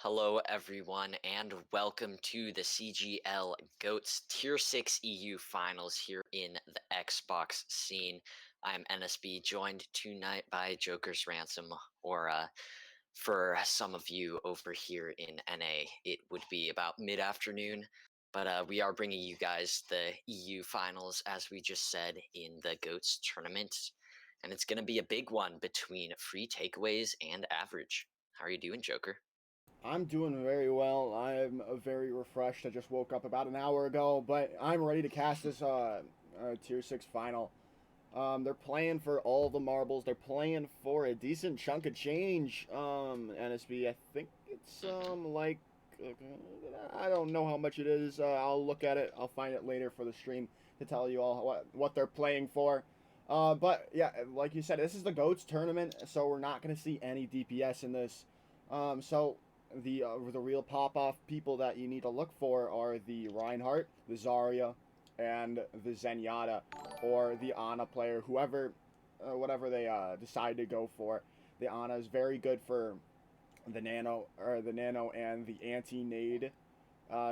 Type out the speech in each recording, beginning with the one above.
Hello, everyone, and welcome to the CGL GOATS Tier 6 EU Finals here in the Xbox scene. I'm NSB, joined tonight by Joker's Ransom, or for some of you over here in NA, it would be about mid-afternoon. But we are bringing you guys the EU Finals, as we just said, in the GOATS tournament. And it's going to be a big one between free takeaways and average. How are you doing, Joker? I'm doing very well. I'm very refreshed. I just woke up about an hour ago, but I'm ready to cast this tier six final. They're playing for all the marbles. They're playing for a decent chunk of change. NSB, I think it's Hmm. I don't know how much it is. I'll look at it. I'll find it later for the stream to tell you all what they're playing for. But yeah, like you said, this is the goats tournament, so we're not going to see any DPS in this. So the real pop off people that you need to look for are the Reinhardt, the Zarya, and the Zenyatta, or the Ana player, whoever, whatever they decide to go for. The Ana is very good for the nano and the anti nade.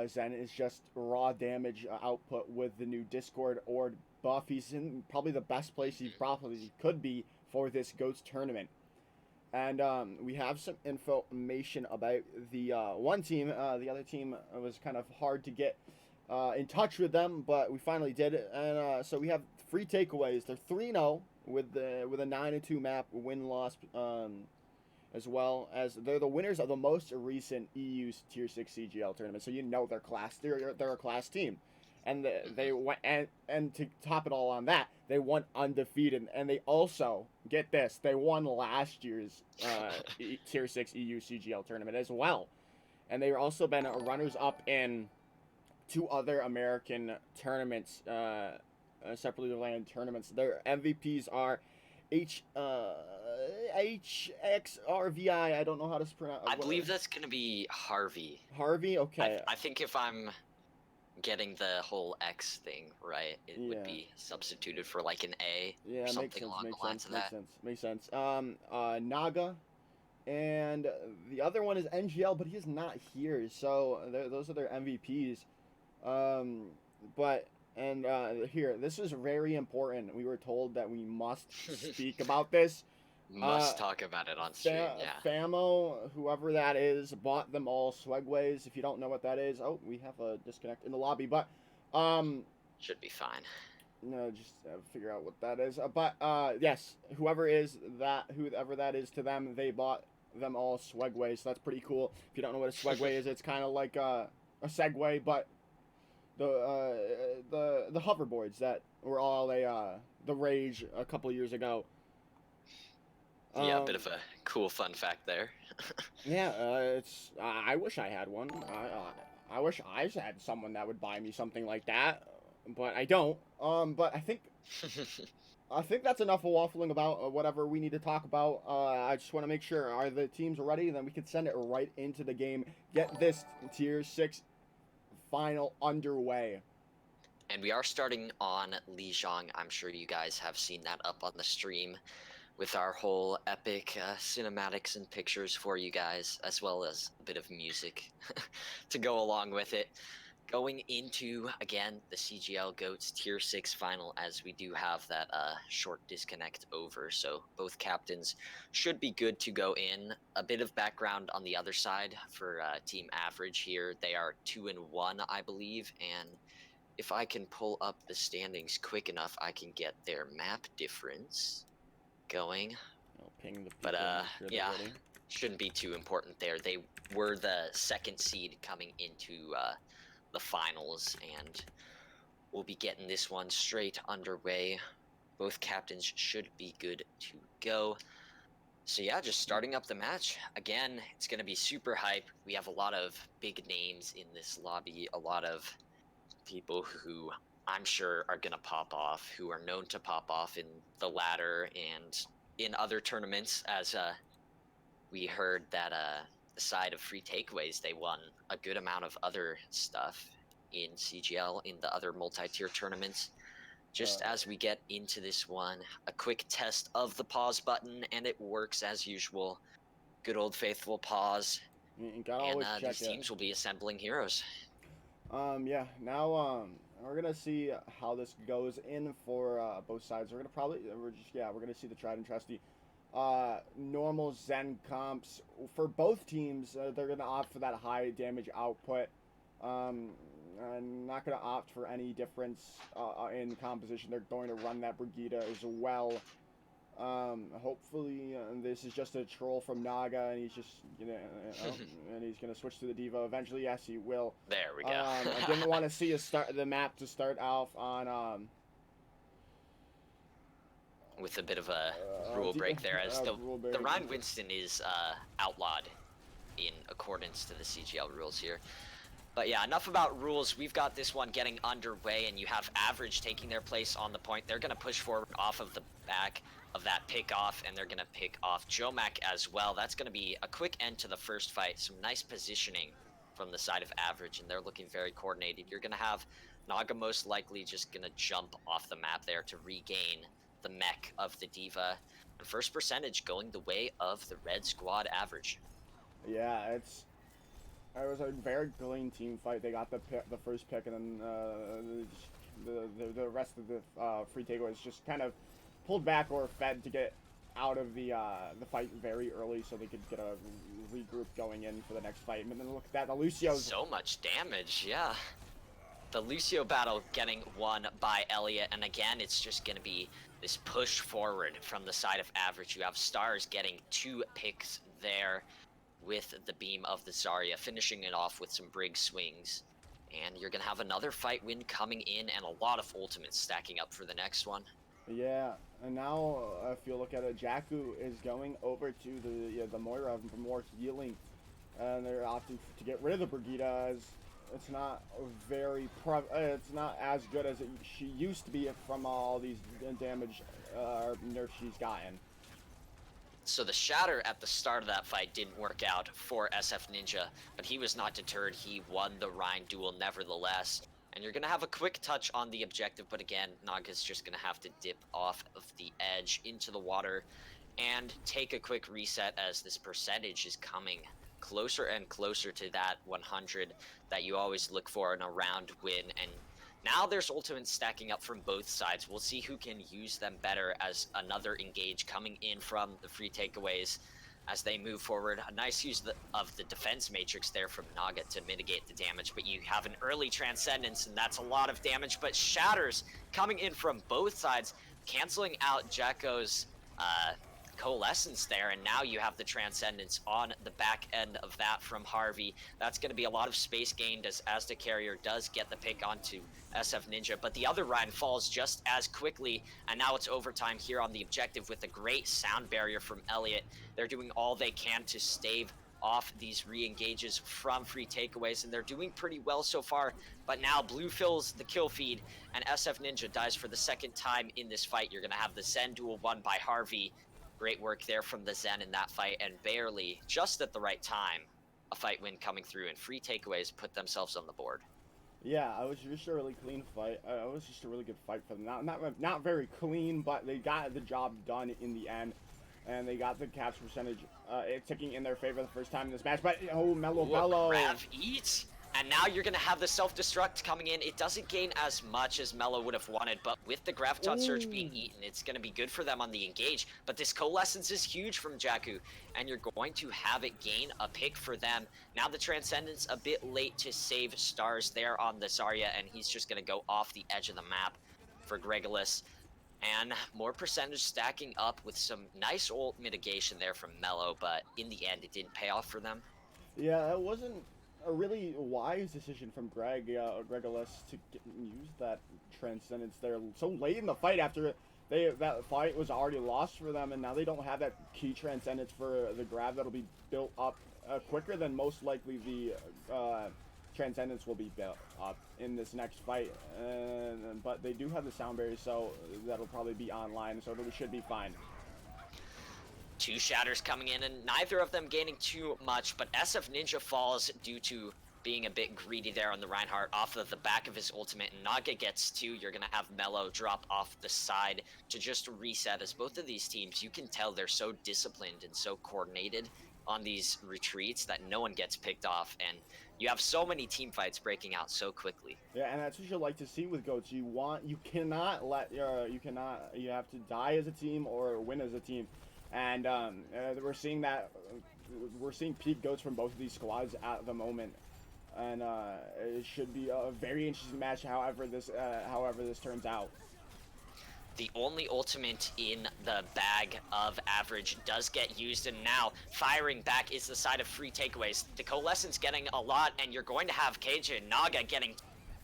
Zen is just raw damage output with the new Discord or buff. He's in probably the best place he probably could be for this Goats tournament. And we have some information about the one team. The other team was kind of hard to get in touch with them, but we finally did it. And so we have three takeaways. They're 3-0 with a 9-2 map win loss, as well as they're the winners of the most recent EU Tier 6 CGL tournament. So you know they're a class team. And they Hmm. went and to top it all on that, they went undefeated, and they also get this, they won last year's Tier 6 EU CGL tournament as well, and they've also been runners up in two other American tournaments, separately related tournaments. Their MVPs are HXRVI. I don't know how to pronounce I believe that's going to be Harvey. Harvey. I Okay, I think if I'm getting the whole X thing right, it would yeah. be substituted for like an A or Yeah, makes something sense. along the Makes lines sense. of Makes that. sense. Makes sense. Naga, and the other one is NGL, but he's not here. So those are their MVPs. Um, but and here, this is very important. We were told that we must speak about this. Must Uh, talk about it on stream, yeah. Famo, whoever that is, bought them all swagways. If you don't know what that is, oh, we have a disconnect in the lobby. But um, Should be fine. no, just figure out what that is. But yes, whoever that is to them, they bought them all Swagways. So that's pretty cool. If you don't know what a Swagway is, it's kind of like a Segway, but the hoverboards that were all the rage a couple years ago. Yeah, a bit Um, of a cool fun fact there. yeah, it's. I wish I had one. I wish I had someone that would buy me something like that, but I don't. But I think that's enough of waffling about whatever we need to talk about. I just want to make sure, are the teams ready? Then we can send it right into the game. Get this tier six final underway. And we are starting on Lijiang. I'm sure you guys have seen that up on the stream with our whole epic cinematics and pictures for you guys, as well as a bit of music to go along with it. Going into, again, the CGL GOATS Tier 6 final, as we do have that short disconnect over, so both captains should be good to go in. A bit of background on the other side for Team Average here. They are 2-1, I believe, and if I can pull up the standings quick enough, I can get their map difference going. I'll ping the But people, make sure they're yeah, ready. shouldn't be too important there. They were the second seed coming into the finals, and we'll be getting this one straight underway. Both captains should be good to go. So yeah, just starting up the match. Again, it's going to be super hype. We have a lot of big names in this lobby, a lot of people who I'm sure are going to pop off, who are known to pop off in the ladder and in other tournaments, as we heard that the side of free takeaways, they won a good amount of other stuff in CGL, in the other multi-tier tournaments. Just Uh, as we get into this one, a quick test of the pause button, and it works as usual. Good old faithful pause. You gotta And always check these it. teams will be assembling heroes. Yeah. Now, we're gonna see how this goes in for both sides. We're gonna see the tried and trusty, normal Zen comps for both teams. They're gonna opt for that high damage output. I'm not gonna opt for any difference in composition. They're going to run that Brigida as well. Hopefully, this is just a troll from Naga, and he's just and he's gonna switch to the Diva eventually. Yes, he will. There we go. I didn't want to see the map to start off on With a bit of a rule break there, as the Ryan Winston is outlawed in accordance to the CGL rules here. But yeah, enough about rules. We've got this one getting underway, and you have Average taking their place on the point. They're going to push forward off of the back of that pick off, and they're going to pick off Jomac as well. That's going to be a quick end to the first fight. Some nice positioning from the side of Average, and they're looking very coordinated. You're going to have Naga most likely just going to jump off the map there to regain the mech of the Diva. And first percentage going the way of the Red Squad Average. Yeah, it was a very clean team fight. They got the first pick, and then the rest of the free takeaways just kind of pulled back or fed to get out of the fight very early, so they could get a regroup going in for the next fight. And then look at that, the Lucio's so much damage, yeah. The Lucio battle getting won by Elliot, and again, it's just going to be this push forward from the side of Average. You have Stars getting 2 picks there with the beam of the Zarya, finishing it off with some Brig swings. And you're going to have another fight win coming in, and a lot of ultimates stacking up for the next one. Yeah, and now if you look at it, Jakku is going over to the Moira for more healing, and they're opting to get rid of the Brigida, as it's not it's not as good as she used to be from all these damage nerfs she's gotten. So the Shatter at the start of that fight didn't work out for SF Ninja, but he was not deterred. He won the Rhine duel nevertheless. And you're going to have a quick touch on the objective, but again, Naga's just going to have to dip off of the edge into the water and take a quick reset, as this percentage is coming closer and closer to that 100 that you always look for in a round win. And now there's ultimates stacking up from both sides. We'll see who can use them better, as another engage coming in from the free takeaways as they move forward. A nice use of the defense matrix there from Naga to mitigate the damage, but you have an early Transcendence, and that's a lot of damage. But Shatters coming in from both sides, canceling out Jacko's Coalescence there, and now you have the Transcendence on the back end of that from Harvey. That's going to be a lot of space gained, as the carrier does get the pick onto SF Ninja, but the other Rhine falls just as quickly, and now it's overtime here on the objective with a great sound barrier from Elliot. They're doing all they can to stave off these re-engages from free takeaways, and they're doing pretty well so far. But now Blue fills the kill feed, and SF Ninja dies for the second time in this fight. You're going to have the Zen duel won by Harvey. Great work there from the Zen in that fight, and barely, just at the right time, a fight win coming through, and free takeaways put themselves on the board. Yeah, it was just a really clean fight. It was just a really good fight for them. Not very clean, but they got the job done in the end, and they got the capture percentage ticking in their favor the first time in this match. But Mellow Bello. Grab eat. And now you're going to have the self-destruct coming in. It doesn't gain as much as Mello would have wanted, but with the Graviton Surge being eaten, it's going to be good for them on the engage. But this Coalescence is huge from Jakku, and you're going to have it gain a pick for them. Now the Transcendence a bit late to save Stars there on the Zarya, and he's just going to go off the edge of the map for Gregolis. And more percentage stacking up with some nice ult mitigation there from Mello, but in the end, it didn't pay off for them. Yeah, it wasn't a really wise decision from Gregolis to use that Transcendence there so late in the fight, after that fight was already lost for them, and now they don't have that key Transcendence for the grab that'll be built up quicker than most likely the Transcendence will be built up in this next fight. But they do have the sound barrier, so that'll probably be online, so we should be fine. 2 Shatters coming in, and neither of them gaining too much, but SF Ninja falls due to being a bit greedy there on the Reinhardt off of the back of his ultimate. And Naga gets 2. You're going to have Mello drop off the side to just reset, as both of these teams, you can tell they're so disciplined and so coordinated on these retreats that no one gets picked off, and you have so many team fights breaking out so quickly. Yeah, and that's what you like to see with goats. You cannot let you have to die as a team or win as a team, and we're seeing peak goats from both of these squads at the moment, and it should be a very interesting match. However this turns out. The only ultimate in the bag of average does get used, and now firing back is the side of free takeaways. The Coalescence getting a lot, and you're going to have KJ Naga getting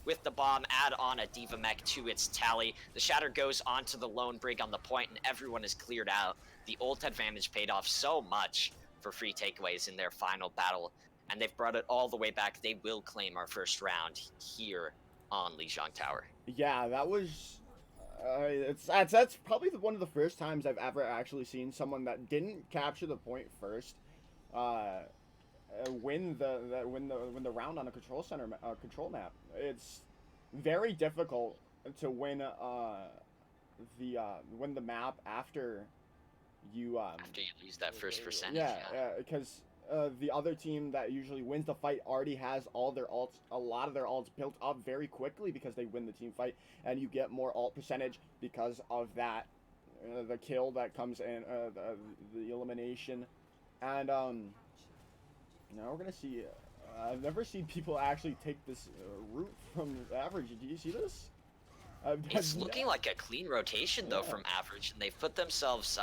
with the bomb, add on a Diva Mech to its tally. The Shatter goes onto the Lone Brig on the point, and everyone is cleared out. The ult advantage paid off so much for free takeaways in their final battle, and they've brought it all the way back. They will claim our first round here on Lijiang Tower. Yeah, that was. That's probably one of the first times I've ever actually seen someone that didn't capture the point first, win the round on a control map. It's very difficult to win the map after you After you lose that first percentage. yeah, because the other team that usually wins the fight already has a lot of their ults built up very quickly because they win the team fight, and you get more ult percentage because of that, the kill that comes in, the elimination, and now we're gonna see. I've never seen people actually take this route from average. Do you see this? It's looking like a clean rotation, though, Yeah. from average, and they've put themselves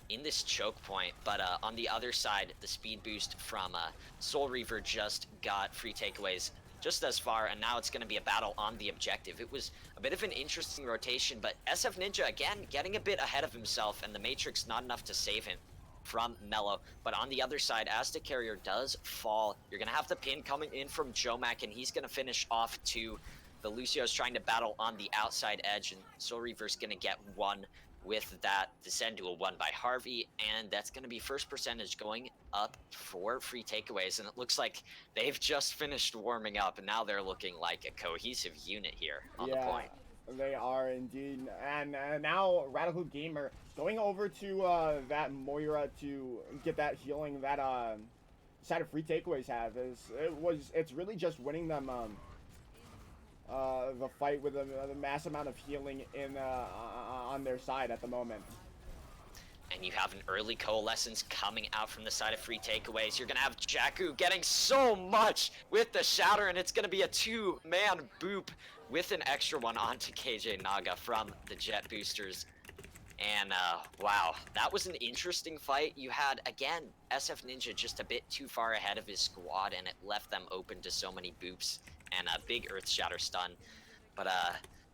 in this choke point, but on the other side, the speed boost from Soul Reaver just got free takeaways just as far, and now it's going to be a battle on the objective. It was a bit of an interesting rotation, but SF Ninja, again, getting a bit ahead of himself, and the Matrix not enough to save him from Mello. But on the other side, as the carrier does fall, you're going to have the pin coming in from Jomac, and he's going to finish off to the Lucio's trying to battle on the outside edge, and Soul Reaver's going to get one with that descend to a one by Harvey, and that's going to be first percentage going up for free takeaways, and it looks like they've just finished warming up, and now they're looking like a cohesive unit here on the point. They are indeed, and now Radical Gamer going over to that Moira to get that healing that side of free takeaways have. It's really just winning them the fight with a mass amount of healing in on their side at the moment. And you have an early Coalescence coming out from the side of free takeaways. You're going to have Jakku getting so much with the Shatter, and it's going to be a two-man boop with an extra one onto KJ Naga from the Jet Boosters. And wow, that was an interesting fight. You had, again, SF Ninja just a bit too far ahead of his squad, and it left them open to so many boops and a big Earth Shatter stun. But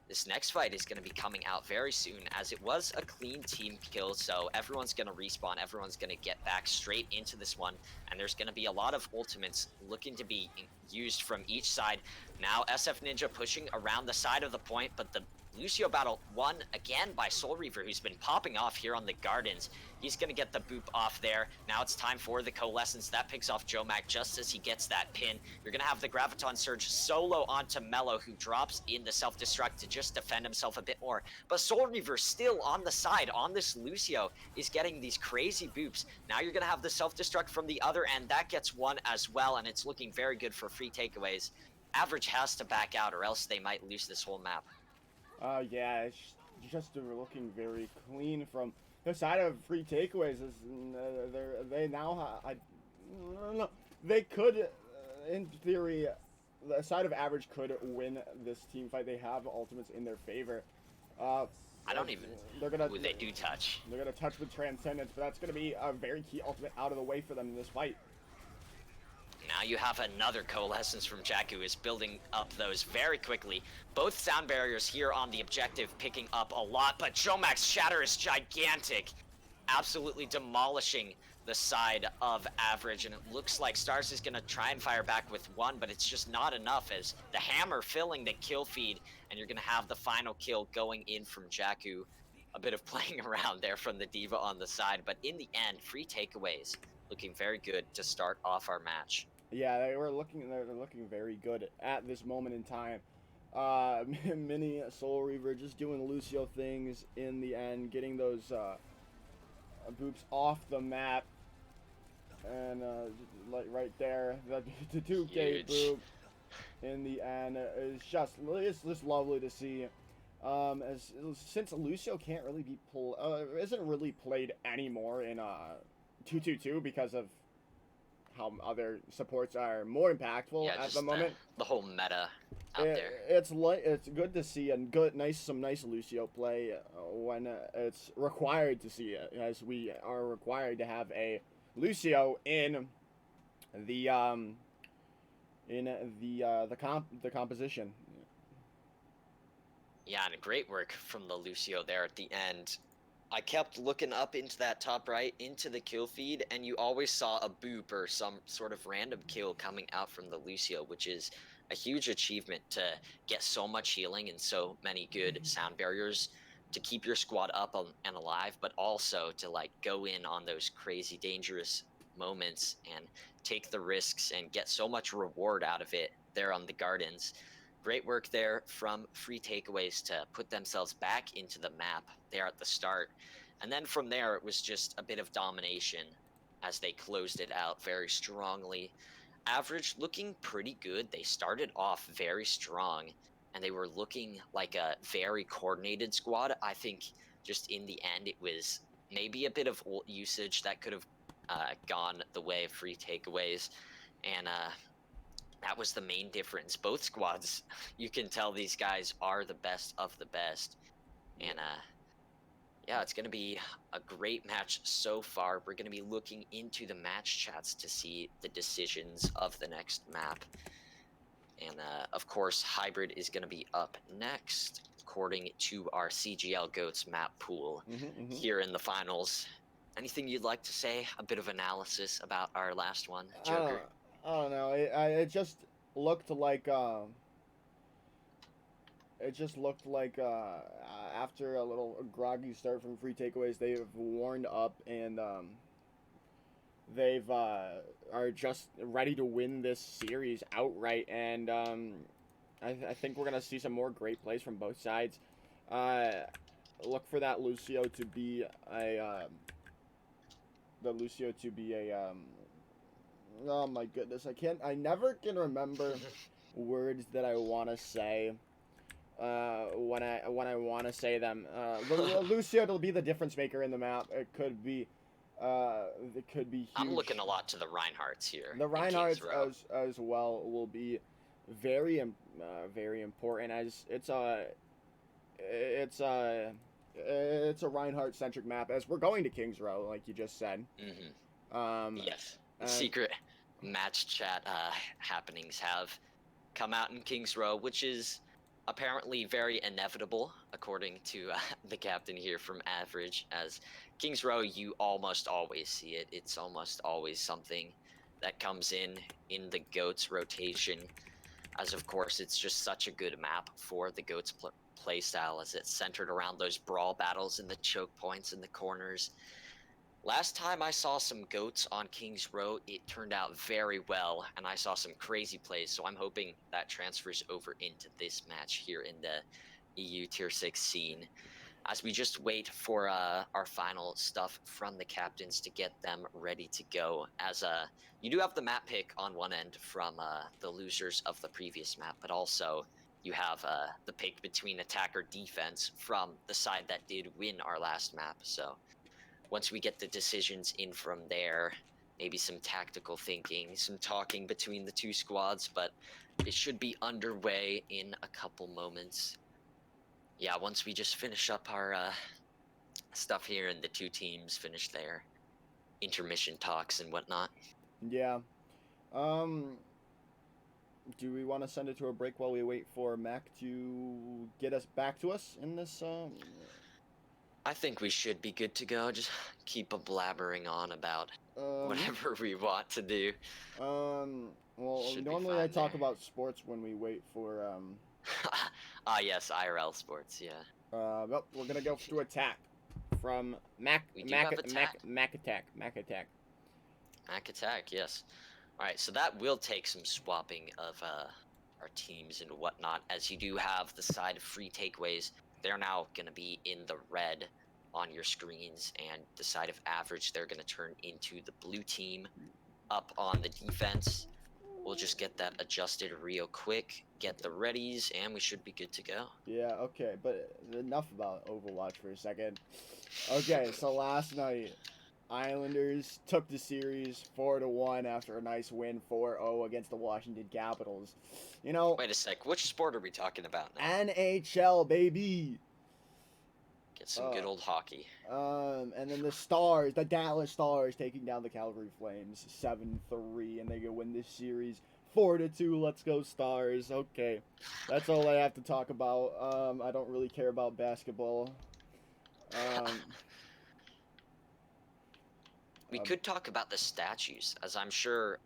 this next fight is going to be coming out very soon, as it was a clean team kill, so everyone's going to respawn, everyone's going to get back straight into this one, and there's going to be a lot of ultimates looking to be used from each side. Now SF Ninja pushing around the side of the point, but the Lucio battle won again by Soul Reaver, who's been popping off here on the Gardens. He's going to get the boop off there. Now it's time for the Coalescence. That picks off Jomac just as he gets that pin. You're going to have the Graviton Surge solo onto Mello, who drops in the self-destruct to just defend himself a bit more. But Soul Reaver still on the side, on this Lucio, is getting these crazy boops. Now you're going to have the self-destruct from the other end. That gets one as well, and it's looking very good for free takeaways. Average has to back out, or else they might lose this whole map. Yeah, it's just looking very clean from the side of free takeaways. They now I don't know, they could, in theory, the side of average could win this team fight. They have ultimates in their favor. I don't even. Ooh, they do touch. They're gonna touch with Transcendence, but that's gonna be a very key ultimate out of the way for them in this fight. Now you have another Coalescence from Jakku, who is building up those very quickly. Both sound barriers here on the objective picking up a lot, but Jomac's Shatter is gigantic. Absolutely demolishing the side of average, and it looks like Stars is going to try and fire back with one, but it's just not enough, as the hammer filling the kill feed, and you're going to have the final kill going in from Jakku. A bit of playing around there from the Diva on the side, but in the end, free takeaways looking very good to start off our match. Yeah, they're looking very good at this moment in time. Mini Soul Reaver just doing Lucio things in the end, getting those boops off the map. and like right there, the 2K Huge. boop in the end is just lovely to see. As since Lucio can't really be isn't really played anymore in 222 because of how other supports are more impactful Yeah, at the just moment. the whole meta out there. It's good to see and some nice Lucio play when it's required to see it, as we are required to have a Lucio the um in the composition. Yeah, and great work from the Lucio there at the end. I kept looking up into that top right, into the kill feed, and you always saw a boop or some sort of random kill coming out from the Lucio, which is a huge achievement to get so much healing and so many good sound barriers to keep your squad up and alive, but also to like go in on those crazy dangerous moments and take the risks and get so much reward out of it there on the gardens. Great work there from Free Takeaways to put themselves back into the map there at the start. And then from there, it was just a bit of domination as they closed it out very strongly. Average looking pretty good. They started off very strong and they were looking like a very coordinated squad. I think just in the end, it was maybe a bit of ult usage that could have gone the way of Free Takeaways. And that was the main difference. Both squads, you can tell these guys are the best of the best. And yeah, it's going to be a great match so far. We're going to be looking into the match chats to see the decisions of the next map. And of course, Hybrid is going to be up next, according to our CGL GOATS map pool here in the finals. Anything you'd like to say? A bit of analysis about our last one, Joker? I don't know. It just looked like after a little groggy start from Free Takeaways, they've warmed up and they've are just ready to win this series outright. And I think we're gonna see some more great plays from both sides. Look for that Lucio to be a oh my goodness, I never can remember words that I want to say when I want to say them. Lucio will be the difference maker in the map. It could be huge. I'm looking a lot to the Reinhardts here. The Reinhardts as well will be very important, as it's a Reinhardt centric map, as we're going to Kings Row, like you just said. Yes. Secret match chat happenings have come out in Kings Row, which is apparently very inevitable, according to the captain here from Average, as Kings Row, you almost always see it. It's almost always something that comes in the GOATS rotation, as of course it's just such a good map for the GOATS playstyle, as it's centered around those brawl battles and the choke points in the corners. Last time I saw some GOATS on Kings Row, it turned out very well, and I saw some crazy plays, so I'm hoping that transfers over into this match here in the EU Tier 6 scene. As we just wait for our final stuff from the captains to get them ready to go, as you do have the map pick on one end from the losers of the previous map, but also you have the pick between attack or defense from the side that did win our last map, so once we get the decisions in from there, maybe some tactical thinking, some talking between the two squads, but it should be underway in a couple moments. Yeah, once we just finish up our stuff here and the two teams finish their intermission talks and whatnot. Yeah. Do we want to send it to a break while we wait for Mac to get us back to us in this? I think we should be good to go. Just keep blabbering on about whatever we want to do. Well, normally I talk about sports when we wait for yes, IRL sports, yeah. Well, we're gonna go to attack from Mac Attack. Mac Attack, yes. Alright, so that will take some swapping of our teams and whatnot, as you do have the side of Free Takeaways. They're now gonna be in the red, on your screens, and the side of average, they're going to turn into the blue team. Up on the defense, we'll just get that adjusted real quick, get the readies, and we should be good to go. Yeah, okay, but enough about Overwatch for a second. Okay, so last night, Islanders took the series 4-1 after a nice win 4-0 against the Washington Capitals. You know, Wait a sec, which sport are we talking about now? NHL, baby. Get some good old hockey. And then the Stars, the Dallas Stars, taking down the Calgary Flames 7-3, and they go win this series 4-2. Let's go Stars. Okay, that's all I have to talk about. I don't really care about basketball. We could talk about the statues, as I'm sure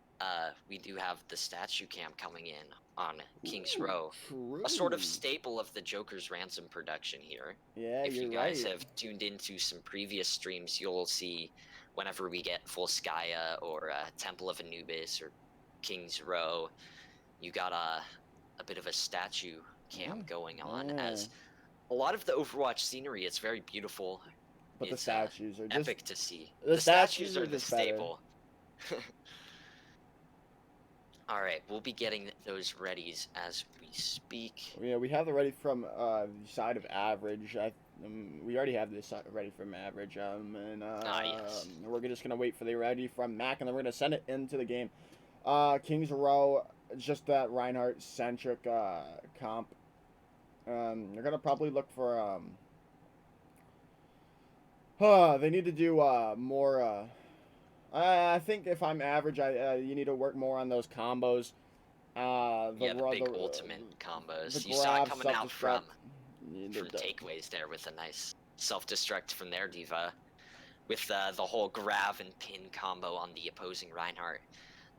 we do have the statue cam coming in on King's Row. True. A sort of staple of the Joker's Ransom production here. Yeah, if you you're guys right. have tuned into some previous streams, you'll see whenever we get Volskaya or Temple of Anubis or King's Row, you got a bit of a statue cam going on, as a lot of the Overwatch scenery, it's very beautiful. But It's the statues are just epic to see. the statues are the just better. staple. All right, we'll be getting those readies as we speak. Yeah, we have the ready from the side of average. We already have this ready from average. Yes. We're just gonna wait for the ready from Mac, and then we're gonna send it into the game. Kings Row, just that Reinhardt centric comp. They're gonna probably look for they need to do more. I think if I'm average, you need to work more on those combos. The big ultimate combos. You saw it coming out from takeaways there with a nice self-destruct from their diva, with the whole grab and pin combo on the opposing Reinhardt.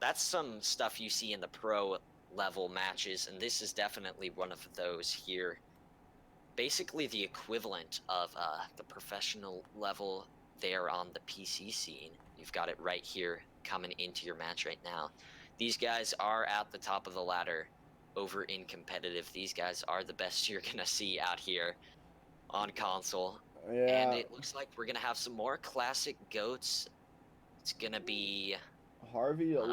That's some stuff you see in the pro level matches, and this is definitely one of those here. Basically the equivalent of the professional level there on the PC scene. You've got it right here coming into your match right now. These guys are at the top of the ladder over in competitive. These guys are the best you're gonna see out here on console. Yeah. And it looks like we're gonna have some more classic goats. It's gonna be Harvey on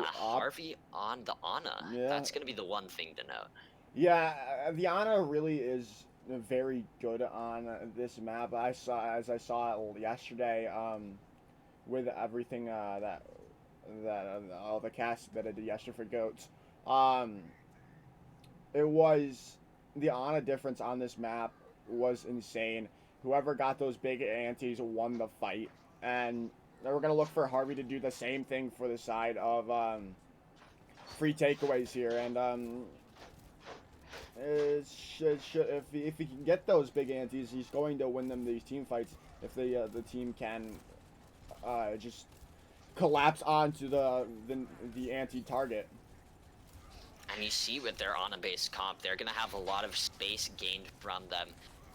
the Ana. Yeah. That's gonna be the one thing to note. Yeah, the Ana really is very good on this map. I saw it yesterday. With everything that all the cast that I did yesterday for goats. It was the Ana difference on this map was insane. Whoever got those big antes won the fight, and we're gonna look for Harvey to do the same thing for the side of free takeaways here, and if he can get those big antes, he's going to win them these team fights. If the team can just collapse onto the anti-target. And you see with their Ana-based comp, they're going to have a lot of space gained from them,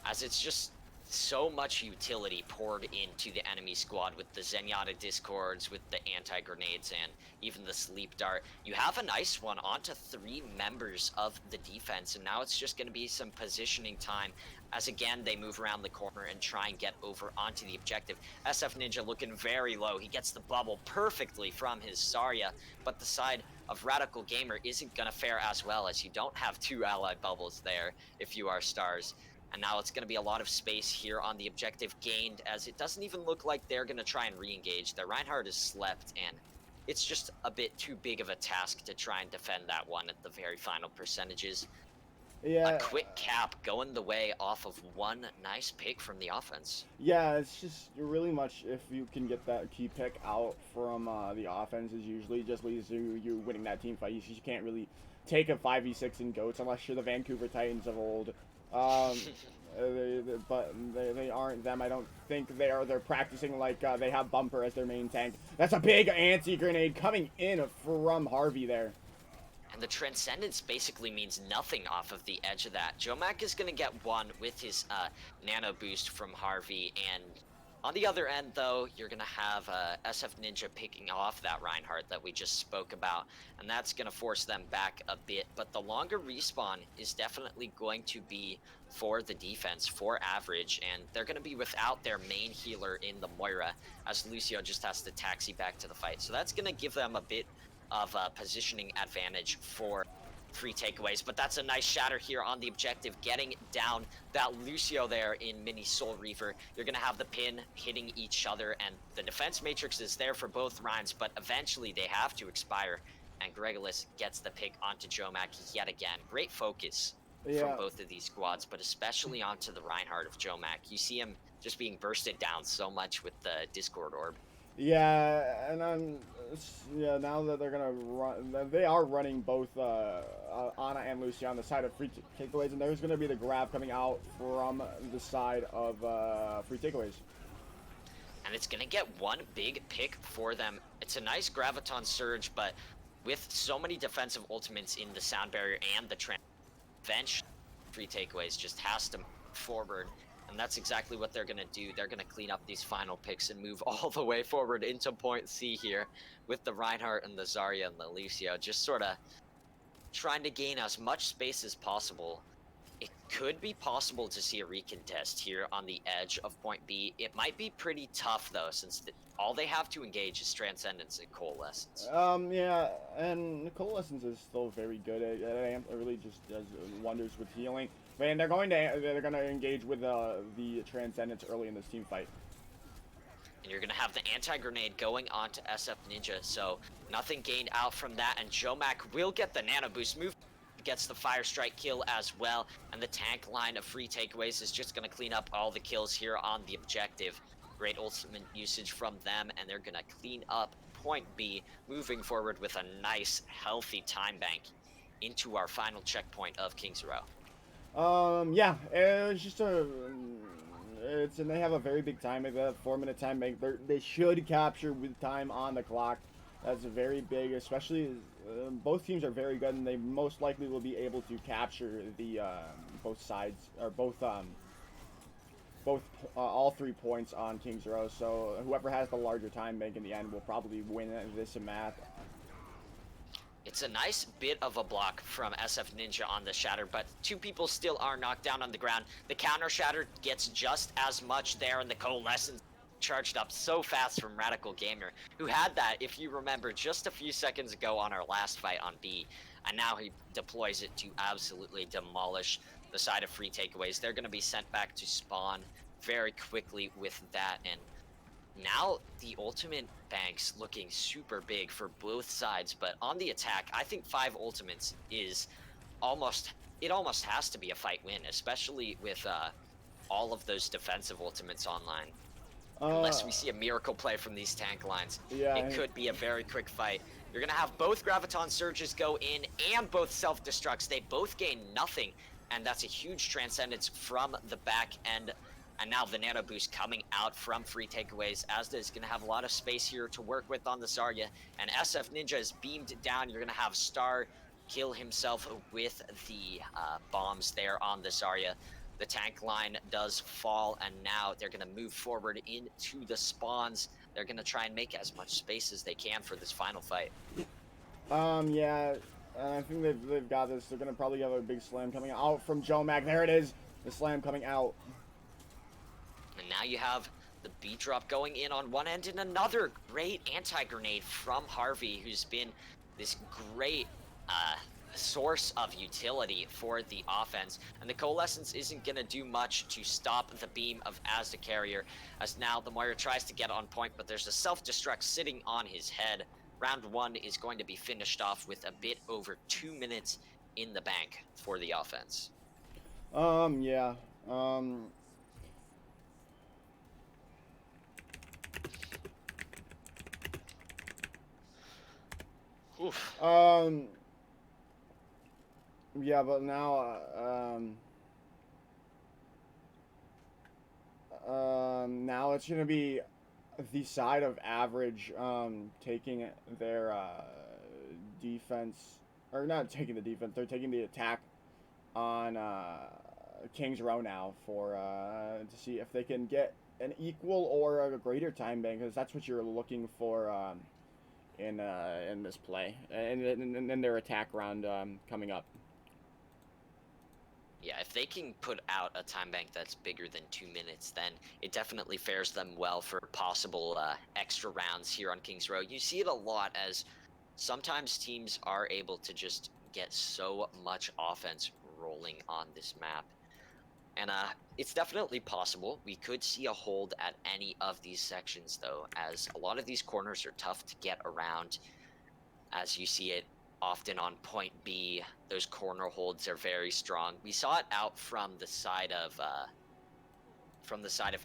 as it's just so much utility poured into the enemy squad with the Zenyatta Discords, with the anti-grenades, and even the Sleep Dart. You have a nice one onto 3 members of the defense, and now it's just going to be some positioning time as again they move around the corner and try and get over onto the objective. SF Ninja looking very low. He gets the bubble perfectly from his Zarya, but the side of Radical Gamer isn't going to fare as well, as you don't have 2 ally bubbles there if you are Stars. And now it's going to be a lot of space here on the objective gained, as it doesn't even look like they're going to try and re-engage. The Reinhardt is slept, and it's just a bit too big of a task to try and defend that one at the very final percentages. Yeah. A quick cap going the way off of one nice pick from the offense. Yeah, it's just really much if you can get that key pick out from the offense, is usually just leads to you winning that team fight. You can't really take a 5v6 in GOATs unless you're the Vancouver Titans of old. But they aren't them. I don't think they are. They're practicing like they have Bumper as their main tank. That's a big anti-grenade coming in from Harvey there. And the Transcendence basically means nothing off of the edge of that. Jomac is going to get one with his nano boost from Harvey, and On the other end, though, you're going to have SF Ninja picking off that Reinhardt that we just spoke about, and that's going to force them back a bit. But the longer respawn is definitely going to be for the defense, for average, and they're going to be without their main healer in the Moira, as Lucio just has to taxi back to the fight. So that's going to give them a bit of a positioning advantage for free takeaways, but that's a nice shatter here on the objective, getting down that Lucio there in mini Soul Reaver. You're going to have the pin hitting each other, and the defense matrix is there for both Rhines, but eventually they have to expire, and Gregolis gets the pick onto Jomac yet again. Great focus from Yeah. both of these squads, but especially onto the Reinhardt of Jomac. You see him just being bursted down so much with the Discord Orb. Yeah, and yeah, now that they're gonna run, they are running both Ana and Lucy on the side of free takeaways, and there's gonna be the grab coming out from the side of free takeaways. And it's going to get one big pick for them. It's a nice Graviton Surge, but with so many defensive ultimates in the Sound Barrier and the Bench, free takeaways just has to move forward. And that's exactly what they're going to do. They're going to clean up these final picks and move all the way forward into point C here with the Reinhardt and the Zarya and the Lucio, just sort of trying to gain as much space as possible. It could be possible to see a recontest here on the edge of point B. It might be pretty tough, though, since all they have to engage is Transcendence and Coalescence. Yeah, and Coalescence is still very good. It really just does wonders with healing. And they're going to engage with the Transcendence early in this team fight. And you're going to have the anti-grenade going on to SF Ninja, so nothing gained out from that, and Jomac will get the nano boost move. Gets the fire strike kill as well, and the tank line of free takeaways is just going to clean up all the kills here on the objective. Great ultimate usage from them, and they're going to clean up point B, moving forward with a nice healthy time bank into our final checkpoint of Kings Row. Yeah, it's just and they have a very big time, maybe a 4-minute time bank. They should capture with time on the clock. That's very big, especially both teams are very good, and they most likely will be able to capture the both sides, or all 3 points on Kings Row. So whoever has the larger time bank in the end will probably win this map. It's a nice bit of a block from SF Ninja on the Shatter, but 2 people still are knocked down on the ground. The counter Shatter gets just as much there, and the Coalescence charged up so fast from Radical Gamer, who had that, if you remember, just a few seconds ago on our last fight on B, and now he deploys it to absolutely demolish the side of free takeaways. They're going to be sent back to spawn very quickly with that, and now the ultimate bank's looking super big for both sides, but on the attack, I think 5 ultimates is almost has to be a fight win, especially with all of those defensive ultimates online. Unless we see a miracle play from these tank lines, yeah, it could be a very quick fight. You're going to have both Graviton Surges go in and both self-destructs. They both gain nothing, and that's a huge Transcendence from the back end. And now the Nano Boost coming out from free takeaways. Asda is going to have a lot of space here to work with on the Zarya, and SF Ninja is beamed down. You're going to have Star kill himself with the bombs there on the Zarya. The tank line does fall, and now they're going to move forward into the spawns. They're going to try and make as much space as they can for this final fight. Yeah, I think they've got this. They're going to probably have a big slam coming out from Jomac. There it is, the slam coming out. And now you have the beat drop going in on one end, and another great anti-grenade from Harvey, who's been this great source of utility for the offense. And the Coalescence isn't going to do much to stop the beam of Asda Carrier, as now the Moira tries to get on point, but there's a self-destruct sitting on his head. Round 1 is going to be finished off with a bit over 2 minutes in the bank for the offense. Yeah. Oof. Yeah, but now, now it's gonna be the side of average, taking their defense, or not taking the defense. They're taking the attack on Kings Row now for to see if they can get an equal or a greater time bank, because that's what you're looking for in this play and in their attack round coming up. Yeah, if they can put out a time bank that's bigger than 2 minutes, then it definitely fares them well for possible extra rounds here on Kings Row. You see it a lot as sometimes teams are able to just get so much offense rolling on this map. And it's definitely possible. We could see a hold at any of these sections, though, as a lot of these corners are tough to get around. As you see it often on point B, those corner holds are very strong. We saw it out from the side of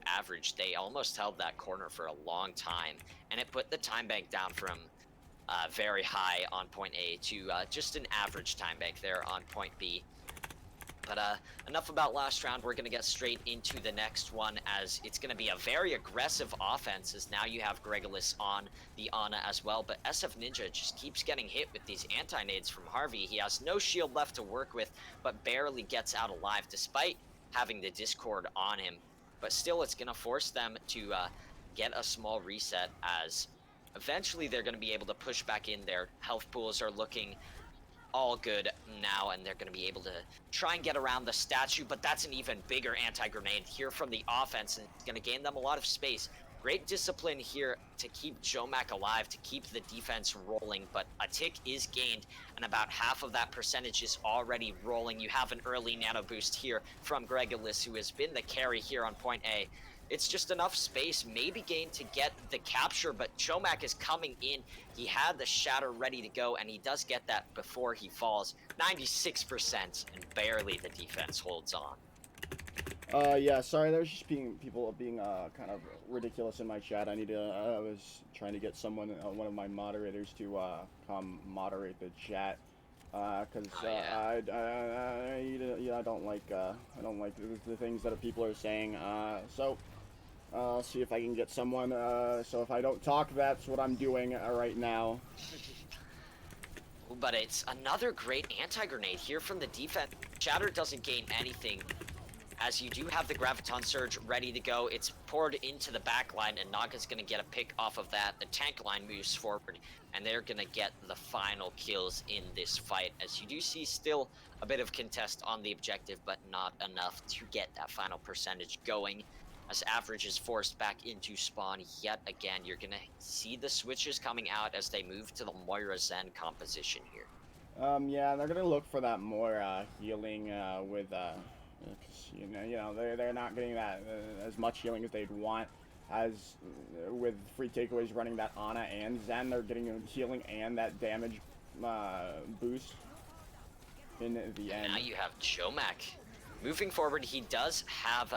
average. They almost held that corner for a long time, and it put the time bank down from very high on point A to just an average time bank there on point B. But enough about last round. We're going to get straight into the next one, as it's going to be a very aggressive offense, as now you have Gregolis on the Ana as well. But SF Ninja just keeps getting hit with these anti-nades from Harvey. He has no shield left to work with, but barely gets out alive despite having the Discord on him. But still, it's going to force them to get a small reset, as eventually they're going to be able to push back in. Their health pools are looking all good now, and they're going to be able to try and get around the statue, but that's an even bigger anti-grenade here from the offense, and it's going to gain them a lot of space. Great discipline here to keep Jomak alive, to keep the defense rolling, but a tick is gained, and about half of that percentage is already rolling. You have an early nano boost here from Gregolis, who has been the carry here on point A. It's just enough space, maybe gained to get the capture, but Chomak is coming in. He had the shatter ready to go, and he does get that before he falls. 96%, and barely the defense holds on. Yeah, sorry, there's just people being kind of ridiculous in my chat. I was trying to get someone, one of my moderators, to come moderate the chat, because I don't like the things that people are saying. So I'll see if I can get someone. So if I don't talk, that's what I'm doing right now. But it's another great anti-grenade here from the defense. Shatter doesn't gain anything, as you do have the Graviton Surge ready to go. It's poured into the back line, and Naga's going to get a pick off of that. The tank line moves forward, and they're going to get the final kills in this fight, as you do see still a bit of contest on the objective, but not enough to get that final percentage going. As average is forced back into spawn yet again, you're going to see the switches coming out as they move to the Moira Zen composition here. Yeah, they're going to look for that more healing with... they're not getting that as much healing as they'd want, as with free takeaways running that Ana and Zen, they're getting healing and that damage boost in the end. Now you have Chomak moving forward. He does have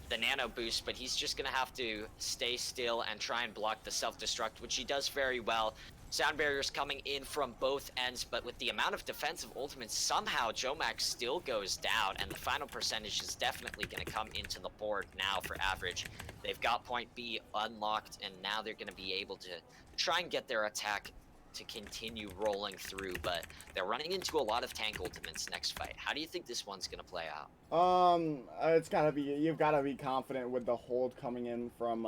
the nano boost, but he's just gonna have to stay still and try and block the self-destruct, which he does very well. Sound barriers coming in from both ends, but with the amount of defensive ultimates, somehow Jomak still goes down, and the final percentage is definitely going to come into the board now for average. They've got point B unlocked, and now they're going to be able to try and get their attack to continue rolling through, but they're running into a lot of tank ultimates next fight. How do you think this one's going to play out? It's gotta be, you've got to be confident with the hold coming in from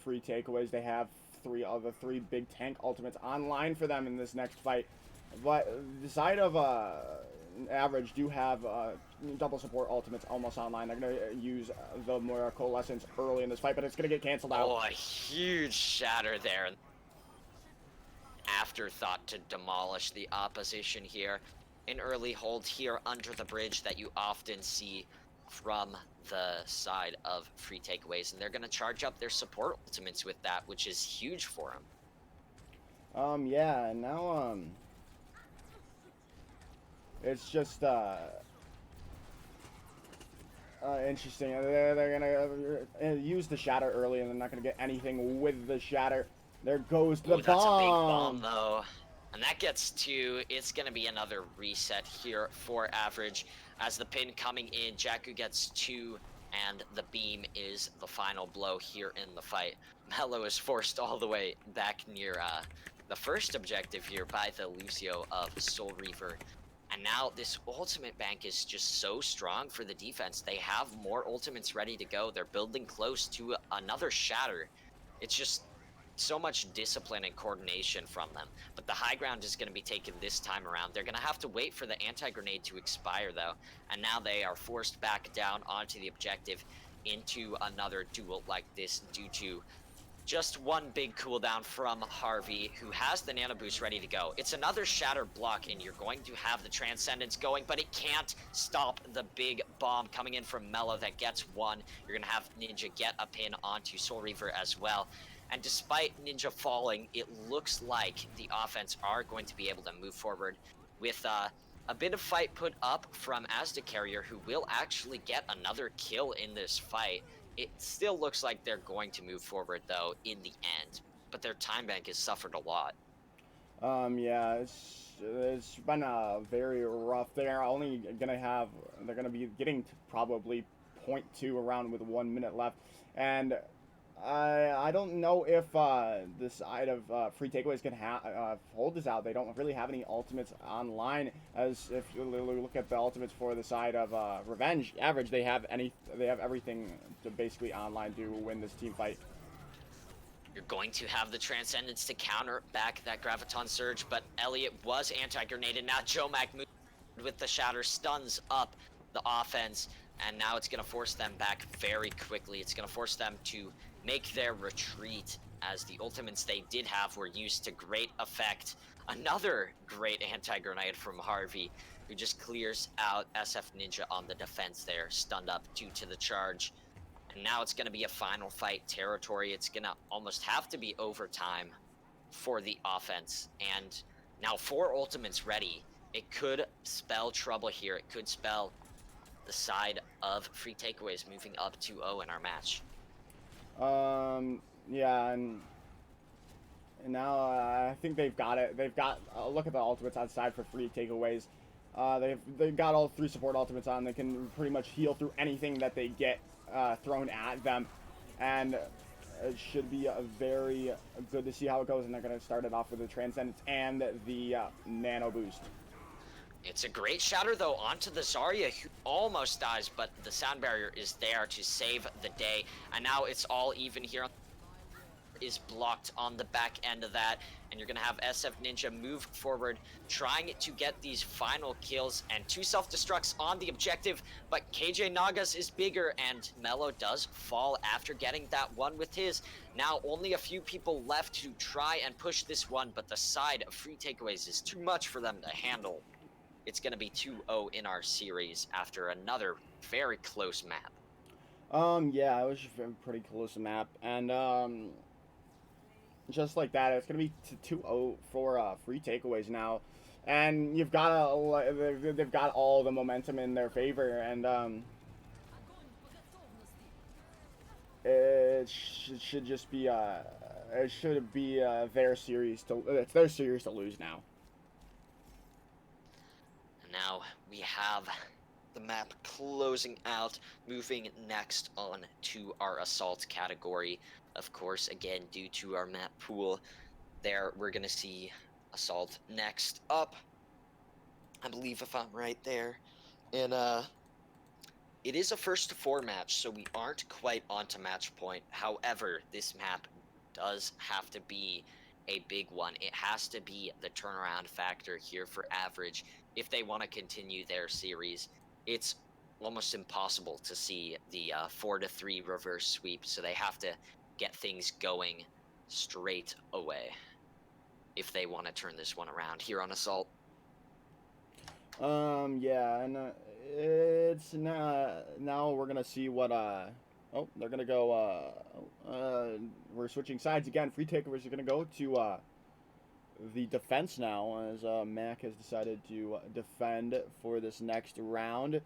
free takeaways. They have three big tank ultimates online for them in this next fight, but the side of average do have double support ultimates almost online. They're gonna use the Moira Coalescence early in this fight, but it's gonna get canceled out. Oh, a huge shatter there. Afterthought to demolish the opposition here. An early hold here under the bridge that you often see from the side of free takeaways, and they're going to charge up their support ultimates with that, which is huge for them. Yeah, and now it's just interesting. They're gonna use the shatter early, and they're not gonna get anything with the shatter. There goes the bomb. That's a big bomb, though. And that gets two. It's going to be another reset here for average. As the pin coming in, Jakku gets two, and the beam is the final blow here in the fight. Mello is forced all the way back near the first objective here by the Lucio of Soul Reaver. And now this ultimate bank is just so strong for the defense. They have more ultimates ready to go. They're building close to another shatter. It's just so much discipline and coordination from them. But the high ground is going to be taken this time around. They're going to have to wait for the anti-grenade to expire, though. And now they are forced back down onto the objective into another duel like this due to just one big cooldown from Harvey, who has the Nano Boost ready to go. It's another Shatter block, and you're going to have the Transcendence going, but it can't stop the big bomb coming in from Mello that gets one. You're going to have Ninja get a pin onto Soul Reaver as well. And despite Ninja falling, it looks like the offense are going to be able to move forward with a bit of fight put up from Asda Carrier, who will actually get another kill in this fight. It still looks like they're going to move forward, though, in the end. But their time bank has suffered a lot. Yeah, it's been very rough. They're only gonna have they're gonna be getting to probably .2 around with 1 minute left, and I don't know if the side of free takeaways can hold this out. They don't really have any ultimates online. As if you look at the ultimates for the side of Revenge Average, they have everything to basically online to win this team fight. You're going to have the Transcendence to counter back that Graviton Surge, but Elliot was anti-grenaded. Now Jomac moved with the Shatter, stuns up the offense, and now it's going to force them back very quickly. It's going to force them to make their retreat, as the ultimates they did have were used to great effect. Another great anti-grenade from Harvey, who just clears out SF Ninja on the defense there, stunned up due to the charge. And now it's going to be a final fight territory. It's going to almost have to be overtime for the offense. And now 4 ultimates ready. It could spell trouble here. It could spell the side of free takeaways moving up 2-0 in our match. Yeah, and now I think they've got it. They've got look at the ultimates outside for free takeaways. They've got all 3 support ultimates on. They can pretty much heal through anything that they get thrown at them, and it should be a very good to see how it goes. And they're going to start it off with the Transcendence and the Nano Boost. It's a great shatter, though, onto the Zarya, who almost dies, but the sound barrier is there to save the day. And now it's all even here. Is blocked on the back end of that, and you're gonna have SF Ninja move forward, trying to get these final kills, and 2 self-destructs on the objective, but KJ Nagas is bigger, and Mello does fall after getting that one with his. Now only a few people left to try and push this one, but the side of free takeaways is too much for them to handle. It's gonna be 2-0 in our series after another very close map. Yeah, it was just a pretty close map, and just like that, it's gonna be 2-0 for free takeaways now, and you've got they've got all the momentum in their favor, and it should just be it should be their series to it's their series to lose now. And now we have the map closing out, moving next on to our assault category. Of course, again, due to our map pool, there we're gonna see assault next up, I believe, if I'm right there. And it is a 1-to-4 match, so we aren't quite onto match point. However, this map does have to be a big one. It has to be the turnaround factor here for Average if they want to continue their series. It's almost impossible to see the 4-to-3 reverse sweep, so they have to get things going straight away if they want to turn this one around here on Assault. Yeah, and it's now we're gonna see what oh, they're gonna go we're switching sides again. Free takeovers are gonna go to the defense now, as Mac has decided to defend for this next round,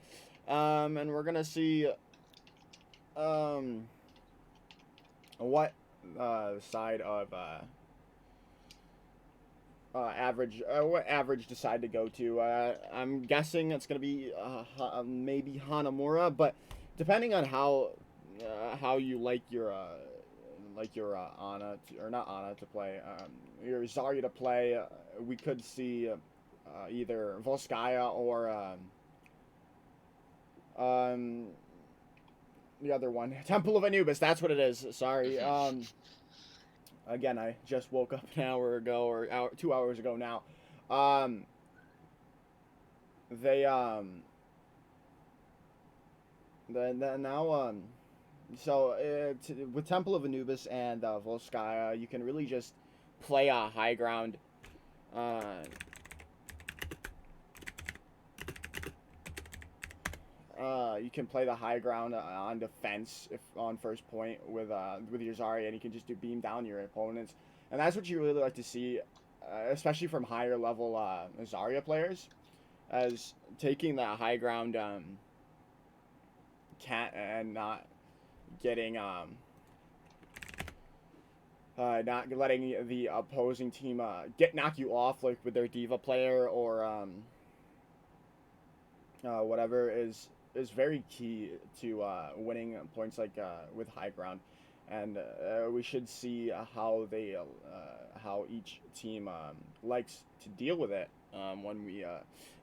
and we're gonna see what side of what Average decide to go to. I'm guessing it's gonna be maybe Hanamura, but depending on how you like your Ana to, or not Ana to play, your Zarya to play, we could see either Volskaya or um, the other one, Temple of Anubis. That's what it is. Sorry. Again, I just woke up an hour ago or 2 hours ago now. Um, they then now so with Temple of Anubis and Volskaya, you can really just play high ground. Uh, you can play the high ground on defense if on first point with your Zarya, and you can just do beam down your opponents, and that's what you really like to see, especially from higher level Zarya players, as taking the high ground can't and not getting not letting the opposing team knock you off like with their diva player or whatever is very key to winning points like with high ground, and we should see how each team likes to deal with it when we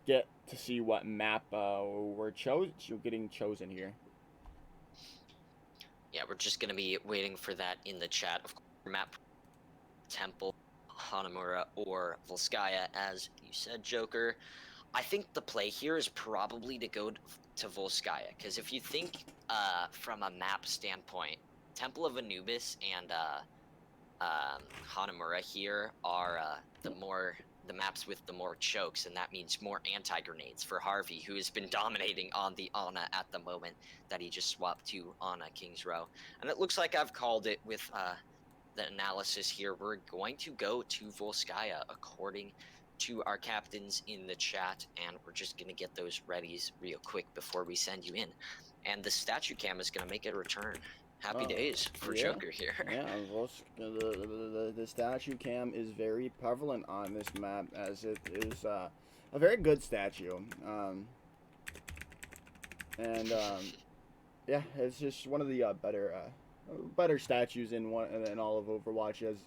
get to see what map we're getting chosen here. Yeah, we're just gonna be waiting for that in the chat. Of course, map Temple, Hanamura, or Volskaya, as you said, Joker. I think the play here is probably to go to Volskaya, because if you think from a map standpoint, Temple of Anubis and Hanamura here are the maps with the more chokes, and that means more anti-grenades for Harvey, who has been dominating on the Ana at the moment that he just swapped to Ana King's Row. And it looks like I've called it with the analysis here. We're going to go to Volskaya according to our captains in the chat, and we're just going to get those readies real quick before we send you in. And the statue cam is going to make a return. Happy days for yeah. Joker here. Yeah, the statue cam is very prevalent on this map, as it is a very good statue. Yeah, it's just one of the better statues in all of Overwatch. As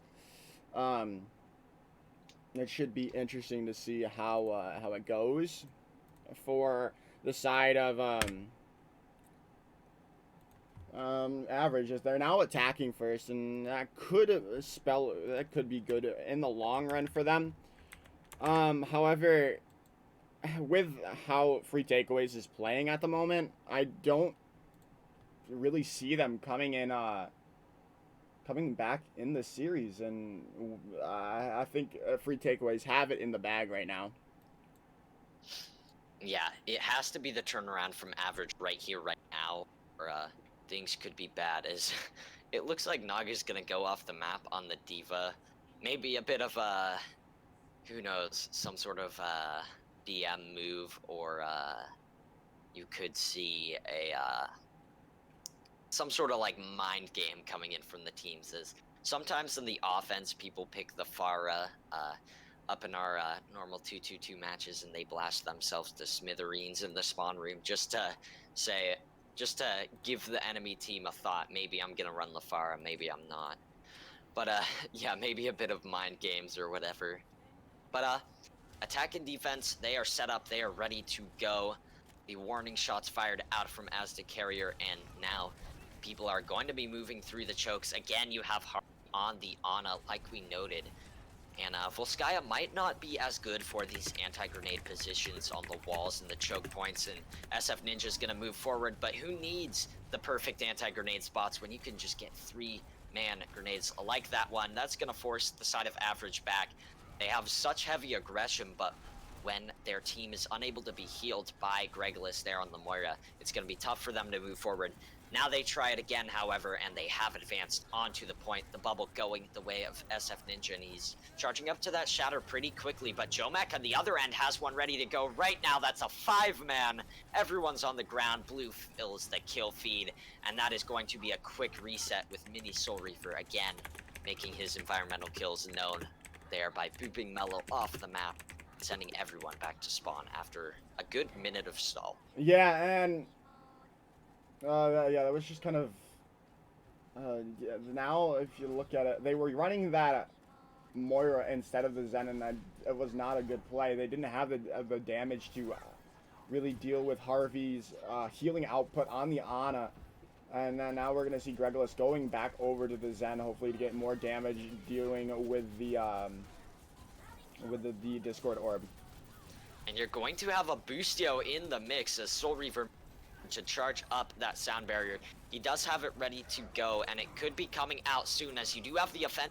it should be interesting to see how it goes for the side of average, as they're now attacking first, and that could be good in the long run for them. However, with how Free Takeaways is playing at the moment, I don't really see them coming back in the series, and I think Free Takeaways have it in the bag right now. Yeah, it has to be the turnaround from average right here, right now, or things could be bad, as it looks like Naga's gonna go off the map on the Diva. Maybe a bit of a, who knows, some sort of BM move, or you could see a some sort of like mind game coming in from the teams, as sometimes in the offense people pick the Pharah up in our normal 2-2-2 matches, and they blast themselves to smithereens in the spawn room just to give the enemy team a thought. Maybe I'm gonna run Lafara, maybe I'm not. But yeah, maybe a bit of mind games or whatever. But attack and defense, they are set up, they are ready to go. The warning shots fired out from Aztec Carrier, and now people are going to be moving through the chokes. Again, you have Harvey on the Ana, like we noted. And Volskaya might not be as good for these anti-grenade positions on the walls and the choke points, and SF Ninja's gonna move forward, but who needs the perfect anti-grenade spots when you can just get 3-man grenades like that one? That's gonna force the side of average back. They have such heavy aggression, but when their team is unable to be healed by Gregolis there on the Moira, it's gonna be tough for them to move forward. Now they try it again, however, and they have advanced onto the point. The bubble going the way of SF Ninja, and he's charging up to that shatter pretty quickly, but Jomek on the other end has one ready to go right now. That's a 5-man. Everyone's on the ground. Blue fills the kill feed, and that is going to be a quick reset with Mini Soul Reaver again, making his environmental kills known there by booping Mellow off the map, sending everyone back to spawn after a good minute of stall. Yeah, and that was just kind of yeah, now if you look at it, they were running that Moira instead of the Zen, and it was not a good play. They didn't have the damage to really deal with Harvey's healing output on the Ana. And then now we're going to see Gregolis going back over to the Zen, hopefully to get more damage dealing with the Discord Orb. And you're going to have a Boostio in the mix as Soul Reaver to charge up that sound barrier. He does have it ready to go, and it could be coming out soon as you do have the offense.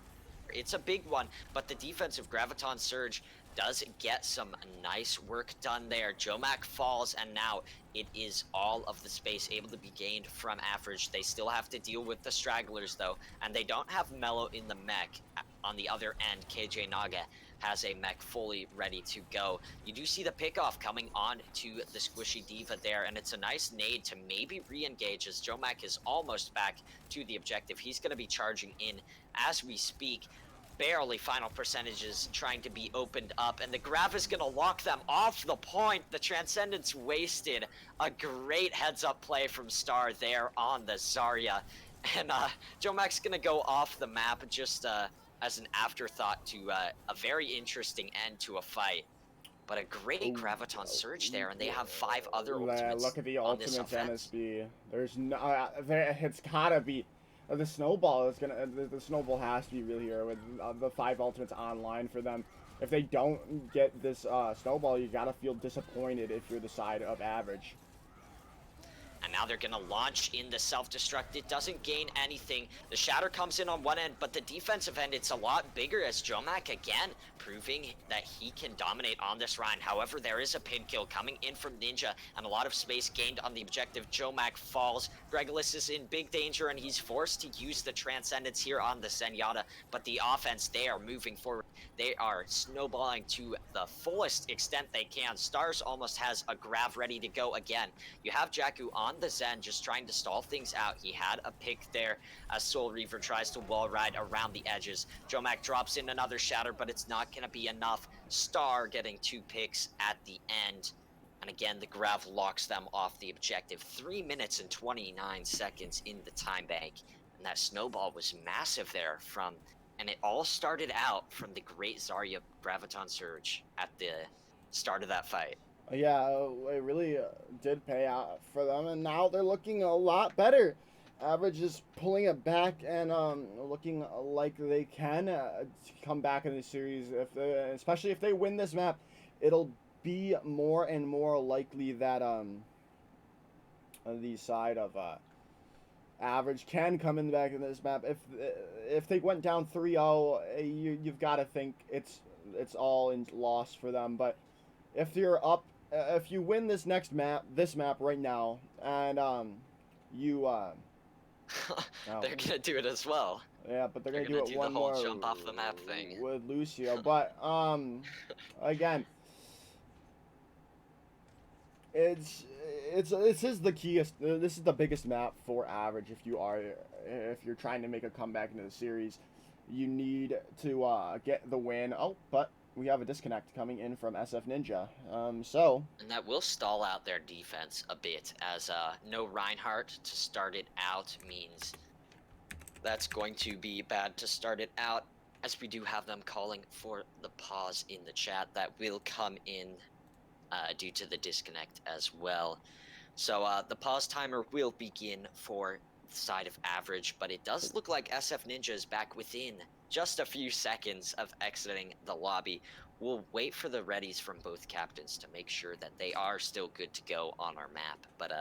It's a big one, but the defensive Graviton Surge does get some nice work done there. Jomac falls, and now it is all of the space able to be gained from Average. They still have to deal with the stragglers, though, and they don't have Mellow in the mech. On the other end, KJ Naga has a mech fully ready to go. You do see the pickoff coming on to the Squishy Diva there, and it's a nice nade to maybe re-engage as Jomac is almost back to the objective. He's going to be charging in as we speak. Barely final percentages trying to be opened up, and the Grav is going to lock them off the point. The Transcendence wasted. A great heads-up play from Star there on the Zarya. And Jomac's going to go off the map just as an afterthought to a very interesting end to a fight. But a great Graviton Surge there, and they have 5 other ultimates. Look at the on this ultimates, offense. NSB. There's no, it's gotta be. The snowball is gonna. The snowball has to be real here with the 5 ultimates online for them. If they don't get this snowball, you gotta feel disappointed if you're the side of Average. And now they're going to launch in the self-destruct. It doesn't gain anything. The Shatter comes in on one end, but the defensive end, it's a lot bigger as Jomac, again, proving that he can dominate on this round. However, there is a pin kill coming in from Ninja, and a lot of space gained on the objective. Jomac falls. Gregolis is in big danger, and he's forced to use the Transcendence here on the Zenyatta. But the offense, they are moving forward. They are snowballing to the fullest extent they can. Stars almost has a Grav ready to go again. You have Jakku on the Zen just trying to stall things out. He had a pick there as Soul Reaver tries to wall ride around the edges. Jomac drops in another Shatter, but it's not going to be enough. Star getting 2 picks at the end. And again, the Grav locks them off the objective. 3 minutes and 29 seconds in the time bank. And that snowball was massive there from... And it all started out from the great Zarya Graviton Surge at the start of that fight. Yeah, it really did pay out for them, and now they're looking a lot better. Average is pulling it back and looking like they can come back in the series. Especially if they win this map, it'll be more and more likely that the side of Average can come in back in this map. If they went down 3-0, you've got to think it's all in loss for them. But if you're up, if you win this map right now, and they're gonna do it as well. Yeah, but they're gonna do it one the whole more jump off the map thing with Lucio. But again, this is the keyest. This is the biggest map for Average. If you're trying to make a comeback into the series, you need to get the win. Oh, but we have a disconnect coming in from SF Ninja. And that will stall out their defense a bit, as no Reinhardt to start it out means that's going to be bad to start it out, as we do have them calling for the pause in the chat. That will come in due to the disconnect as well. So the pause timer will begin for the side of Average, but it does look like SF Ninja is back within just a few seconds of exiting the lobby. We'll wait for the readies from both captains to make sure that they are still good to go on our map, but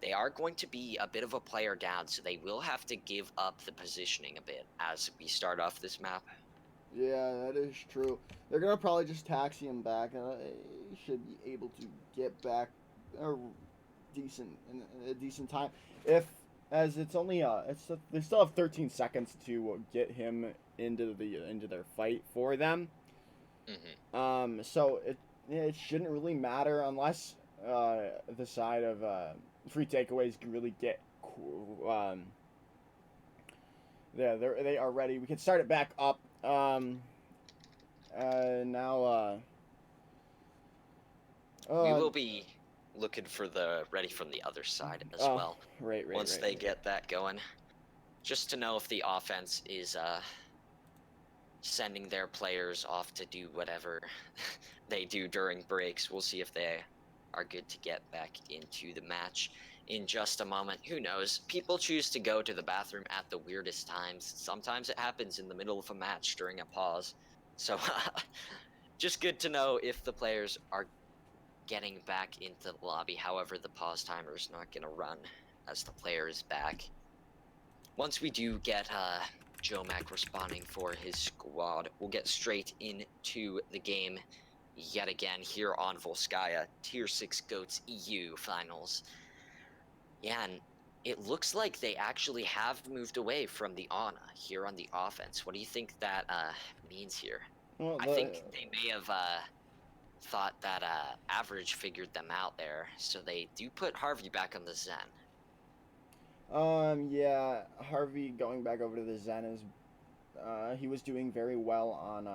they are going to be a bit of a player down, so they will have to give up the positioning a bit as we start off this map. Yeah, that is true. They're gonna probably just taxi him back, and he should be able to get back a decent time. As it's only they still have 13 seconds to get him into their fight for them. Mm-hmm. So it shouldn't really matter unless the side of free takeaways can really get they are ready. We can start it back up. Now we will be looking for the ready from the other side as well. Right. Once they get that going, just to know if the offense is sending their players off to do whatever they do during breaks. We'll see if they are good to get back into the match in just a moment. Who knows? People choose to go to the bathroom at the weirdest times. Sometimes it happens in the middle of a match during a pause. So just good to know if the players are getting back into the lobby. However, the pause timer is not going to run as the player is back. Once we do get Jomac responding for his squad, we'll get straight into the game yet again here on Volskaya, Tier 6 GOATS EU Finals. Yeah, and it looks like they actually have moved away from the Ana here on the offense. What do you think that means here? Well, I think they may have thought that Average figured them out there, so they do put Harvey back on the Zen. Yeah, Harvey going back over to the Zen is, he was doing very well on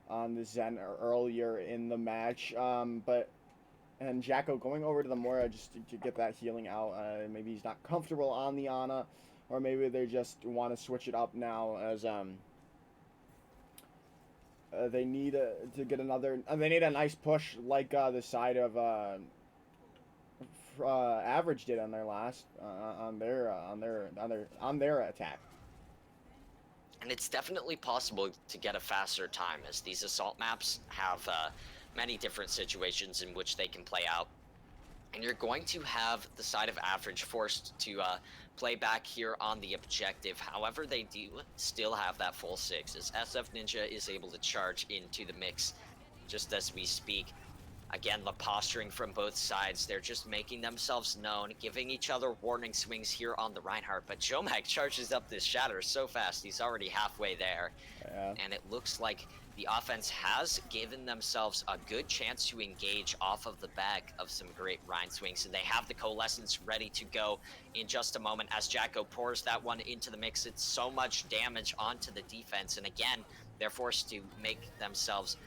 on the Zen earlier in the match. And Jacko going over to the Mora just to get that healing out. Maybe he's not comfortable on the Ana, or maybe they just want to switch it up now as they need to get another. They need a nice push like the side of Average did on their last on their attack. And it's definitely possible to get a faster time, as these assault maps have many different situations in which they can play out. And you're going to have the side of Average forced to play back here on the objective. However, they do still have that full 6, as SF Ninja is able to charge into the mix just as we speak. Again, the posturing from both sides, they're just making themselves known, giving each other warning swings here on the Reinhardt. But Jomac charges up this Shatter so fast, he's already halfway there. Yeah. And it looks like the offense has given themselves a good chance to engage off of the back of some great Rhine swings. And they have the Coalescence ready to go in just a moment as Jacko pours that one into the mix. It's so much damage onto the defense. And again, they're forced to make themselves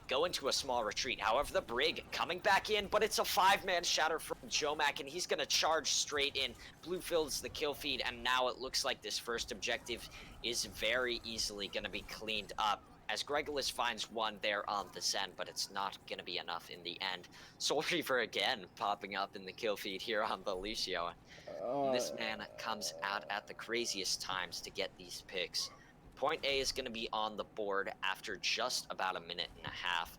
go into a small retreat. However, the Brig coming back in, but it's a 5-man Shatter from Jomac, and he's going to charge straight in. Blue fills the kill feed, and now it looks like this first objective is very easily going to be cleaned up, as Gregolis finds one there on the Zen, but it's not going to be enough in the end. Soul Reaver again popping up in the kill feed here on the Lucio. This man comes out at the craziest times to get these picks. Point A is going to be on the board after just about a minute and a half.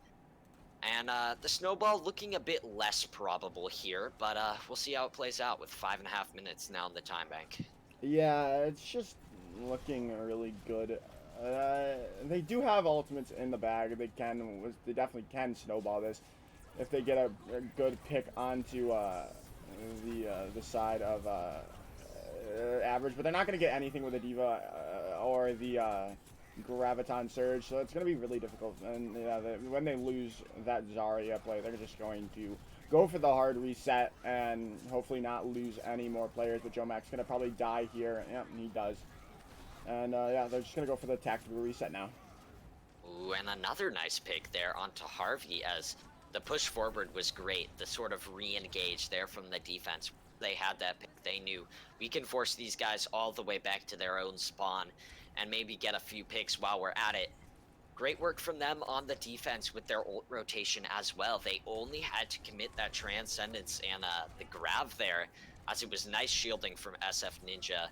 And the snowball looking a bit less probable here, but we'll see how it plays out with 5.5 minutes now in the time bank. Yeah, it's just looking really good. They do have ultimates in the bag. They definitely can snowball this if they get a good pick onto the side of Average, but they're not going to get anything with the Diva or the Graviton Surge, so it's going to be really difficult. And yeah, when they lose that Zarya play, they're just going to go for the hard reset and hopefully not lose any more players. But Jomac's going to probably die here. Yep, he does. And yeah, they're just going to go for the tactical reset now. Ooh, and another nice pick there onto Harvey, as the push forward was great. The sort of re-engage there from the defense. They had that pick. They knew we can force these guys all the way back to their own spawn and maybe get a few picks while we're at it. Great work from them on the defense with their ult rotation as well. They only had to commit that Transcendence and the Grav there, as it was nice shielding from SF Ninja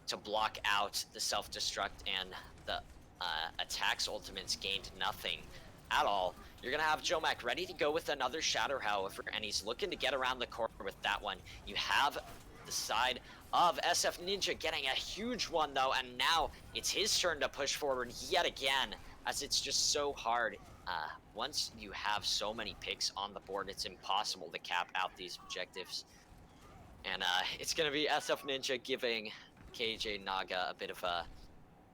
to block out the self-destruct, and the attacks ultimates gained nothing at all. You're going to have Jomac ready to go with another Shatter, however, and he's looking to get around the corner with that one. You have the side of SF Ninja getting a huge one, though, and now it's his turn to push forward yet again, as it's just so hard. Once you have so many picks on the board, it's impossible to cap out these objectives. And it's going to be SF Ninja giving KJ Naga a bit of a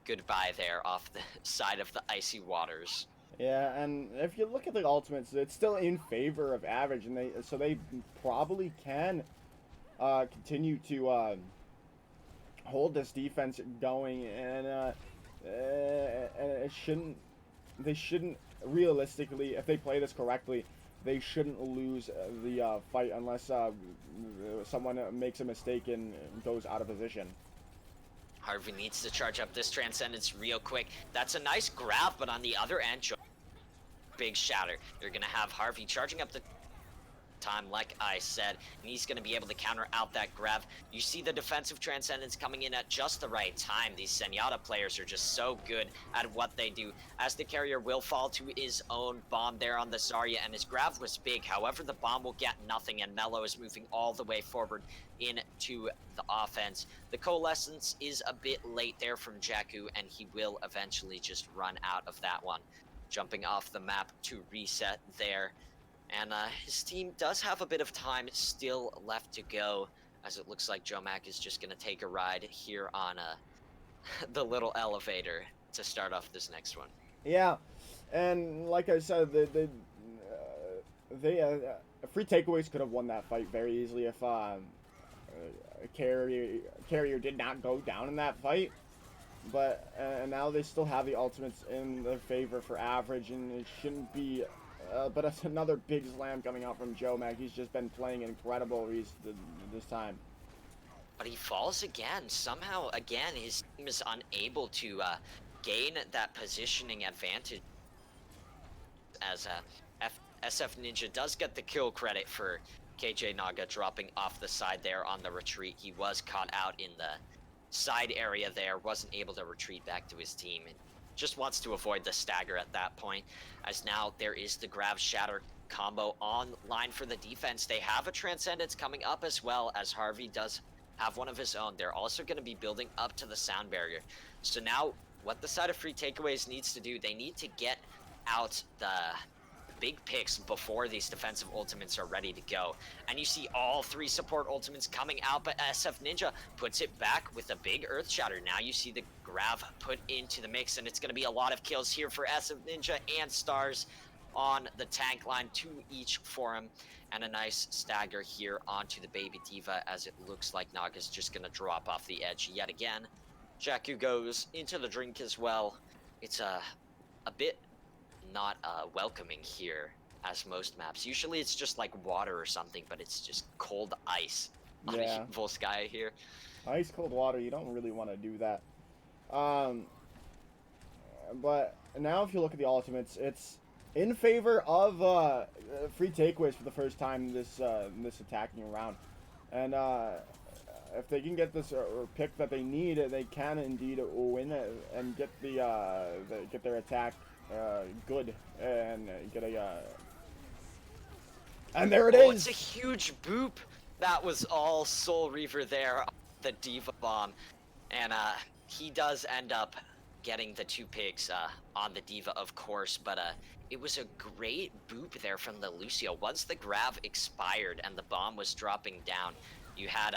goodbye there off the side of the icy waters. Yeah, and if you look at the ultimates, it's still in favor of Average, and they probably can continue to hold this defense going, and they shouldn't realistically, if they play this correctly, they shouldn't lose the fight unless someone makes a mistake and goes out of position. Harvey needs to charge up this Transcendence real quick. That's a nice grab, but on the other end, big shatter. You're going to have Harvey charging up the time, like I said, and he's going to be able to counter out that grab. You see the defensive Transcendence coming in at just the right time. These Zenyatta players are just so good at what they do, as the carrier will fall to his own bomb there on the Zarya, and his grab was big. However, the bomb will get nothing, and Mello is moving all the way forward into the offense. The Coalescence is a bit late there from Jakku, and he will eventually just run out of that one. Jumping off the map to reset there. And his team does have a bit of time still left to go, as it looks like Jomac is just going to take a ride here on the little elevator to start off this next one. Yeah, and like I said, Free Takeaways could have won that fight very easily if carrier did not go down in that fight. But now they still have the ultimates in their favor for average, and it shouldn't be. But it's another big slam coming out from Jomac. He's just been playing incredible this time. But he falls again. Somehow, again, his team is unable to gain that positioning advantage, as SF Ninja does get the kill credit for KJ Naga dropping off the side there on the retreat. He was caught out in the side area there, wasn't able to retreat back to his team, and just wants to avoid the stagger at that point, as now there is the grab shatter combo online for the defense. They have a Transcendence coming up as well, as Harvey does have one of his own. They're also going to be building up to the sound barrier. So now what the side of Free Takeaways needs to do, they need to get out the big picks before these defensive ultimates are ready to go. And you see all three support ultimates coming out, but SF Ninja puts it back with a big Earth Shatter. Now you see the grab put into the mix, and it's going to be a lot of kills here for SF Ninja and Stars on the tank line, 2 each for him, and a nice stagger here onto the Baby Diva, as it looks like Naga's just going to drop off the edge yet again. Jakku goes into the drink as well. It's a bit not welcoming here, as most maps. Usually it's just like water or something, but it's just cold ice on a Volskaya here. Ice cold water, you don't really want to do that. But now if you look at the ultimates, it's in favor of Free Takeaways for the first time this attacking round. And if they can get this pick that they need, they can indeed win it and get get their attack good and get a and there it is. It's a huge boop. That was all Soul Reaver there, the Diva bomb, and he does end up getting the 2 picks on the Diva, of course, but it was a great boop there from the Lucio. Once the grab expired and the bomb was dropping down, you had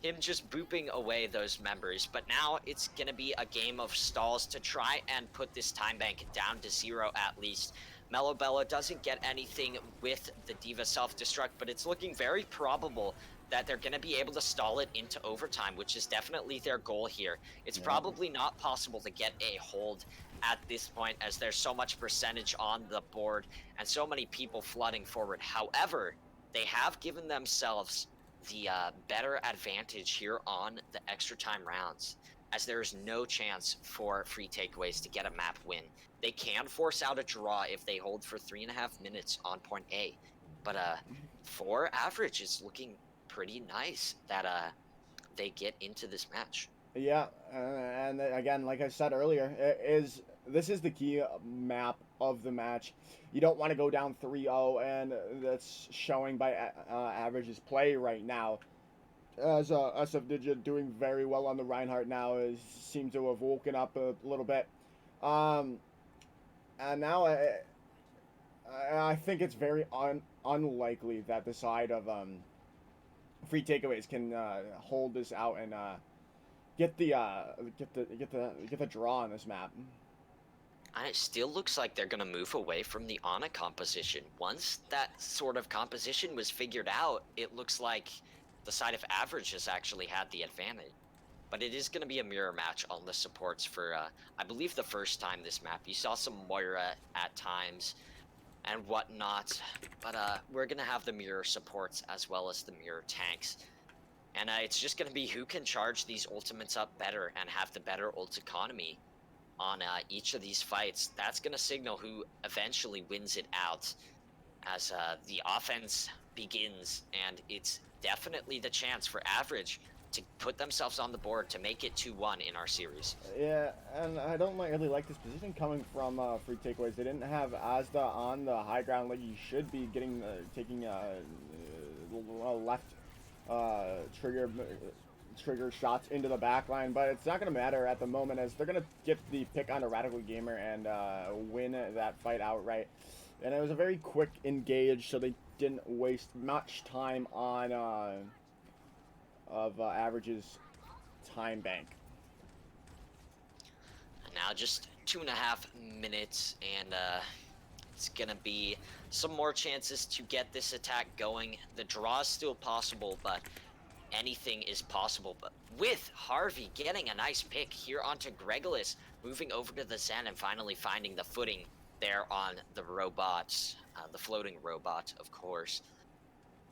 him just booping away those members. But now it's going to be a game of stalls to try and put this time bank down to 0 at least. Mellow Bella doesn't get anything with the Diva self-destruct, but it's looking very probable that they're going to be able to stall it into overtime, which is definitely their goal here. It's probably not possible to get a hold at this point, as there's so much percentage on the board and so many people flooding forward. However, they have given themselves the better advantage here on the extra time rounds, as there is no chance for Free Takeaways to get a map win. They can force out a draw if they hold for 3.5 minutes on point A, but for average, it's looking pretty nice that they get into this match. Yeah, and again, like I said earlier, this is the key map of the match. You don't want to go down 3-0, and that's showing by Average's play right now. As SF Ninja doing very well on the Reinhardt now, seems to have woken up a little bit. And now I think it's very unlikely that the side of Free Takeaways can hold this out and get the draw on this map. And it still looks like they're going to move away from the Ana composition. Once that sort of composition was figured out, it looks like the side of Average has actually had the advantage. But it is going to be a mirror match on the supports for, I believe, the first time this map. You saw some Moira at times and whatnot, but we're going to have the mirror supports as well as the mirror tanks. And it's just going to be who can charge these ultimates up better and have the better ult economy on each of these fights. That's going to signal who eventually wins it out as the offense begins. And it's definitely the chance for Average to put themselves on the board to make it 2-1 in our series. Yeah, and I don't really like this position coming from free takeaways. They didn't have Asda on the high ground like you should be, taking left trigger shots into the back line, but it's not going to matter at the moment as they're going to get the pick on a Radical Gamer and win that fight outright. And it was a very quick engage, so they didn't waste much time on Average's time bank. Now just 2.5 minutes, and it's gonna be some more chances to get this attack going. The draw is still possible, but anything is possible. But with Harvey getting a nice pick here onto Gregolis, moving over to the Zen and finally finding the footing there on the robots, the floating robot, of course.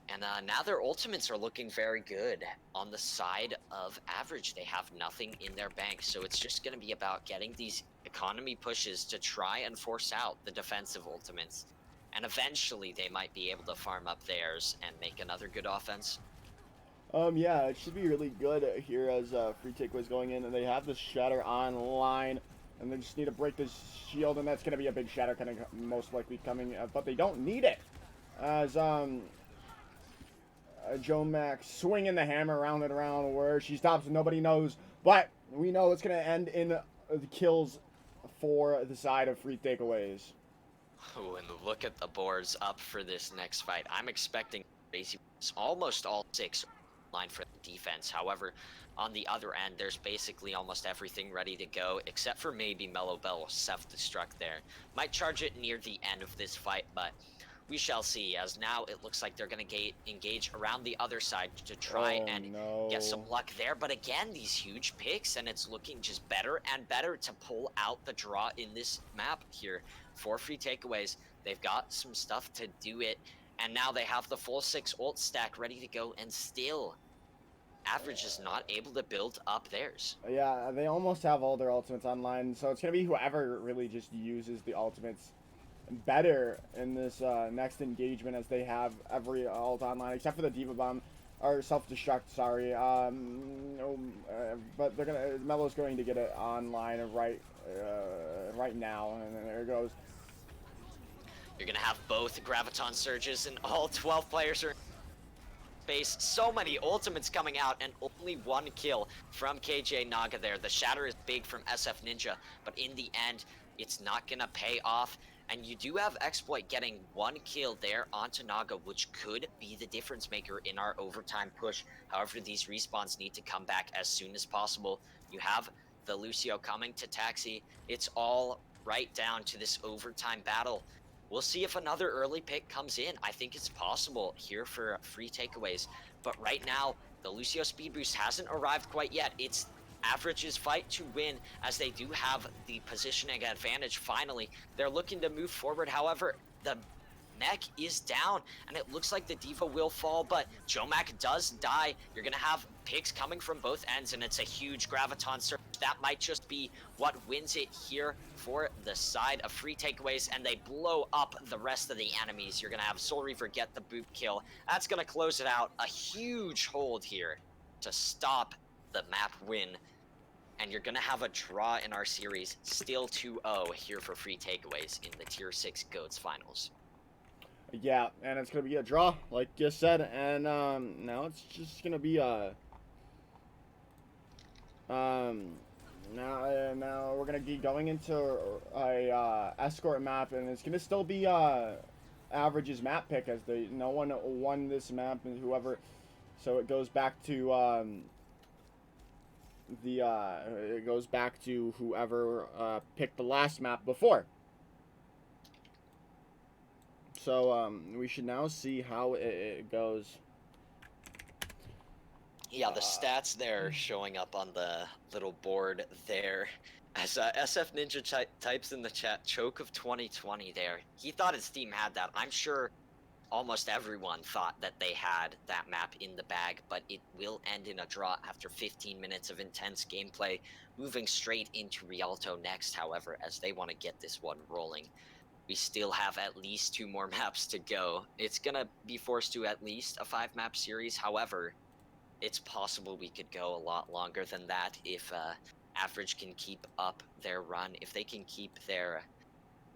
And now their ultimates are looking very good. On the side of Average, they have nothing in their bank, so it's just going to be about getting these economy pushes to try and force out the defensive ultimates. And eventually they might be able to farm up theirs and make another good offense. Yeah, it should be really good here as free takeaways going in, and they have the Shatter online, and they just need to break this shield, and that's going to be a big Shatter kind of most likely coming, but they don't need it, as Joe Max swinging the hammer around and around. Where she stops, nobody knows. But we know it's going to end in the kills for the side of free takeaways. Oh, and look at the boards up for this next fight. I'm expecting basically almost all 6 line for the defense. However, on the other end, there's basically almost everything ready to go, except for maybe Mellow Bell self-destruct there. Might charge it near the end of this fight, but we shall see, as now it looks like they're going to engage around the other side to try and get some luck there. But again, these huge picks, and it's looking just better and better to pull out the draw in this map here for free takeaways. They've got some stuff to do it, and now they have the full 6 ult stack ready to go, and still Average is not able to build up theirs. Yeah, they almost have all their ultimates online, so it's going to be whoever really just uses the ultimates better in this next engagement, as they have every ult online except for the Diva Bomb or self-destruct. Sorry, but they're gonna Melo's going to get it online right now, and there it goes. You're gonna have both Graviton Surges, and all 12 players are in space. So many ultimates coming out, and only 1 kill from KJ Naga there. The shatter is big from SF Ninja, but in the end, it's not gonna pay off. And you do have Exploit getting 1 kill there onto Naga, which could be the difference maker in our overtime push. However, these respawns need to come back as soon as possible. You have the Lucio coming to Taxi. It's all right down to this overtime battle. We'll see if another early pick comes in. I think it's possible here for free takeaways. But right now, the Lucio speed boost hasn't arrived quite yet. It's Average's fight to win, as they do have the positioning advantage finally. They're looking to move forward. However, the mech is down, and it looks like the Diva will fall, but Jomac does die. You're going to have picks coming from both ends, and it's a huge Graviton surge. That might just be what wins it here for the side of free takeaways, and they blow up the rest of the enemies. You're going to have Soul Reaver get the boot kill. That's going to close it out. A huge hold here to stop the map win. And you're going to have a draw in our series, still 2-0 here for free takeaways in the Tier 6 GOATS finals. Yeah, and it's going to be a draw, like you said, and now it's just going to be a... Now we're going to be going into a escort map, and it's going to still be Average's map pick, as no one won this map, and whoever... So it goes back to... it goes back to whoever picked the last map before. So we should now see how it goes. Yeah, the stats there showing up on the little board there. As SF Ninja types in the chat, choke of 2020 there. He thought his team had that. I'm sure almost everyone thought that they had that map in the bag, but it will end in a draw after 15 minutes of intense gameplay, moving straight into Rialto next, however, as they want to get this one rolling. We still have at least 2 more maps to go. It's gonna be forced to at least a 5-map series, however, it's possible we could go a lot longer than that if Average can keep up their run, if they can keep their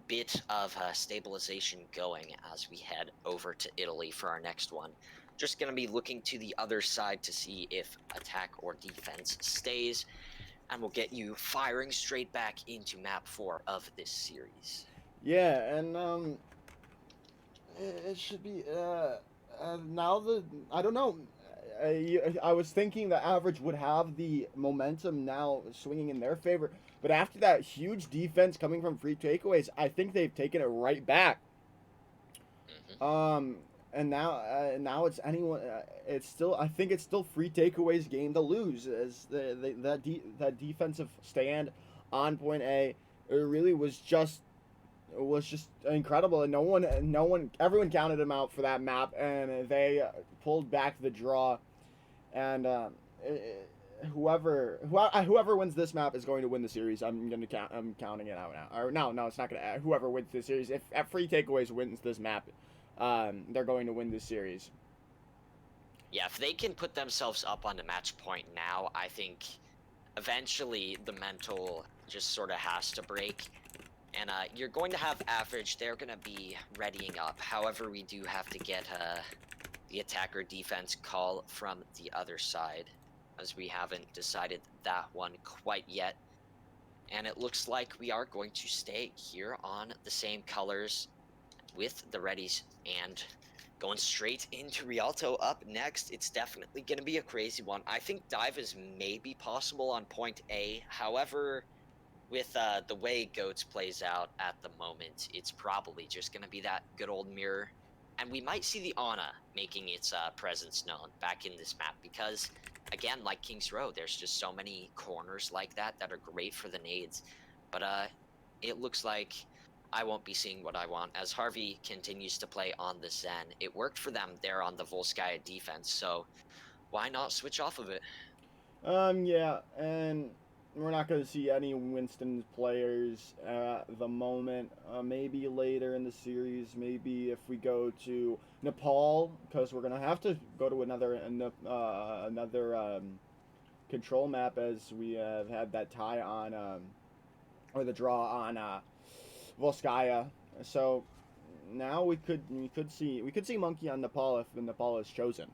bit of stabilization going as we head over to Italy for our next one. Just going to be looking to the other side to see if attack or defense stays, and we'll get you firing straight back into map 4 of this series. Yeah, and it should be now the I don't know. I was thinking the Average would have the momentum now swinging in their favor, but after that huge defense coming from free takeaways, I think they've taken it right back. Mm-hmm. And now it's anyone. It's still I think it's still free takeaways game to lose as that defensive stand on point A. It really was just incredible, and everyone counted them out for that map, and they pulled back the draw, and whoever wins this map is going to win the series. I'm counting it out now. Or no, it's not gonna. Whoever wins this series, if at free takeaways wins this map, they're going to win this series. Yeah, if they can put themselves up on the match point now, I think eventually the mental just sort of has to break. And you're going to have Average. They're going to be readying up. However, we do have to get the attacker defense call from the other side, as we haven't decided that one quite yet. And it looks like we are going to stay here on the same colors with the readies and going straight into Rialto up next. It's definitely going to be a crazy one. I think dive is maybe possible on point A. However, with the way Goats plays out at the moment, it's probably just going to be that good old mirror. And we might see the Ana making its presence known back in this map because, again, like King's Row, there's just so many corners like that are great for the nades. But it looks like I won't be seeing what I want as Harvey continues to play on the Zen. It worked for them there on the Volskaya defense, so why not switch off of it? Yeah, and we're not going to see any Winston players at the moment. Maybe later in the series, maybe if we go to Nepal, because we're going to have to go to another control map as we have had that tie on or the draw on Volskaya. So now we could see Monkey on Nepal if Nepal is chosen.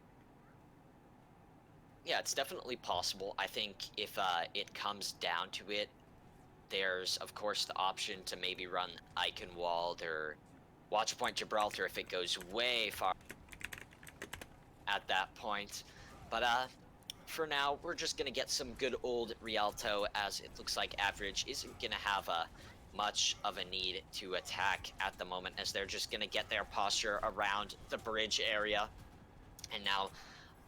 Yeah, it's definitely possible. I think if it comes down to it, there's of course the option to maybe run Eichenwald or Watch Point Gibraltar if it goes way far at that point. But for now, we're just gonna get some good old Rialto, as it looks like Average isn't gonna have much of a need to attack at the moment, as they're just gonna get their posture around the bridge area. And now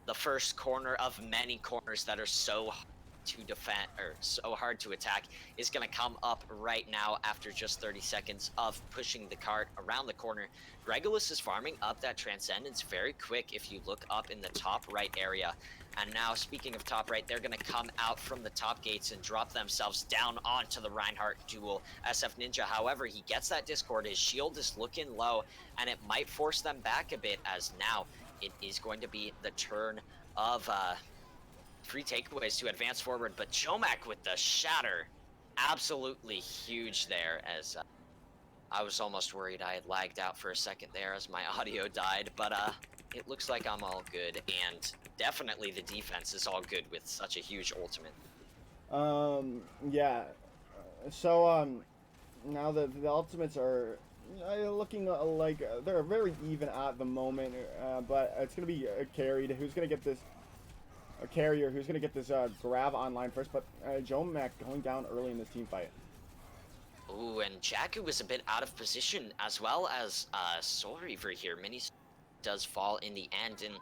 the first corner of many corners that are so hard to defend or so hard to attack is going to come up right now after just 30 seconds of pushing the cart around the corner. Regulus is farming up that Transcendence very quick if you look up in the top right area. And now, speaking of top right, they're going to come out from the top gates and drop themselves down onto the Reinhardt duel. SF Ninja, however, he gets that Discord. His shield is looking low, and it might force them back a bit, as now it is going to be the turn of free takeaways to advance forward, but Chomak with the shatter, absolutely huge there, as I was almost worried I had lagged out for a second there as my audio died, but it looks like I'm all good, and definitely the defense is all good with such a huge ultimate. Yeah. So now the ultimates are looking like they're very even at the moment, but it's gonna be carried. Who's gonna get this? A carrier who's gonna get this grab online first, but Joe Mac going down early in this team fight. Ooh, and Jakku was a bit out of position, as well as Soul Reaver here. Mini does fall in the end, and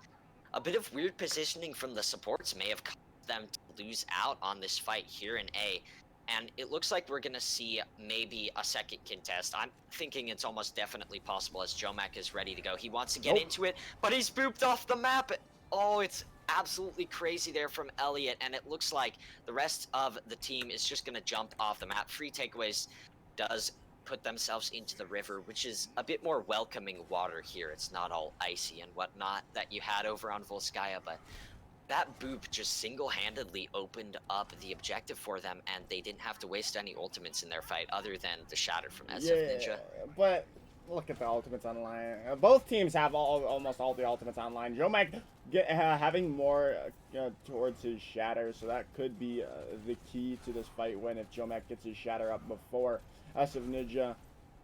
a bit of weird positioning from the supports may have caused them to lose out on this fight here in A. And it looks like we're going to see maybe a second contest. I'm thinking it's almost definitely possible as Jomak is ready to go. He wants to get Nope. into it, but he's booped off the map. Oh, it's absolutely crazy there from Elliot, and it looks like the rest of the team is just going to jump off the map. Free Takeaways does put themselves into the river, which is a bit more welcoming water here. It's not all icy and whatnot that you had over on Volskaya, but that boop just single-handedly opened up the objective for them, and they didn't have to waste any ultimates in their fight other than the shatter from SF Yeah, Ninja. but look at the ultimates online. Both teams have almost all the ultimates online. Joe Mike having more towards his shatter, so that could be the key to this fight win if Joe Mac gets his shatter up before SF Ninja.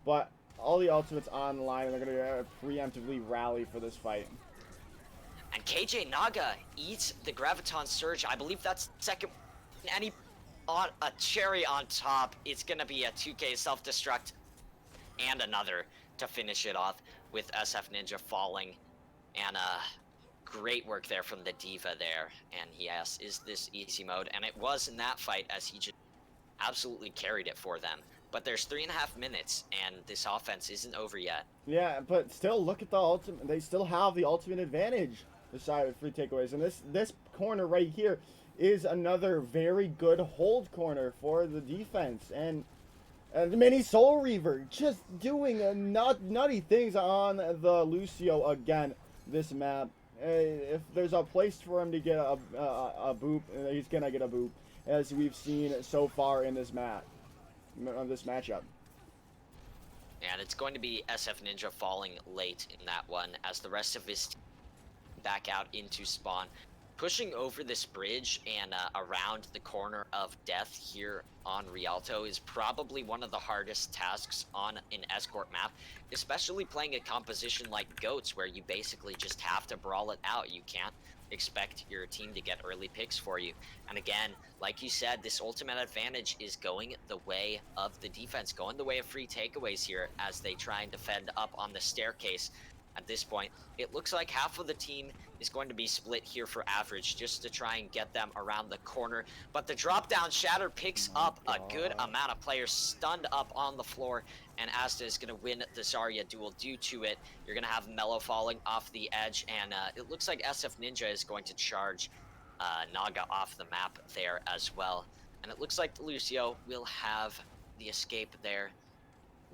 But all the ultimates online, and they're going to preemptively rally for this fight. And KJ Naga eats the Graviton Surge. I believe that's second, and he on a cherry on top. It's going to be a 2K self-destruct and another to finish it off with SF Ninja falling. And great work there from the Diva there. And he asks, is this easy mode? And it was in that fight as he just absolutely carried it for them. But there's 3.5 minutes, and this offense isn't over yet. Yeah, but still, look at the ultimate. They still have the ultimate advantage beside with free takeaways. And this corner right here is another very good hold corner for the defense. And the mini Soul Reaver just doing nutty things on the Lucio again this map. If there's a place for him to get a boop, he's gonna get a boop, as we've seen so far in this matchup. And it's going to be SF Ninja falling late in that one as the rest of his team back out into spawn. Pushing over this bridge and around the corner of death here on Rialto is probably one of the hardest tasks on an escort map, especially playing a composition like Goats where you basically just have to brawl it out. You can't expect your team to get early picks for you. And again, like you said, this ultimate advantage is going the way of the defense, going the way of free takeaways here as they try and defend up on the staircase. At this point, it looks like half of the team is going to be split here for average just to try and get them around the corner. But the drop down shatter picks up a good amount of players stunned up on the floor, and Asta is going to win the Zarya duel due to it. You're going to have Mello falling off the edge, and it looks like SF Ninja is going to charge Naga off the map there as well. And it looks like Lucio will have the escape there.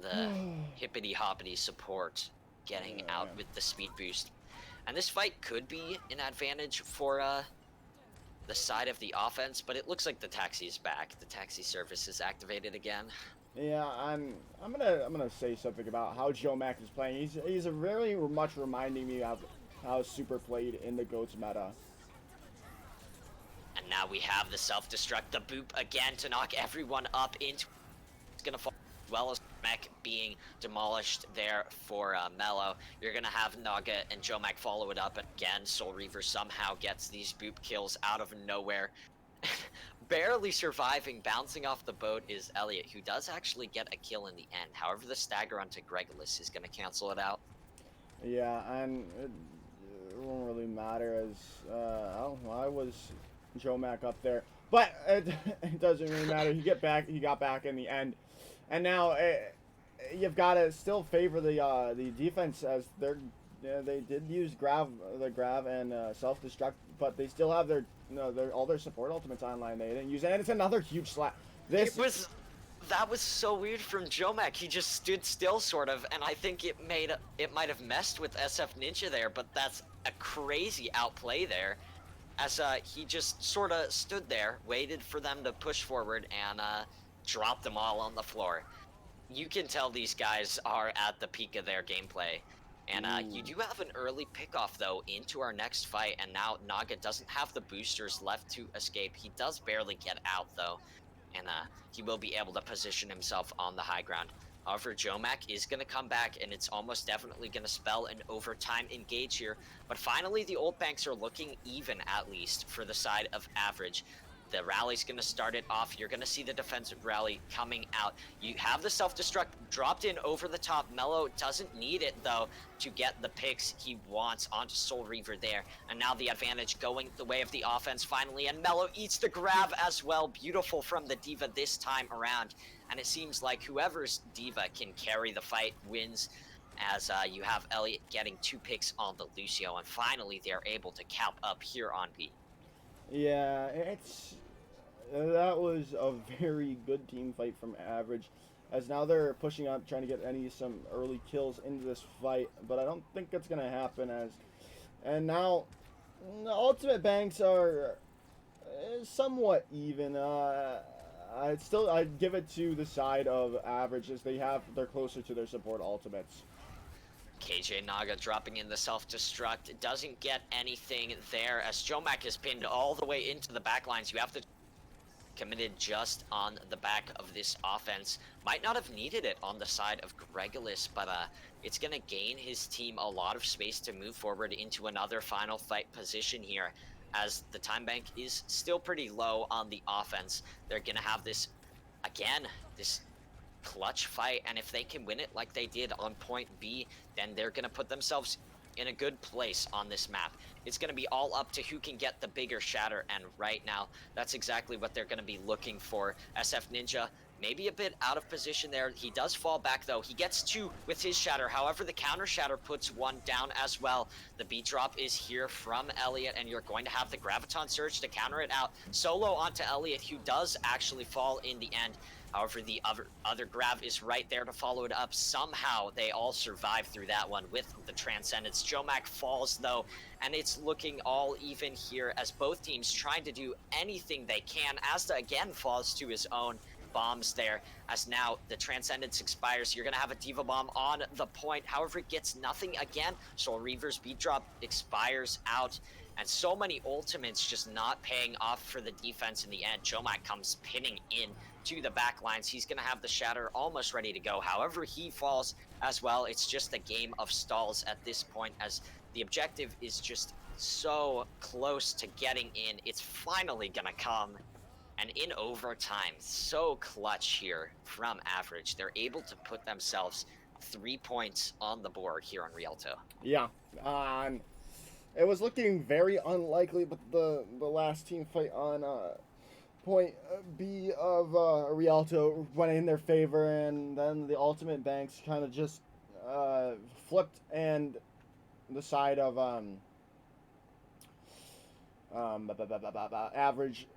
The hippity hoppity support getting out with the speed boost. And this fight could be an advantage for the side of the offense, but it looks like the taxi is back. The taxi service is activated again. Yeah, I'm gonna say something about how Joe Mac is playing. He's very much reminding me of how Super played in the Goats meta. And now we have the self-destruct, the boop again to knock everyone up into. It's gonna fall as well as Mech being demolished there for Mello. You're gonna have Naga and Jomak follow it up, and again Soul Reaver somehow gets these boop kills out of nowhere. Barely surviving, bouncing off the boat is Elliot, who does actually get a kill in the end. However, the stagger onto Gregolis is gonna cancel it out. Yeah, and it won't really matter as I was Joe Mac up there, but it doesn't really matter. He got back in the end, and now you've got to still favor the defense as they did use the grav and self-destruct, but they still have all their support ultimates online. They didn't use it, and it's another huge slap. That was so weird from Jomak. He just stood still, sort of, and I think it might have messed with SF Ninja there, but that's a crazy outplay there, as he just sort of stood there, waited for them to push forward, and dropped them all on the floor. You can tell these guys are at the peak of their gameplay. And you do have an early pickoff, though, into our next fight, and now Naga doesn't have the boosters left to escape. He does barely get out, though, and he will be able to position himself on the high ground. However, Jomak is going to come back, and it's almost definitely going to spell an overtime engage here. But finally, the old banks are looking even, at least, for the side of average. The rally's going to start it off. You're going to see the defensive rally coming out. You have the self-destruct dropped in over the top. Mello doesn't need it, though, to get the picks he wants onto Soul Reaver there. And now the advantage going the way of the offense finally. And Mello eats the grab as well. Beautiful from the D.Va this time around. And it seems like whoever's D.Va can carry the fight wins, as you have Elliot getting 2 picks on the Lucio. And finally, they're able to cap up here on B. Yeah, that was a very good team fight from Average, as now they're pushing up, trying to get some early kills into this fight, but I don't think it's gonna happen. And now the Ultimate Banks are somewhat even. I'd give it to the side of Average, as they're closer to their support ultimates. KJ Naga dropping in the self-destruct. Doesn't get anything there, as Jomak is pinned all the way into the back lines. You have to committed just on the back of this offense. Might not have needed it on the side of Gregolis, but it's going to gain his team a lot of space to move forward into another final fight position here, as the time bank is still pretty low on the offense. They're going to have this, again, this clutch fight, and if they can win it like they did on point B, then they're going to put themselves in a good place on this map. It's going to be all up to who can get the bigger shatter, and right now, that's exactly what they're going to be looking for. SF Ninja, maybe a bit out of position there. He does fall back, though. He gets 2 with his shatter. However, the counter shatter puts 1 down as well. The beat drop is here from Elliot, and you're going to have the Graviton Surge to counter it out. Solo onto Elliot, who does actually fall in the end. However, the other grab is right there to follow it up. Somehow, they all survive through that one with the Transcendence. Jomak falls, though, and it's looking all even here, as both teams trying to do anything they can. Asta again falls to his own bombs there, as now the Transcendence expires. You're going to have a D.Va bomb on the point. However, it gets nothing again. Soul Reaver's beat drop expires out, and so many ultimates just not paying off for the defense in the end. Jomak comes pinning in to the back lines. He's going to have the shatter almost ready to go. However, he falls as well. It's just a game of stalls at this point, as the objective is just so close to getting in. It's finally going to come. And in overtime, so clutch here from Average. They're able to put themselves 3 points on the board here on Rialto. Yeah. It was looking very unlikely, but the last team fight on point B of Rialto went in their favor, and then the Ultimate Banks kind of just flipped, and the side of Average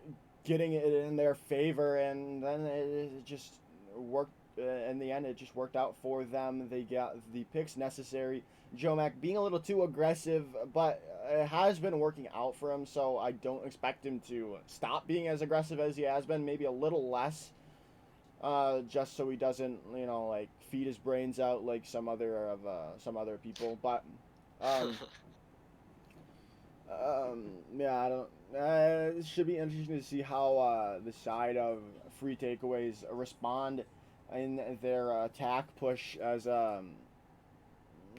getting it in their favor, and then it just worked. In the end, it just worked out for them. They got the picks necessary. Jomak being a little too aggressive, but it has been working out for him, so I don't expect him to stop being as aggressive as he has been. Maybe a little less, just so he doesn't, like, feed his brains out like some other people. But yeah, I don't. It should be interesting to see how the side of free takeaways respond in their attack push, as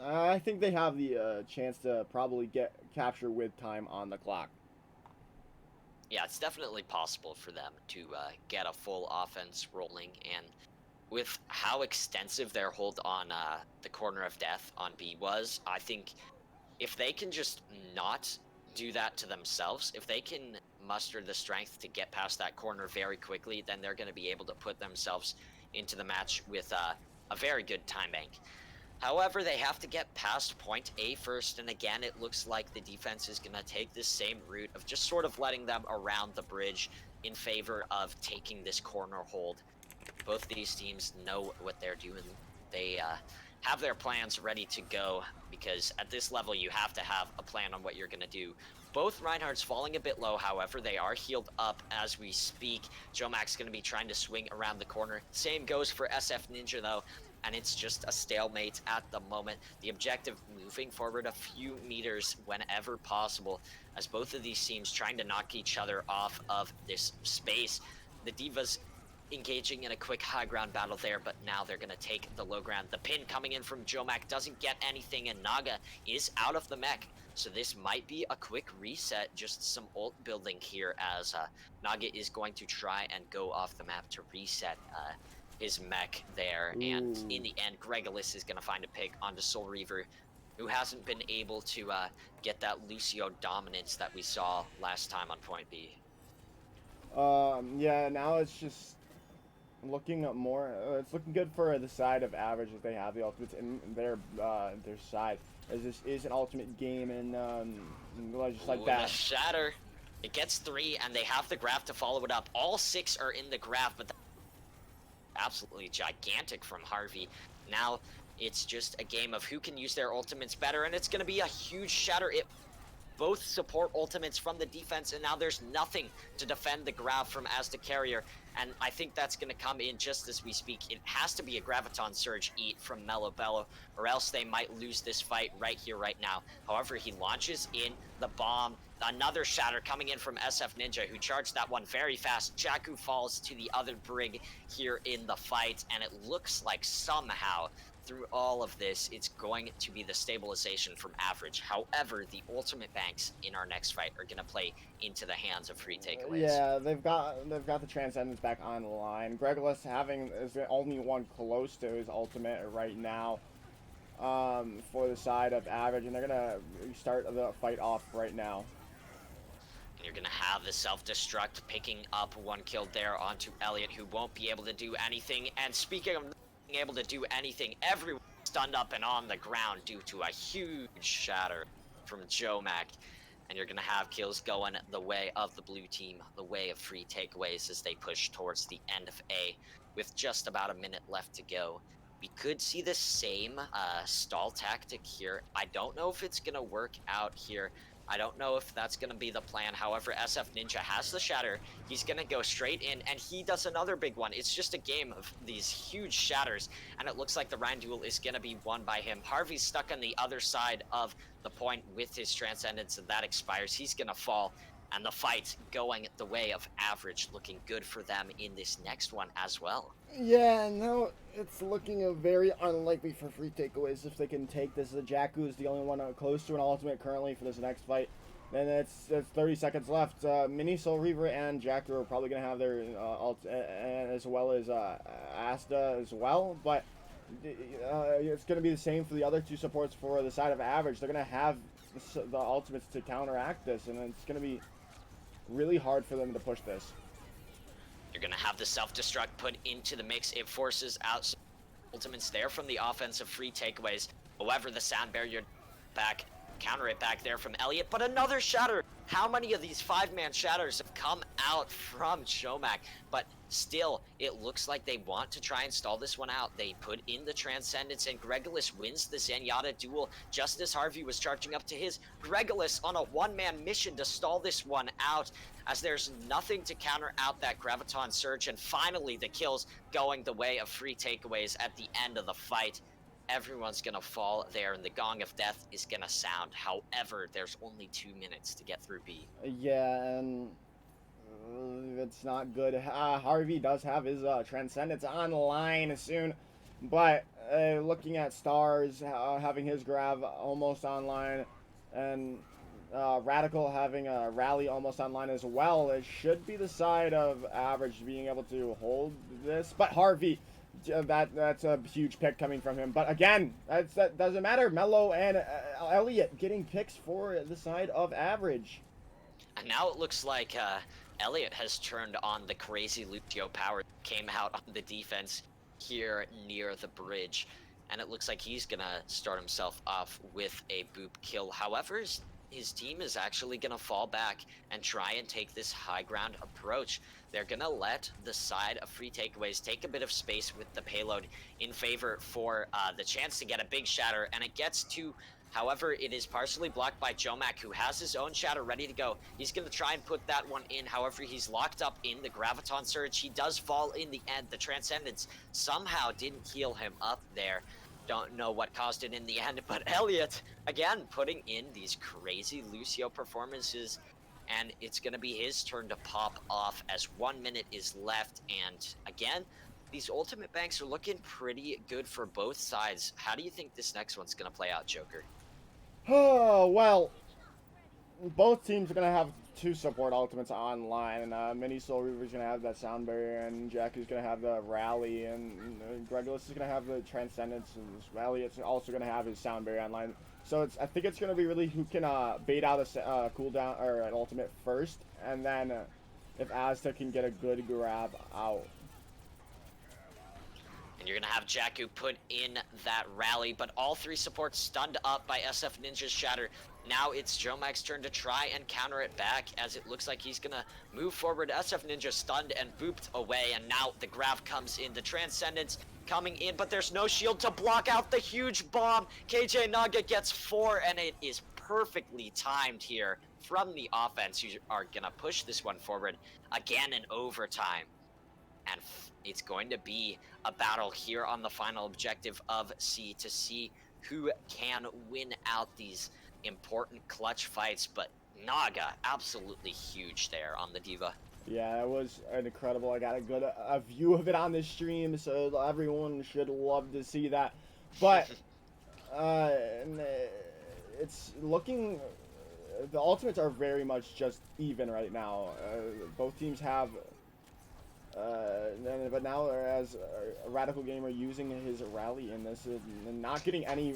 I think they have the chance to probably capture with time on the clock. Yeah, it's definitely possible for them to get a full offense rolling, and with how extensive their hold on the corner of death on B was, I think if they can just not do that to themselves, if they can muster the strength to get past that corner very quickly, then they're going to be able to put themselves into the match with a very good time bank. However, they have to get past point A first, and again, it looks like the defense is going to take this same route of just sort of letting them around the bridge in favor of taking this corner hold. Both these teams know what they're doing. They have their plans ready to go, because at this level, you have to have a plan on what you're going to do. Both Reinhardt's falling a bit low, however, they are healed up as we speak. Jomak's going to be trying to swing around the corner. Same goes for SF Ninja, though, and it's just a stalemate at the moment. The objective moving forward a few meters whenever possible, as both of these teams trying to knock each other off of this space. The D.Vas engaging in a quick high ground battle there, but now they're going to take the low ground. The pin coming in from Jomak doesn't get anything, and Naga is out of the mech. So this might be a quick reset, just some ult building here as Naga is going to try and go off the map to reset his mech there. Ooh. And in the end, Gregolis is going to find a pick onto Soul Reaver, who hasn't been able to get that Lucio dominance that we saw last time on Point B. Yeah, now it's just looking up more. It's looking good for the side of average if they have the ultimates in their side. As this is an ultimate game, and just like that. The shatter, it gets 3, and they have the graph to follow it up. All 6 are in the graph, but absolutely gigantic from Harvey. Now it's just a game of who can use their ultimates better, and it's going to be a huge shatter. It both support ultimates from the defense, and now there's nothing to defend the graph from as the carrier, and I think that's going to come in just as we speak. It has to be a Graviton Surge eat from Mellow Bello, or else they might lose this fight right here, right now. However, he launches in the bomb. Another shatter coming in from SF Ninja, who charged that one very fast. Jakku falls to the other brig here in the fight, and it looks like somehow through all of this, it's going to be the stabilization from average. However, the ultimate banks in our next fight are going to play into the hands of free takeaways. Yeah, they've got the Transcendence back online. Gregolis is the only one close to his ultimate right now for the side of average, and they're going to start the fight off right now. And you're going to have the self-destruct picking up 1 kill there onto Elliot, who won't be able to do anything. And speaking of being able to do anything, everyone stunned up and on the ground due to a huge shatter from Jomak. And you're going to have kills going the way of the blue team, the way of free takeaways as they push towards the end of A with just about a minute left to go. We could see the same stall tactic here. I don't know if it's going to work out here. I don't know if that's going to be the plan. However, SF Ninja has the shatter. He's going to go straight in, and he does another big one. It's just a game of these huge shatters, and it looks like the Rhine duel is going to be won by him. Harvey's stuck on the other side of the point with his Transcendence, and that expires. He's going to fall, and the fight going the way of average, looking good for them in this next one as well. Yeah, no, it's looking very unlikely for free takeaways if they can take this. Jakku is the only one close to an ultimate currently for this next fight. And it's 30 seconds left. Mini Soul Reaver and Jakku are probably going to have their ult, as well as Asta as well. But it's going to be the same for the other 2 supports for the side of average. They're going to have the ultimates to counteract this, and it's going to be really hard for them to push this. You're going to have the self-destruct put into the mix. It forces out ultimates there from the offensive free takeaways. However, the sound barrier back, counter it back there from Elliot, but another shatter. How many of these 5-man shatters have come out from Jomak? But still, it looks like they want to try and stall this one out. They put in the Transcendence, and Gregolis wins the Zenyatta duel just as Harvey was charging up to his. Gregolis on a 1-man mission to stall this one out, as there's nothing to counter out that Graviton Surge, and finally the kills going the way of free takeaways at the end of the fight. Everyone's gonna fall there, and the Gong of Death is gonna sound. However, there's only 2 minutes to get through B. Yeah, and it's not good. Harvey does have his Transcendence online soon, but looking at Stars having his Grav almost online, and Radical having a Rally almost online as well, it should be the side of average being able to hold this. But Harvey, that's a huge pick coming from him. But again, that doesn't matter. Mello and Elliot getting picks for the side of average. And now it looks like Elliot has turned on the crazy Lucio power that came out on the defense here near the bridge. And it looks like he's going to start himself off with a boop kill. However, his team is actually going to fall back and try and take this high ground approach. They're going to let the side of free takeaways take a bit of space with the payload in favor for the chance to get a big shatter. And it gets to, however, it is partially blocked by Jomak, who has his own shatter ready to go. He's going to try and put that one in. However, he's locked up in the Graviton Surge. He does fall in the end. The Transcendence somehow didn't heal him up there. Don't know what caused it in the end, but Elliot, again, putting in these crazy Lucio performances, and it's going to be his turn to pop off as 1 minute is left. And again, these ultimate banks are looking pretty good for both sides. How do you think this next one's going to play out, Joker? Oh, well, both teams are going to have two support ultimates online. Mini Soul Reaver's going to have that sound barrier, and Jakku's going to have the rally, and Gregulus is going to have the transcendence, and Rally is also going to have his sound barrier online. So I think it's going to be really who can bait out a cooldown or an ultimate first, and then if Aztec can get a good grab out. And you're going to have Jakku put in that rally, but all three supports stunned up by SF Ninja's Shatter. Now it's Jomac's turn to try and counter it back, as it looks like he's going to move forward. SF Ninja stunned and booped away, and now the Grav comes in. The Transcendence coming in, but there's no shield to block out the huge bomb. KJ Naga gets 4, and it is perfectly timed here from the offense, who are going to push this one forward again in overtime. And it's going to be a battle here on the final objective of C to see who can win out these important clutch fights. But Naga, absolutely huge there on the Diva. Yeah, it was incredible. I got a good view of it on the stream, so everyone should love to see that. But it's looking... The ultimates are very much just even right now. Both teams have... but now, as a Radical Gamer using his rally in this and not getting any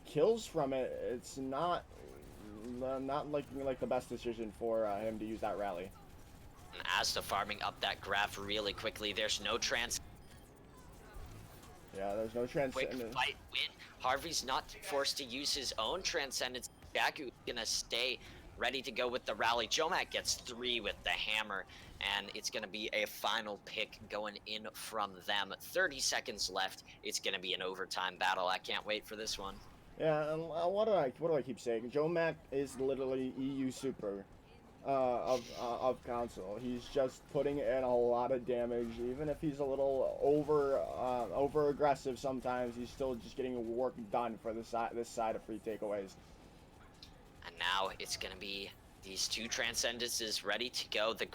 kills from it, it's not like the best decision for him to use that rally. And Asta farming up that graph really quickly. There's no trans. Yeah, there's no transcendence. Quick fight win. Harvey's not forced to use his own transcendence. Jakku gonna stay ready to go with the rally. Jomac gets 3 with the hammer, and it's going to be a final pick going in from them. 30 seconds left. It's going to be an overtime battle. I can't wait for this one. Yeah, and what do I keep saying? Jomac is literally EU super of console. He's just putting in a lot of damage, even if he's a little over aggressive sometimes. He's still just getting work done for this side of free takeaways. And now it's going to be these two Transcendences ready to go. The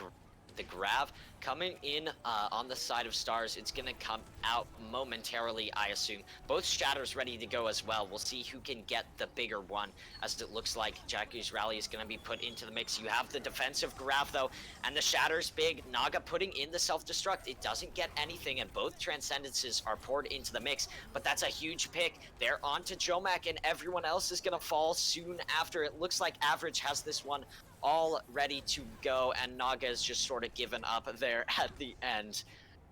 Grav coming in on the side of Stars. It's going to come out momentarily, I assume. Both Shatters ready to go as well. We'll see who can get the bigger one, as it looks like Jakku's rally is going to be put into the mix. You have the defensive Grav, though, and the Shatter's big. Naga putting in the self-destruct. It doesn't get anything, and both Transcendences are poured into the mix, but that's a huge pick. They're on to Jomac, and everyone else is going to fall soon after. It looks like Average has this one all ready to go, and Naga has just sort of given up there at the end.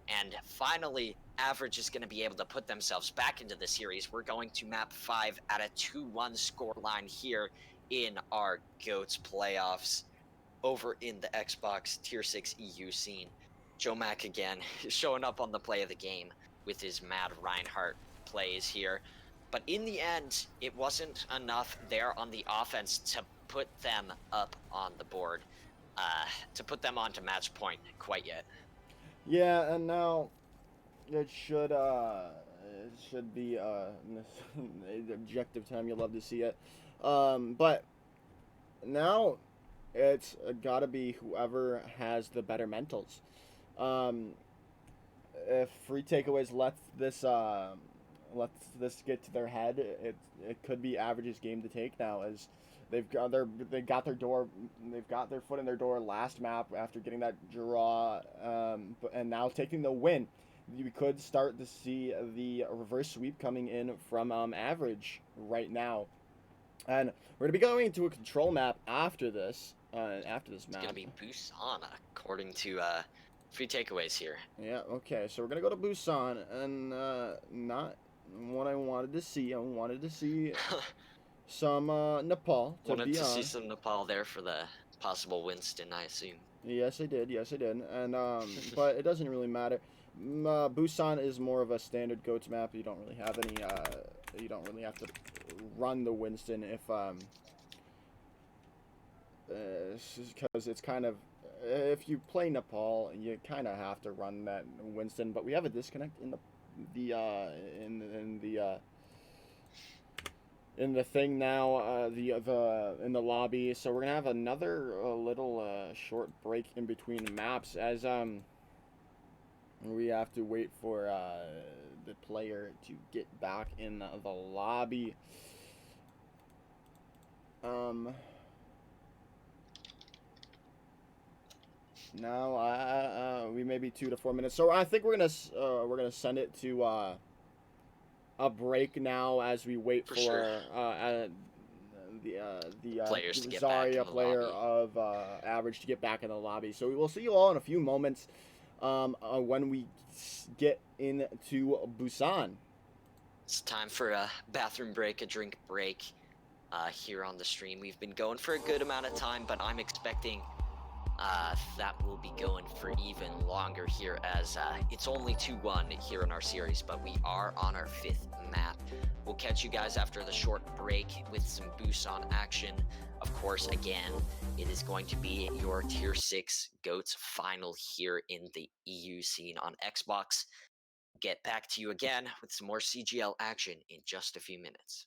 And finally, Average is going to be able to put themselves back into the series. We're going to map 5 at a 2-1 scoreline here in our GOATS playoffs over in the Xbox Tier 6 EU scene. Jomac again showing up on the play of the game with his Mad Reinhardt plays here. But in the end, it wasn't enough there on the offense to put them up on the board, to put them onto match point quite yet. Yeah, and now it should be objective time. You'll love to see it. But now it's gotta be whoever has the better mentals. If free takeaways lets this get to their head, it could be Average's game to take now, as they've got their foot in their door last map after getting that draw, and now taking the win. We could start to see the reverse sweep coming in from Average right now, and we're gonna be going into a control map after this. After this map, it's gonna be Busan, according to free takeaways here. Yeah. Okay. So we're gonna go to Busan, and not what I wanted to see. I wanted to see some Nepal. Wanted to see some Nepal there for the possible Winston, I assume. Yes, I did. And but it doesn't really matter. Busan is more of a standard GOATS map. You don't really have any. You don't really have to run the Winston because it's kind of, if you play Nepal, you kind of have to run that Winston. But we have a disconnect in in the thing now, the in the lobby. So we're gonna have another little short break in between maps as we have to wait for the player to get back in the lobby. Now we may be 2 to 4 minutes. So I think we're gonna send it to a break now as we wait for sure. the Players to get back in Zarya the player lobby. of Average to get back in the lobby. So we will see you all in a few moments when we get into Busan. It's time for a bathroom break, a drink break here on the stream. We've been going for a good amount of time, but I'm expecting that will be going for even longer here as it's only 2-1 here in our series, but we are on our 5th map. We'll catch you guys after the short break with some Busan action. Of course, again, it is going to be your Tier 6 GOATS final here in the EU scene on Xbox. Get back to you again with some more CGL action in just a few minutes.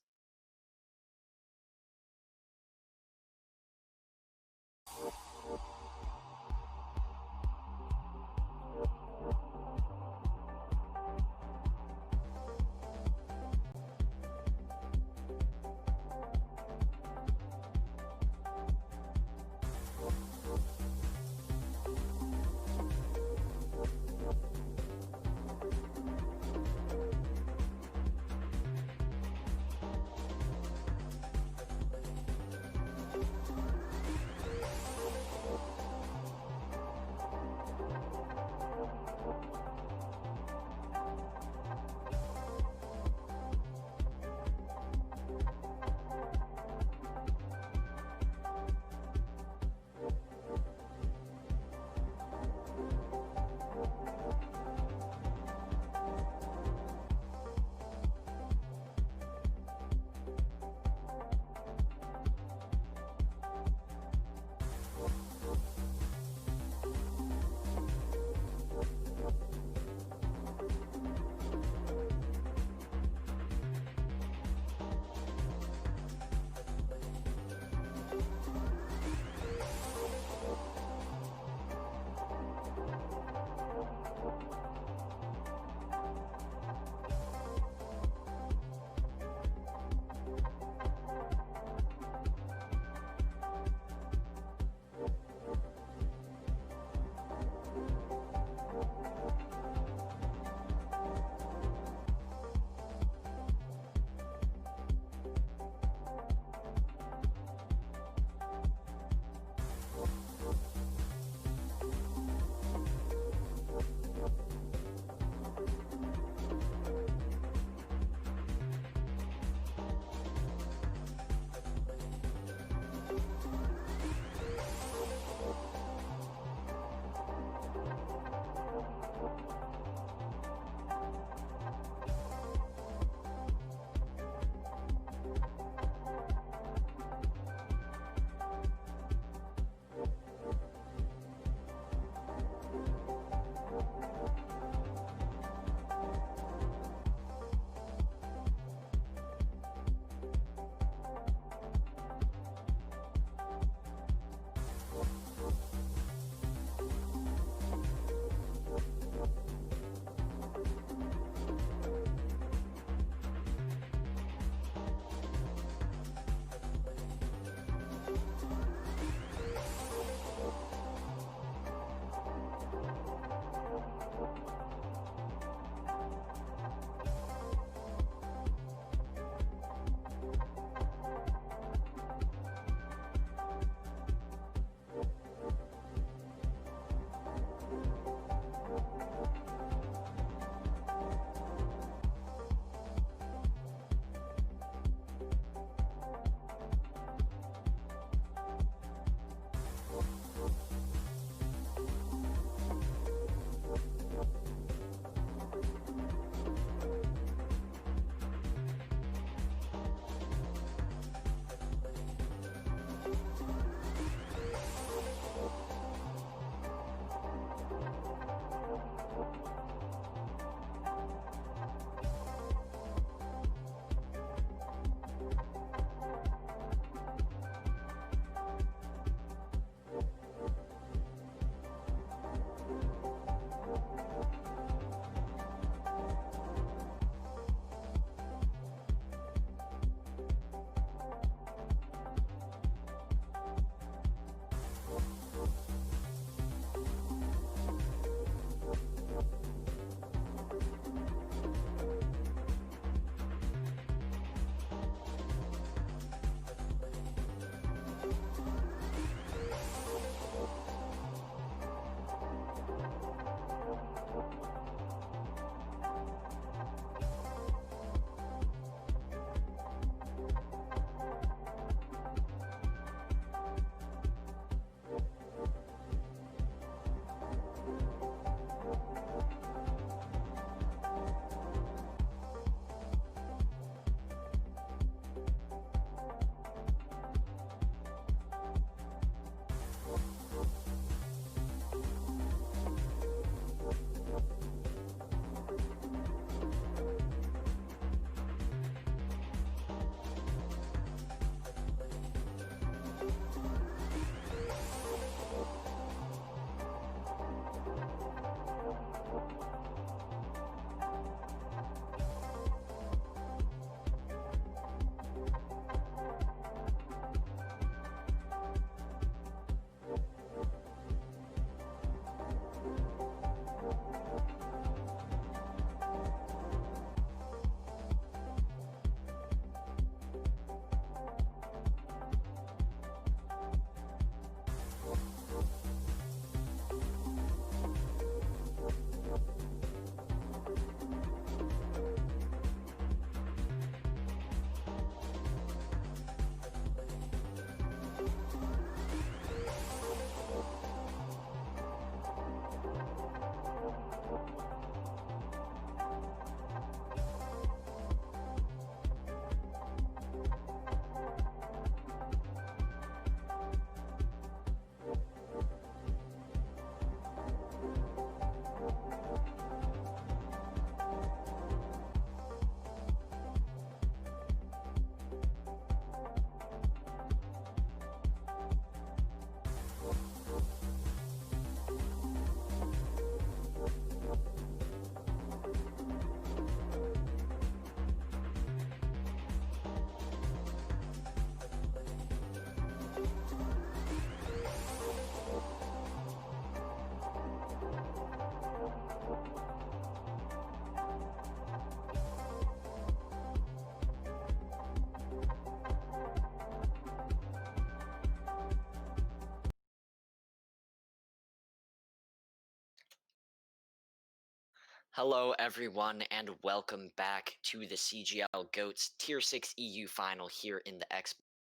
Hello, everyone, and welcome back to the CGL GOATS Tier 6 EU final here in the X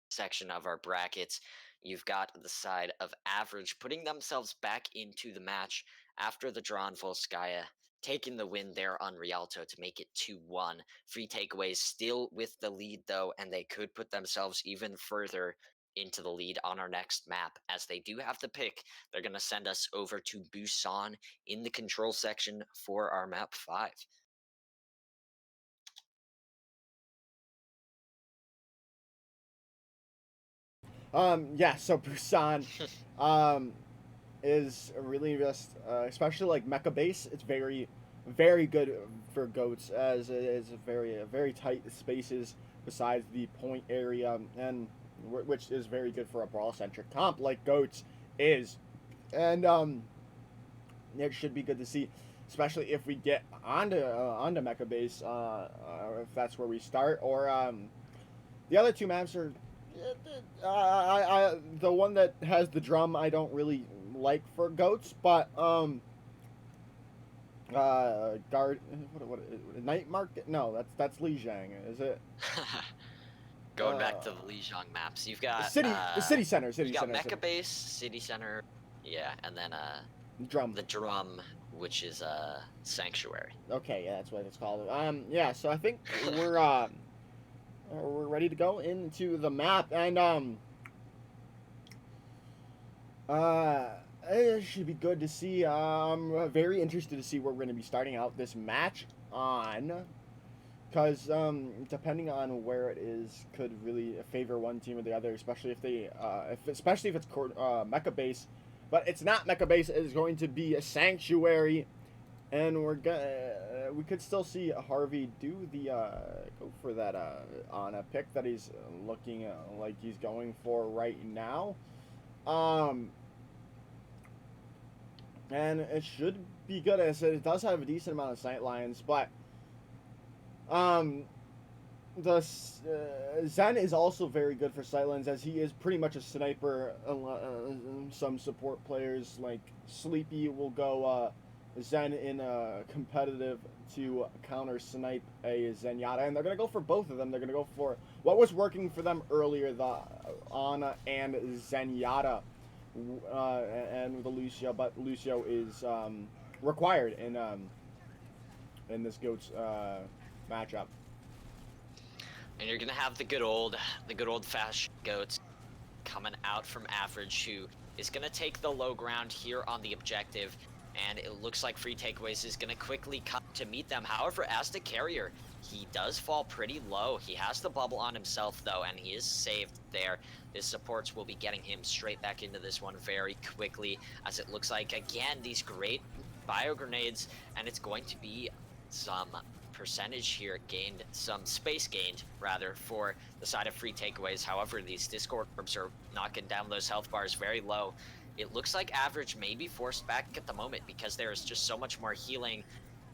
section of our brackets. You've got the side of Average putting themselves back into the match after the draw on Volskaya, taking the win there on Rialto to make it 2-1. Free takeaways still with the lead, though, and they could put themselves even further into the lead on our next map, as they do have the pick. They're going to send us over to Busan in the control section for our map 5. Yeah, so Busan, um, is really just, especially like mecha base. It's very, very good for goats, as it is very tight spaces besides the point area, and which is very good for a brawl centric comp like goats is, and it should be good to see, especially if we get onto mecha base, if that's where we start, or the other two maps are. The one that has the drum I don't really like for goats, but guard what night market? No, that's Lijiang, is it? Going back to the Lijiang maps, you've got City center, you got center, Mecha Base, City Center, yeah, and then drum. the drum, which is Sanctuary. Okay, yeah, that's what it's called. Yeah, so I think we're ready to go into the map, and it should be good to see. I'm very interested to see where we're going to be starting out this match on, because depending on where it is, could really favor one team or the other, especially if they, especially if it's mecha base, but it's not mecha base. It's going to be a sanctuary, and we could still see Harvey do the go for that on a pick that he's looking like he's going for right now. And it should be good. As it does have a decent amount of sight lines, but the Zen is also very good for sightlines, as he is pretty much a sniper. Some support players like Sleepy will go Zen in competitive to counter snipe a Zenyatta, and they're gonna go for both of them. They're gonna go for what was working for them earlier, the Ana and Zenyatta, and the Lucio, but Lucio is required in this goats matchup. And you're gonna have the good old fashioned goats coming out from Average, who is gonna take the low ground here on the objective, and it looks like Free Takeaways is gonna quickly come to meet them. However, as the carrier, he does fall pretty low. He has the bubble on himself though, and he is saved there. His supports will be getting him straight back into this one very quickly, as it looks like, again, these great bio grenades, and it's going to be some percentage here gained, some space gained rather, for the side of Free Takeaways. However, these Discord orbs are knocking down those health bars very low. It looks like Average may be forced back at the moment, because there is just so much more healing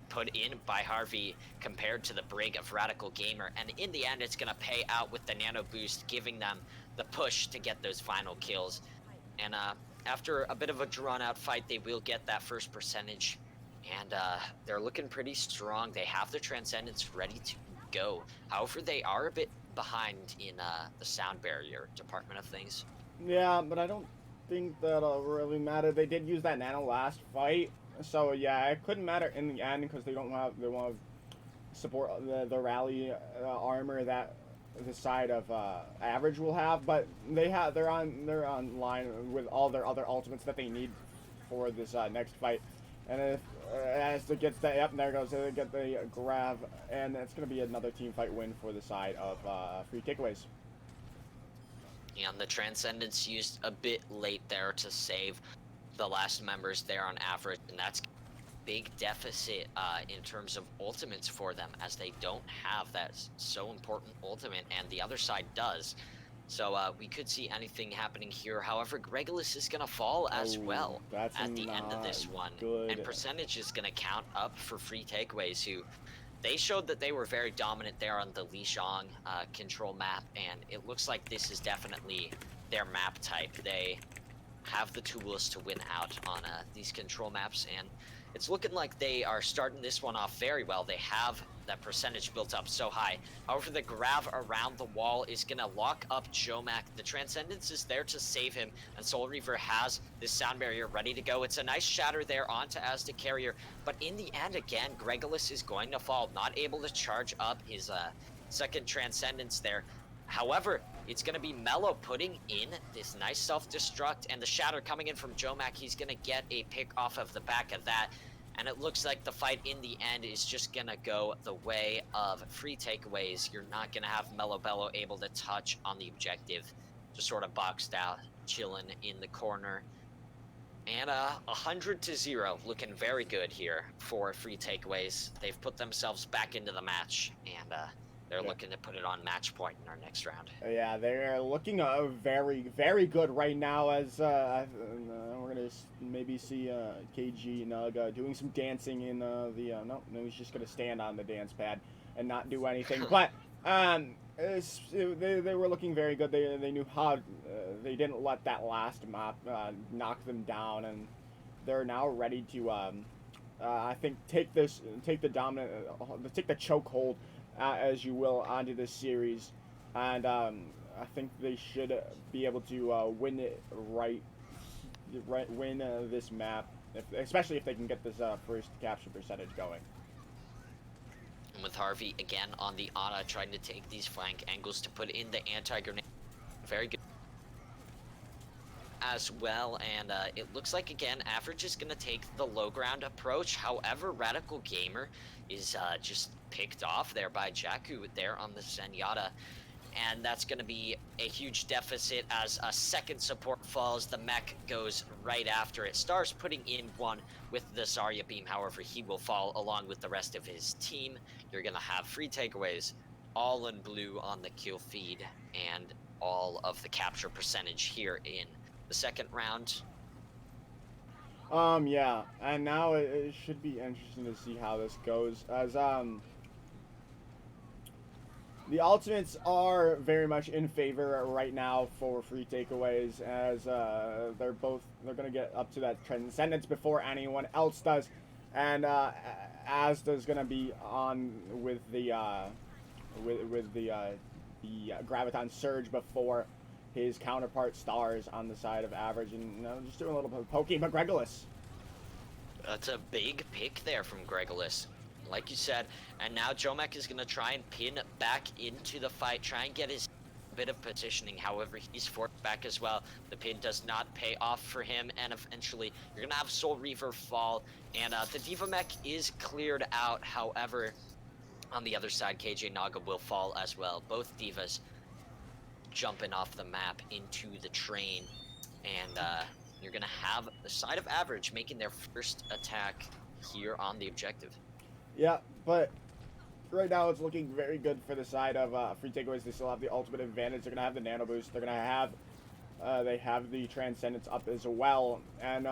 put in by Harvey compared to the Brig of Radical Gamer, and in the end it's going to pay out with the nano boost, giving them the push to get those final kills. And after a bit of a drawn out fight, they will get that first percentage, and they're looking pretty strong. They have the Transcendence ready to go. However, they are a bit behind in the sound barrier department of things. Yeah, but I don't think that'll really matter. They did use that nano last fight, so yeah, it couldn't matter in the end, because they won't have support the rally armor that the side of Average will have, but they're on line with all their other ultimates that they need for this next fight. And if as it gets that, yep, there goes, they get the grab, and it's going to be another team fight win for the side of Free Takeaways. And the Transcendence used a bit late there to save the last members there on Average, and that's big deficit in terms of ultimates for them, as they don't have that so important ultimate, and the other side does. So we could see anything happening here. However, Gregolis is going to fall as well at the end of this one. Good. And percentage is going to count up for Free Takeaways, who they showed that they were very dominant there on the Lijiang control map, and it looks like this is definitely their map type. They have the tools to win out on these control maps, and it's looking like they are starting this one off very well. They have that percentage built up so high. However, the grab around the wall is going to lock up Jomac. The Transcendence is there to save him, and Soul Reaver has this sound barrier ready to go. It's a nice shatter there onto Aztec Carrier, but in the end, again, Gregolis is going to fall, not able to charge up his second Transcendence there. However, it's going to be Mello putting in this nice self-destruct, and the shatter coming in from Jomac. He's going to get a pick off of the back of that, and it looks like the fight in the end is just going to go the way of free takeaways. You're not going to have Mello Bello able to touch on the objective, just sort of boxed out, chilling in the corner. And 100-0, looking very good here for free takeaways. They've put themselves back into the match, and they're looking to put it on match point in our next round. Yeah, they're looking very, very good right now. As we're gonna maybe see KG Nug doing some dancing in no, he's just gonna stand on the dance pad and not do anything. But they were looking very good. They knew how. They didn't let that last map knock them down, and they're now ready to I think take the chokehold, as you will, onto this series, and I think they should be able to win this map, especially if they can get this first capture percentage going. And with Harvey again on the Ana, trying to take these flank angles to put in the anti-grenade, very good as well, and it looks like again Average is going to take the low ground approach. However, Radical Gamer is just picked off there by Jakku there on the Zenyatta, and that's going to be a huge deficit as a second support falls. The mech goes right after it. Star's putting in one with the Zarya beam, however he will fall along with the rest of his team. You're going to have free takeaways all in blue on the kill feed and all of the capture percentage here in the second round. Yeah, and now it should be interesting to see how this goes, as the ultimates are very much in favor right now for free takeaways, as they're going to get up to that Transcendence before anyone else does, and Asda's going to be on with the Graviton Surge before his counterpart Stars on the side of Average, and just doing a little bit of poking. But Gregolis, that's a big pick there from Gregolis, like you said, and now Jomac is going to try and pin back into the fight, try and get his bit of positioning. However, he's forced back as well. The pin does not pay off for him, and eventually you're going to have Soul Reaver fall, and the D.Va mech is cleared out. However, on the other side, KJ Naga will fall as well. Both D.Vas jumping off the map into the train, and you're gonna have the side of Average making their first attack here on the objective. Yeah, but right now it's looking very good for the side of free takeaways. They still have the ultimate advantage. They're gonna have the nano boost. They're gonna have they have the Transcendence up as well, and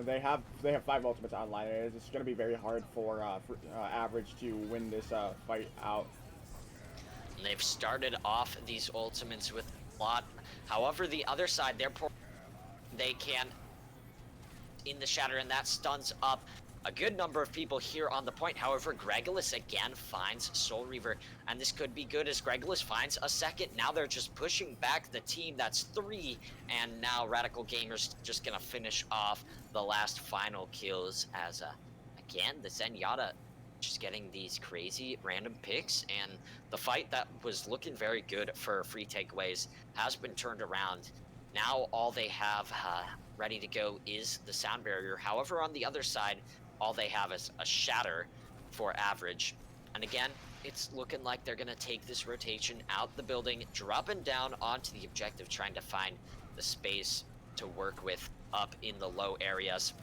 they have 5 ultimates online. It's gonna be very hard for Average to win this fight out. And they've started off these ultimates with a lot. However, the other side, they can in the shatter, and that stuns up a good number of people here on the point. However, Gregolis again finds Soul Reaver, and this could be good as Gregolis finds a second. Now they're just pushing back the team. That's 3, and now Radical Gamer's just gonna finish off the last final kills as again the Zenyatta just getting these crazy random picks, and the fight that was looking very good for free takeaways has been turned around. Now all they have ready to go is the sound barrier. However, on the other side, all they have is a shatter for Average. And again, it's looking like they're gonna take this rotation out the building, dropping down onto the objective, trying to find the space to work with up in the low areas.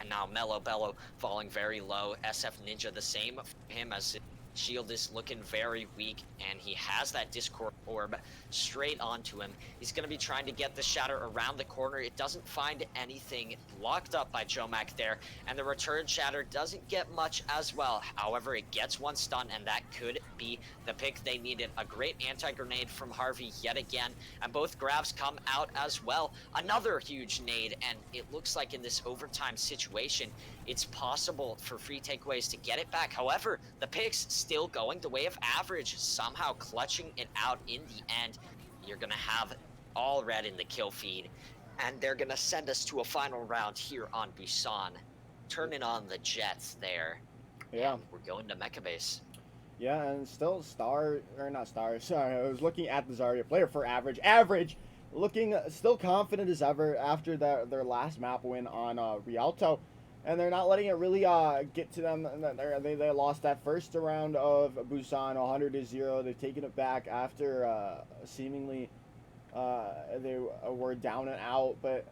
And now Mello Bello falling very low. SF Ninja the same for him, as Shield is looking very weak, and he has that Discord orb straight onto him. He's going to be trying to get the shatter around the corner. It doesn't find anything, locked up by Jomac there, and the return shatter doesn't get much as well. However, it gets one stun, and that could be the pick they needed. A great anti-grenade from Harvey yet again, and both grabs come out as well. Another huge nade, and it looks like in this overtime situation, it's possible for free takeaways to get it back. However, the pick's still going the way of average, somehow clutching it out in the end. You're going to have all red in the kill feed, and they're going to send us to a final round here on Busan. Turning on the Jets there. Yeah. And we're going to Mecha Base. Yeah, and still sorry, I was looking at the Zarya player for average, looking still confident as ever after their last map win on Rialto. And they're not letting it really get to them. They lost that first round of Busan 100-0. They've taken it back after seemingly they were down and out. But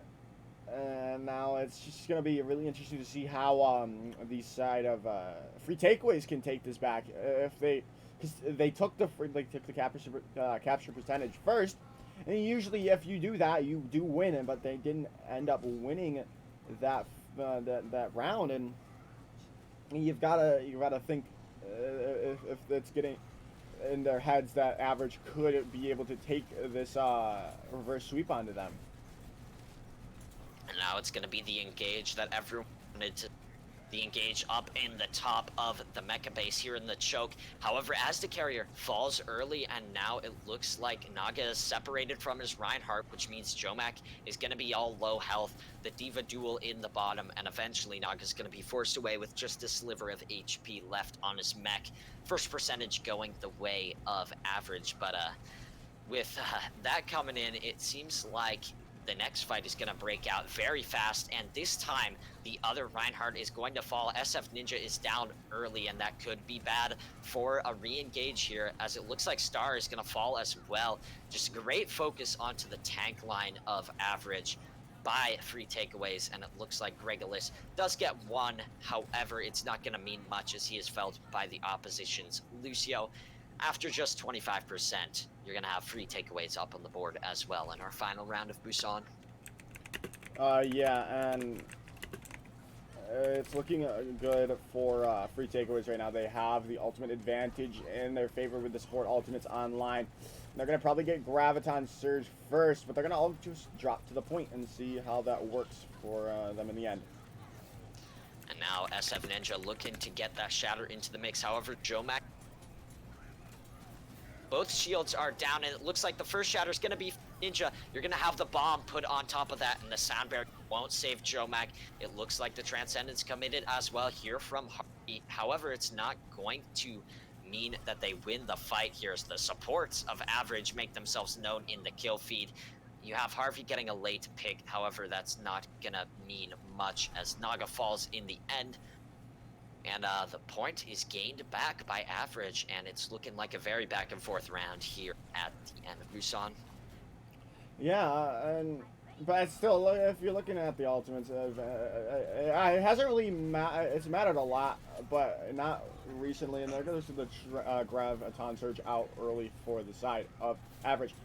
now it's just going to be really interesting to see how the side of free takeaways can take this back. If because they took the capture percentage first, and usually if you do that, you do win. But they didn't end up winning that round, and you've got to think if it's getting in their heads that average could be able to take this reverse sweep onto them. And now it's going to be the engage that everyone wanted to. The engage up in the top of the Mecha Base here in the choke. However, as the carrier falls early, and now it looks like Naga is separated from his Reinhardt, which means Jomac is going to be all low health. The Diva duel in the bottom, and eventually Naga's going to be forced away with just a sliver of HP left on his mech. First percentage going the way of average, but with that coming in, it seems like the next fight is going to break out very fast, and this time the other Reinhardt is going to fall. SF Ninja is down early, and that could be bad for a re-engage here, as it looks like Star is going to fall as well. Just great focus onto the tank line of average by free takeaways, and it looks like Gregolis does get one. However, it's not going to mean much as he is felt by the opposition's Lucio. After just 25%, you're going to have free takeaways up on the board as well in our final round of Busan. Yeah, and it's looking good for free takeaways right now. They have the ultimate advantage in their favor with the support ultimates online. They're going to probably get Graviton Surge first, but they're going to all just drop to the point and see how that works for them in the end. And now SF Ninja looking to get that shatter into the mix. However, Jomac, both shields are down, and it looks like the first shatter is going to be Ninja. You're going to have the bomb put on top of that, and the sound barrier won't save Jomac. It looks like the Transcendence committed as well here from Harvey. However, it's not going to mean that they win the fight here, as the supports of average make themselves known in the kill feed. You have Harvey getting a late pick. However, that's not going to mean much as Naga falls in the end. And the point is gained back by average, and it's looking like a very back and forth round here at the end of Busan. Yeah, but still, if you're looking at the ultimates, it hasn't really it's mattered a lot, but not recently. And they're going to see the Graviton Surge out early for the side of average.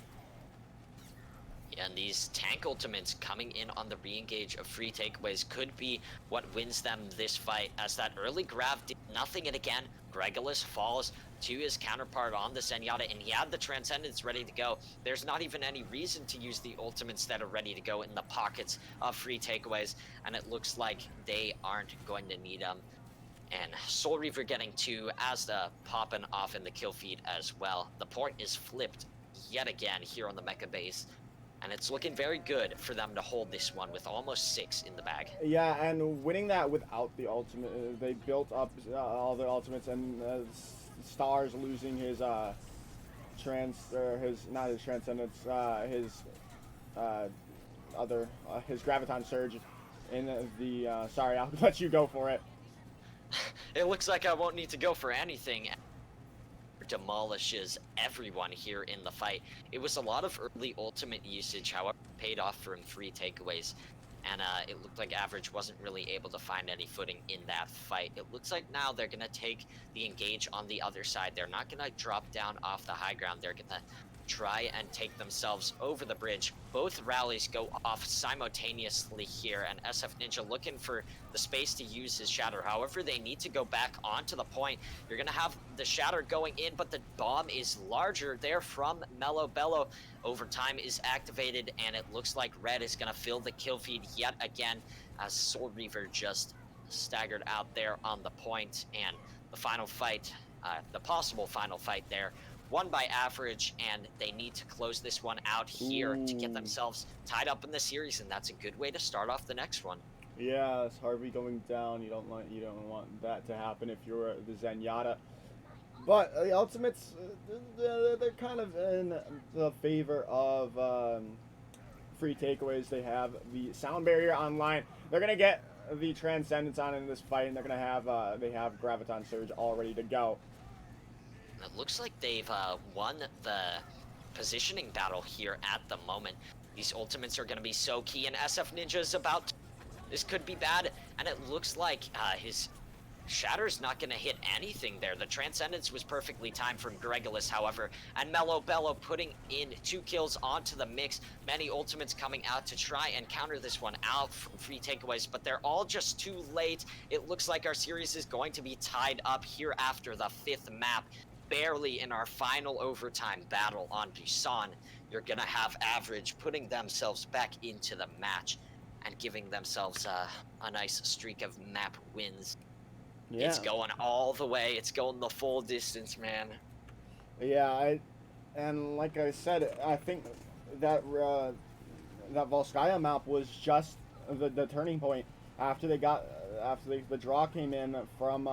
And these tank ultimates coming in on the re-engage of free takeaways could be what wins them this fight, as that early grab did nothing, and again, Gregolis falls to his counterpart on the Zenyatta, and he had the Transcendence ready to go. There's not even any reason to use the ultimates that are ready to go in the pockets of free takeaways, and it looks like they aren't going to need them. And Soul Reaver getting two as the popping off in the kill feed as well. The point is flipped yet again here on the Mecha Base, and it's looking very good for them to hold this one with almost 6 in the bag. Yeah, and winning that without the ultimate, they built up all the ultimates, and Star's losing his Transcendence, his Graviton Surge in the, sorry, I'll let you go for it. It looks like I won't need to go for anything. Demolishes everyone here in the fight. It was a lot of early ultimate usage, however, paid off from free takeaways. and it looked like Average wasn't really able to find any footing in that fight. It looks like now they're going to take the engage on the other side. They're not going to drop down off the high ground. They're going to try and take themselves over the bridge. Both rallies go off simultaneously here, and SF Ninja looking for the space to use his Shatter. However, they need to go back onto the point. You're going to have the Shatter going in, but the bomb is larger there from Mellow Bello. Overtime is activated, and it looks like Red is going to fill the kill feed yet again as Sword Reaver just staggered out there on the point. And the final fight, the possible final fight there, won by Average, and they need to close this one out here to get themselves tied up in the series, and that's a good way to start off the next one. Yeah, it's Harvey going down. You don't want that to happen if you're the Zenyatta. But the Ultimates, they're kind of in the favor of free takeaways. They have the Sound Barrier online. They're gonna get the Transcendence on in this fight, and they're gonna have they have Graviton Surge all ready to go. It looks like they've won the positioning battle here at the moment. These ultimates are going to be so key, and SF Ninja's about to, this could be bad, and it looks like his Shatter's not going to hit anything there. The Transcendence was perfectly timed from Gregolis, however, and Mellow Bello putting in 2 kills onto the mix. Many ultimates coming out to try and counter this one out from free takeaways, but they're all just too late. It looks like our series is going to be tied up here after the 5th map. Barely in our final overtime battle on Busan. You're going to have Average putting themselves back into the match and giving themselves a nice streak of map wins. Yeah. It's going all the way. It's going the full distance, man. Yeah, and like I said, I think that that Volskaya map was just the turning point after the draw came in from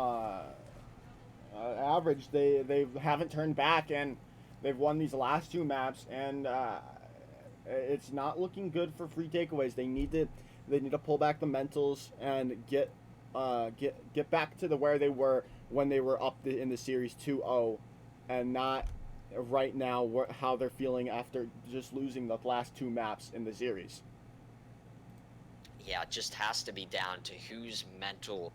Average. They haven't turned back, and they've won these last 2 maps, and it's not looking good for free takeaways. They need to pull back the mentals and get back to where they were when they were up in the series 2-0, and not right now how they're feeling after just losing the last 2 maps in the series. Yeah, it just has to be down to who's mental,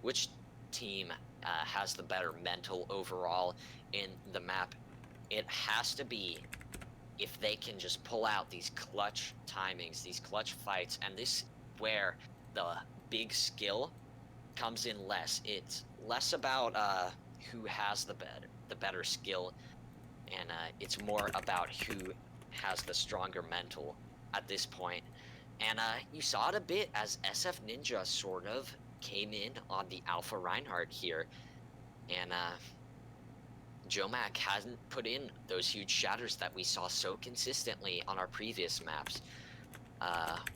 which team has the better mental overall in the map. It has to be if they can just pull out these clutch timings, these clutch fights, and this where the big skill comes in less. It's less about who has the better skill, and it's more about who has the stronger mental at this point. And you saw it a bit as SF Ninja sort of came in on the Alpha Reinhardt here, and Jomac hasn't put in those huge shatters that we saw so consistently on our previous maps.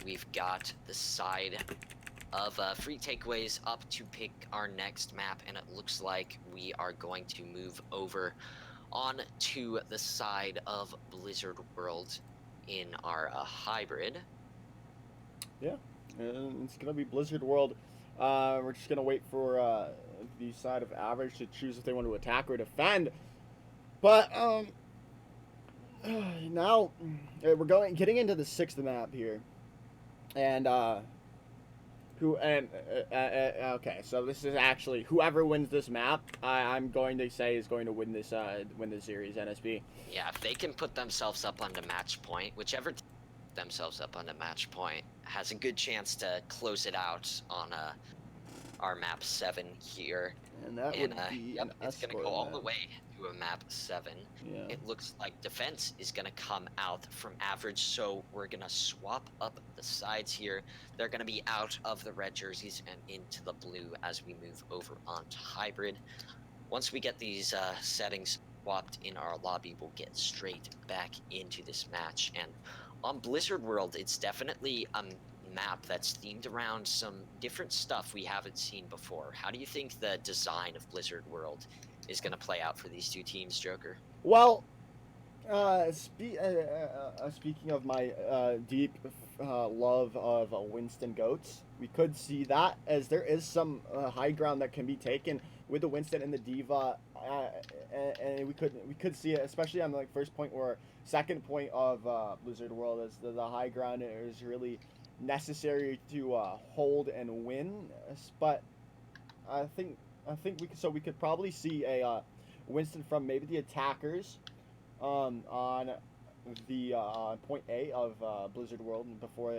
We've got the side of free takeaways up to pick our next map, and it looks like we are going to move over on to the side of Blizzard World in our hybrid. Yeah, it's gonna be Blizzard World. We're just gonna wait for the side of Average to choose if they want to attack or defend. But now we're getting into the 6th map here, and okay, so this is actually whoever wins this map, I'm going to say is going to win this series, NSB. Yeah, if they can put themselves up on the match point, whichever themselves up on the match point has a good chance to close it out on our map 7 here. And that would be it's going to go all the way to a map 7. Yeah. It looks like defense is going to come out from Average, so we're going to swap up the sides here. They're going to be out of the red jerseys and into the blue as we move over onto hybrid. Once we get these settings swapped in our lobby, we'll get straight back into this match. And on Blizzard World, it's definitely a map that's themed around some different stuff we haven't seen before. How do you think the design of Blizzard World is going to play out for these 2 teams, Joker? Well, speaking of my deep love of Winston Goats, we could see that as there is some high ground that can be taken with the Winston and the Diva, and we could see it, especially on the first point or second point of Blizzard World, as the high ground is really necessary to hold and win. But I think we could probably see a Winston from maybe the attackers on the point A of Blizzard World before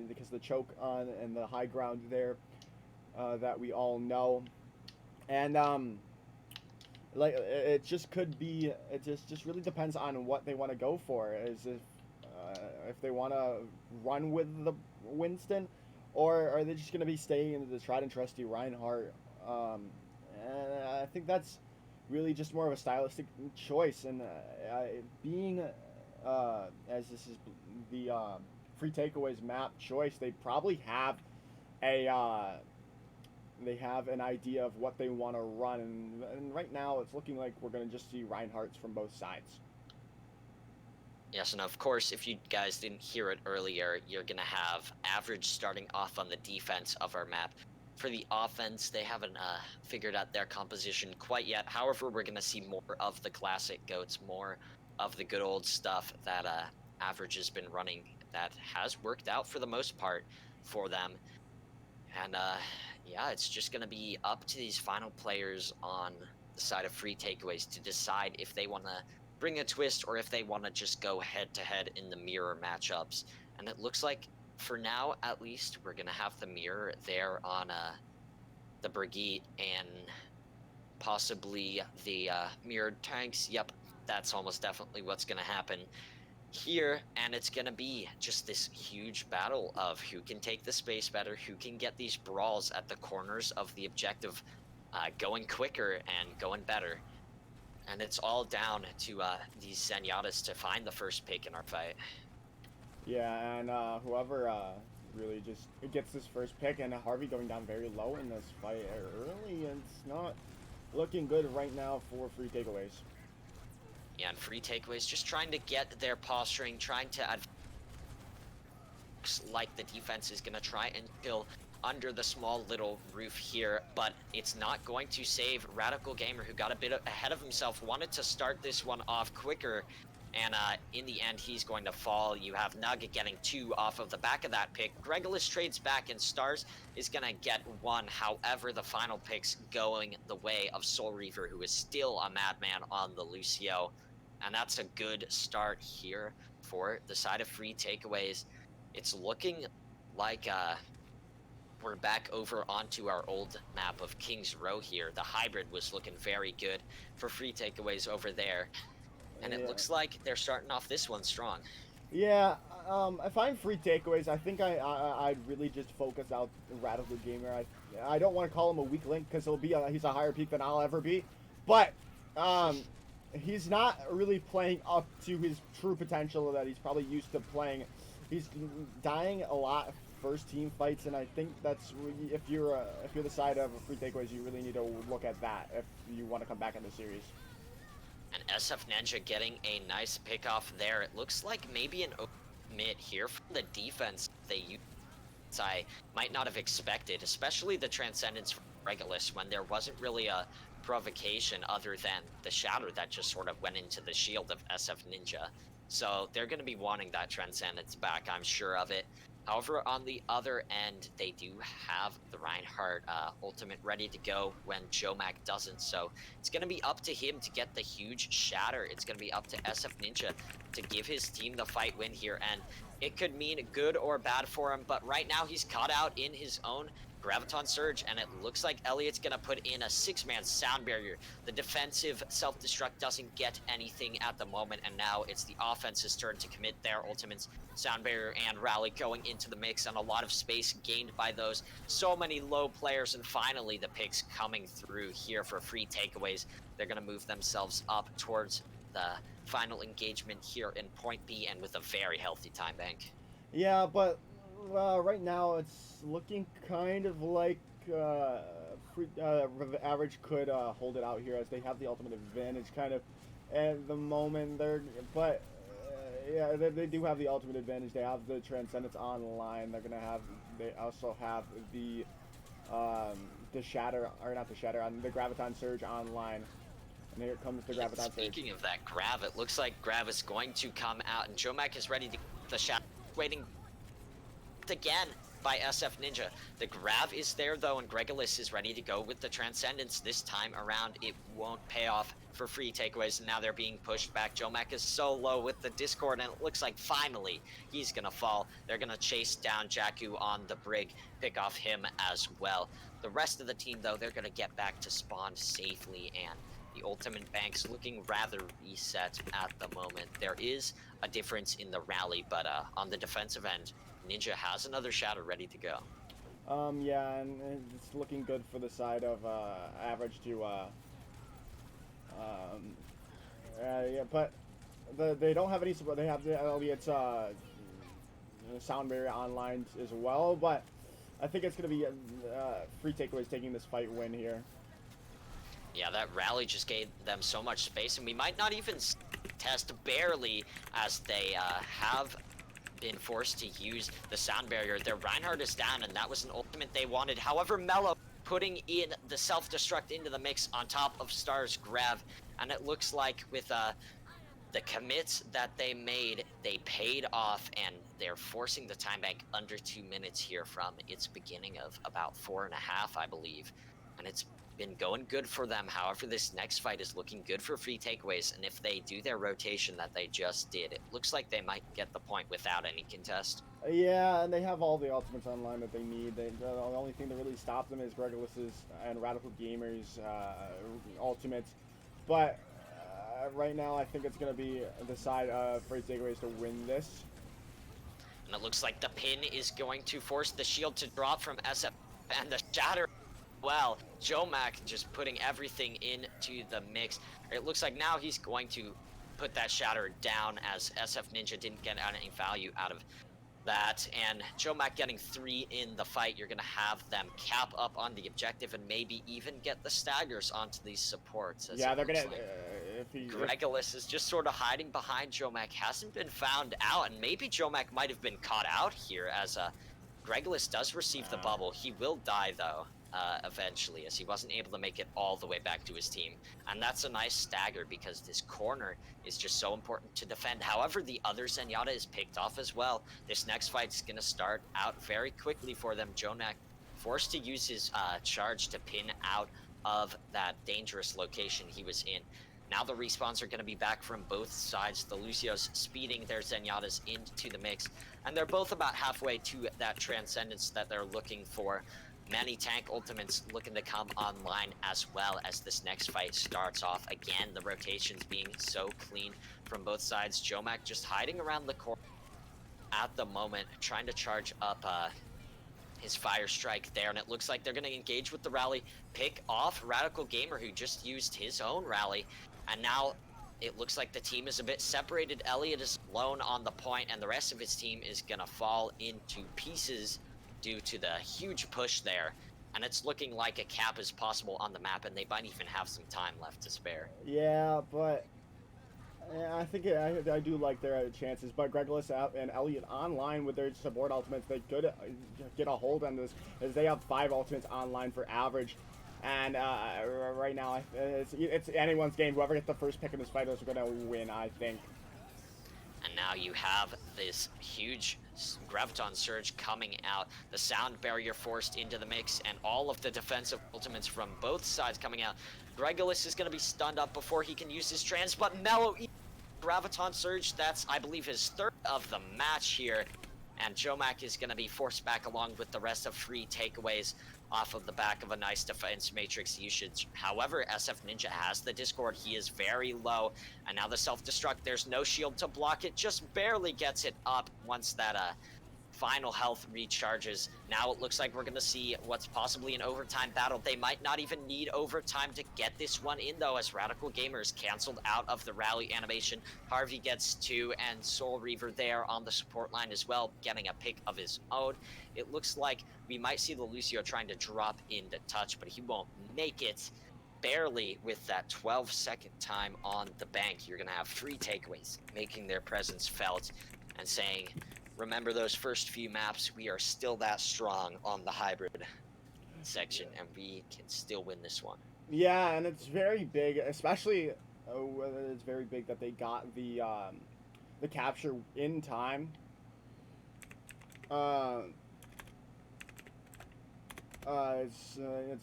because the choke on and the high ground there that we all know, and like it just could be it just really depends on what they want to go for, is if they want to run with the Winston, or are they just going to be staying in the tried and trusty Reinhardt. And I think that's really just more of a stylistic choice, and being as this is the free takeaways map choice, they probably have a they have an idea of what they want to run, and right now it's looking like we're going to just see Reinhardts from both sides. Yes, and of course, if you guys didn't hear it earlier, you're going to have average starting off on the defense of our map. For the offense, they haven't figured out their composition quite yet. However, we're going to see more of the classic goats, more of the good old stuff that average has been running that has worked out for the most part for them. And yeah, it's just going to be up to these final players on the side of free takeaways to decide if they want to bring a twist or if they want to just go head to head in the mirror matchups. And it looks like for now, at least, we're going to have the mirror there on the Brigitte and possibly the mirrored tanks. Yep, that's almost definitely what's going to happen here, and it's going to be just this huge battle of who can take the space better, who can get these brawls at the corners of the objective going quicker and going better. And it's all down to these Zenyatas to find the first pick in our fight. Yeah, and whoever really just gets this first pick, and Harvey going down very low in this fight early, and it's not looking good right now for free takeaways. Yeah, and free takeaways just trying to get their posturing, trying to like the defense is going to try and kill under the small little roof here, but it's not going to save Radical Gamer, who got a bit ahead of himself, wanted to start this one off quicker, and in the end he's going to fall. You have Nugget getting 2 off of the back of that pick. Gregolis trades back, and Stars is going to get 1. However, the final pick's going the way of Soul Reaver, who is still a madman on the Lucio, and that's a good start here for the side of free takeaways. It's looking like we're back over onto our old map of King's Row here. The hybrid was looking very good for free takeaways over there. And it looks like they're starting off this one strong. Yeah, if I'm free takeaways, I think I'd really just focus out Radical Gamer. I don't want to call him a weak link because he's a higher peak than I'll ever be, but he's not really playing up to his true potential that he's probably used to playing. He's dying a lot first team fights, and I think that's if you're the side of free takeaways, you really need to look at that if you want to come back in the series. And SF Ninja getting a nice pick off there. It looks like maybe an mid here from the defense they use. I might not have expected, especially the Transcendence from Regulus, when there wasn't really a provocation other than the shatter that just sort of went into the shield of SF Ninja. So they're going to be wanting that Transcendence back, I'm sure of it. However, on the other end, they do have the Reinhardt ultimate ready to go when Jomac doesn't. So it's going to be up to him to get the huge shatter. It's going to be up to SF Ninja to give his team the fight win here. And it could mean good or bad for him, but right now he's caught out in his own Graviton Surge, and it looks like Elliot's gonna put in a 6-man sound barrier. The defensive self-destruct doesn't get anything at the moment, and now it's the offense's turn to commit their ultimates. Sound barrier and rally going into the mix, and a lot of space gained by those. So many low players, and finally the picks coming through here for free takeaways. They're gonna move themselves up towards the final engagement here in point B, and with a very healthy time bank. Yeah, but right now it's looking kind of like average could hold it out here, as they have the ultimate advantage kind of at the moment. Yeah, they do have the ultimate advantage. They have the Transcendence online. They also have the shatter, or not the shatter, on the Graviton Surge online. And here comes the Graviton Surge. Speaking of that Grav, it looks like Grav is going to come out, and Jomac is ready to the shot, waiting again by SF Ninja. The grab is there though, and Gregolis is ready to go with the Transcendence. This time around, it won't pay off for free takeaways, and now they're being pushed back. Jomak is so low with the Discord, and it looks like finally he's gonna fall. They're gonna chase down Jakku on the brig, pick off him as well. The rest of the team, though, they're gonna get back to spawn safely, and the ultimate bank's looking rather reset at the moment. There is a difference in the rally, but on the defensive end, Ninja has another shadow ready to go. Yeah, and it's looking good for the side of average to yeah, but they don't have any support. They have the Elliot's sound barrier online as well, but I think it's gonna be free takeaways taking this fight win here. Yeah, that rally just gave them so much space, and we might not even test barely, as they have been forced to use the sound barrier. Their Reinhardt is down, and that was an ultimate they wanted. However, Mello putting in the self-destruct into the mix on top of Star's grab, and it looks like with the commits that they made, they paid off, and they're forcing the time bank under 2 minutes here from its beginning of about 4.5, I believe, and it's been going good for them. However, this next fight is looking good for free takeaways, and if they do their rotation that they just did, it looks like they might get the point without any contest. Yeah, and they have all the ultimates online that they need. The only thing that really stops them is Gregolis's and Radical Gamers ultimates, but right now I think it's going to be the side of free takeaways to win this. And it looks like the pin is going to force the shield to drop from SF, and the shatter. Well, Jomak just putting everything into the mix. It looks like now he's going to put that shatter down, as SF Ninja didn't get any value out of that. And Jomak getting 3 in the fight, you're going to have them cap up on the objective and maybe even get the staggers onto these supports. Yeah, they're going to... Gregolis is just sort of hiding behind Jomak, hasn't been found out, and maybe Jomak might have been caught out here, as Gregolis does receive the bubble. He will die, though. Eventually, as he wasn't able to make it all the way back to his team. And that's a nice stagger, because this corner is just so important to defend. However, the other Zenyatta is picked off as well. This next fight's going to start out very quickly for them. Jonak forced to use his charge to pin out of that dangerous location he was in. Now the respawns are going to be back from both sides. The Lucio's speeding their Zenyatas into the mix, and they're both about halfway to that Transcendence that they're looking for. Many tank ultimates looking to come online as well as this next fight starts off. Again, the rotations being so clean from both sides. Jomak just hiding around the corner at the moment, trying to charge up his fire strike there, and it looks like they're going to engage with the rally, pick off Radical Gamer, who just used his own rally, and now it looks like the team is a bit separated. Elliot is alone on the point, and the rest of his team is going to fall into pieces due to the huge push there, and it's looking like a cap is possible on the map, and they might even have some time left to spare. Yeah, but I think I do like their chances, but Gregolis and Elliot online with their support ultimates, they could get a hold on this, as they have 5 ultimates online for average, and right now it's anyone's game. Whoever gets the first pick in this fight is going to win, I think. And now you have this huge Graviton Surge coming out, the sound barrier forced into the mix, and all of the defensive ultimates from both sides coming out. Gregolis is going to be stunned up before he can use his trans, but Mello Graviton Surge, that's, I believe, his 3rd of the match here. And Jomak is going to be forced back along with the rest of free takeaways off of the back of a nice defense matrix usage. However, SF Ninja has the Discord. He is very low. And now the self-destruct, there's no shield to block it. Just barely gets it up once that final health recharges. Now it looks like we're going to see what's possibly an overtime battle. They might not even need overtime to get this one in, though, as Radical Gamers canceled out of the rally animation. Harvey gets 2, and Soul Reaver there on the support line as well, getting a pick of his own. It looks like we might see the Lucio trying to drop into touch, but he won't make it. Barely with that 12-second time on the bank. You're going to have free takeaways making their presence felt and saying, remember those first few maps, we are still that strong on the hybrid section, and we can still win this one. Yeah, and it's very big, especially it's very big that they got the capture in time. Uh, it's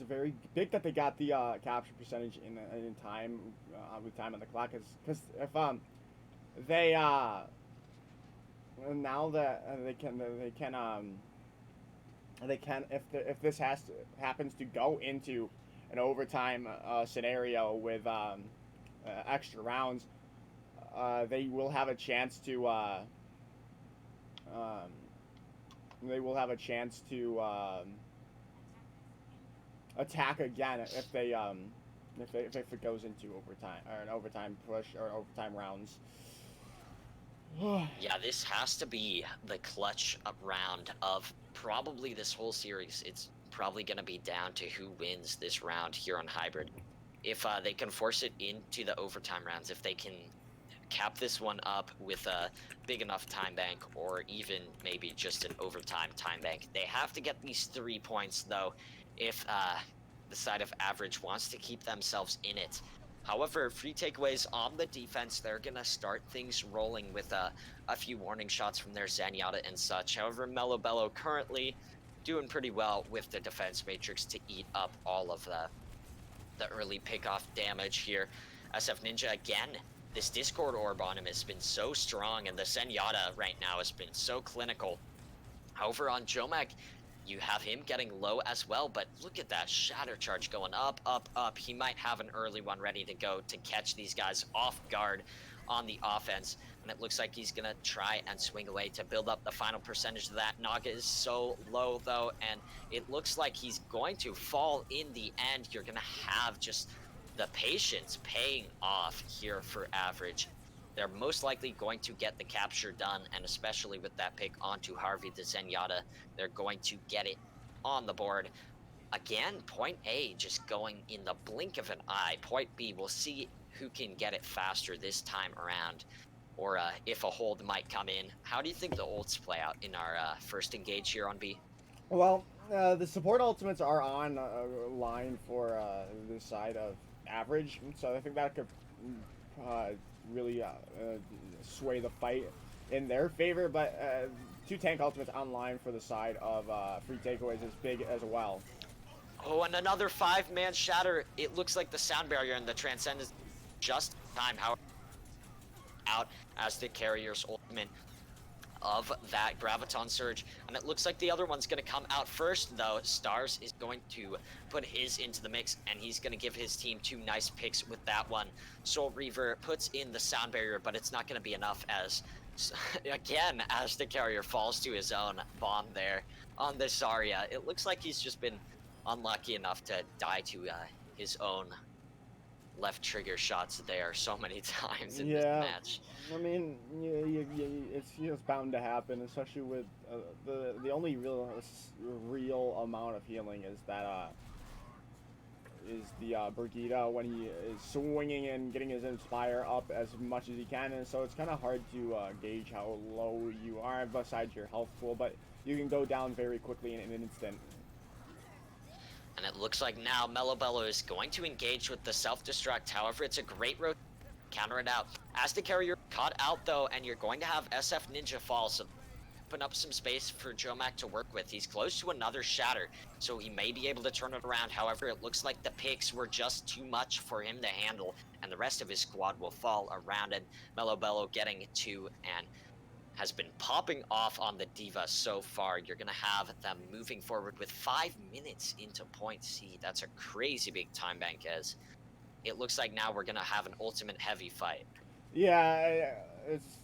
very big that they got the capture percentage in time with time on the clock, because if they now that they can if this happens to go into an overtime scenario with extra rounds, they will have a chance to um, they will have a chance to attack again if it goes into overtime or an overtime push or overtime rounds. Yeah, this has to be the clutch up round of probably this whole series. It's probably going to be down to who wins this round here on Hybrid. If they can force it into the overtime rounds, if they can cap this one up with a big enough time bank, or even maybe just an overtime time bank. They have to get these 3 points, though, if the side of average wants to keep themselves in it. However, free takeaways on the defense, they're going to start things rolling with a few warning shots from their Zenyatta and such. However, Mellow Bello currently doing pretty well with the defense matrix to eat up all of the early pickoff damage here. SF Ninja again, this Discord orb on him has been so strong, and the Zenyatta right now has been so clinical. However, on Jomek, you have him getting low as well, but look at that shatter charge going up, up, up. He might have an early one ready to go to catch these guys off guard on the offense, and it looks like he's gonna try and swing away to build up the final percentage of that. Naga is so low though, and it looks like he's going to fall in the end. You're gonna have just the patience paying off here for average. They're most likely going to get the capture done, and especially with that pick onto Harvey the Zenyatta, they're going to get it on the board. Again, point A just going in the blink of an eye. Point B, we'll see who can get it faster this time around, or if a hold might come in. How do you think the ults play out in our first engage here on B? Well, the support ultimates are on line for this side of average, so I think that could really sway the fight in their favor. But two tank ultimates online for the side of free takeaways is big as well. Oh, and another 5-man shatter. It looks like the sound barrier and the transcendence just in time. However, out as the carrier's ultimate of that graviton surge, and it looks like the other one's going to come out first, though. Stars is going to put his into the mix, and he's going to give his team 2 nice picks with that one. Soul Reaver puts in the sound barrier, but it's not going to be enough, as again, as the carrier falls to his own bomb there on the Zarya. It looks like he's just been unlucky enough to die to his own left trigger shots there so many times in this match. I mean, it's bound to happen, especially with the only real amount of healing is that is the Brigitte when he is swinging and getting his Inspire up as much as he can, and so it's kind of hard to gauge how low you are besides your health pool, but you can go down very quickly in an instant. And it looks like now Mellow Bello is going to engage with the self-destruct. However, it's a great rotation. Counter it out. As the carrier caught out though, and you're going to have SF Ninja fall, so open up some space for Jomek to work with. He's close to another shatter, so he may be able to turn it around. However, it looks like the picks were just too much for him to handle, and the rest of his squad will fall around it. Mellow Bello getting 2 and has been popping off on the D.Va so far. You're going to have them moving forward with 5 minutes into point C. That's a crazy big time bank, as it looks like now we're going to have an ultimate heavy fight. Yeah, it's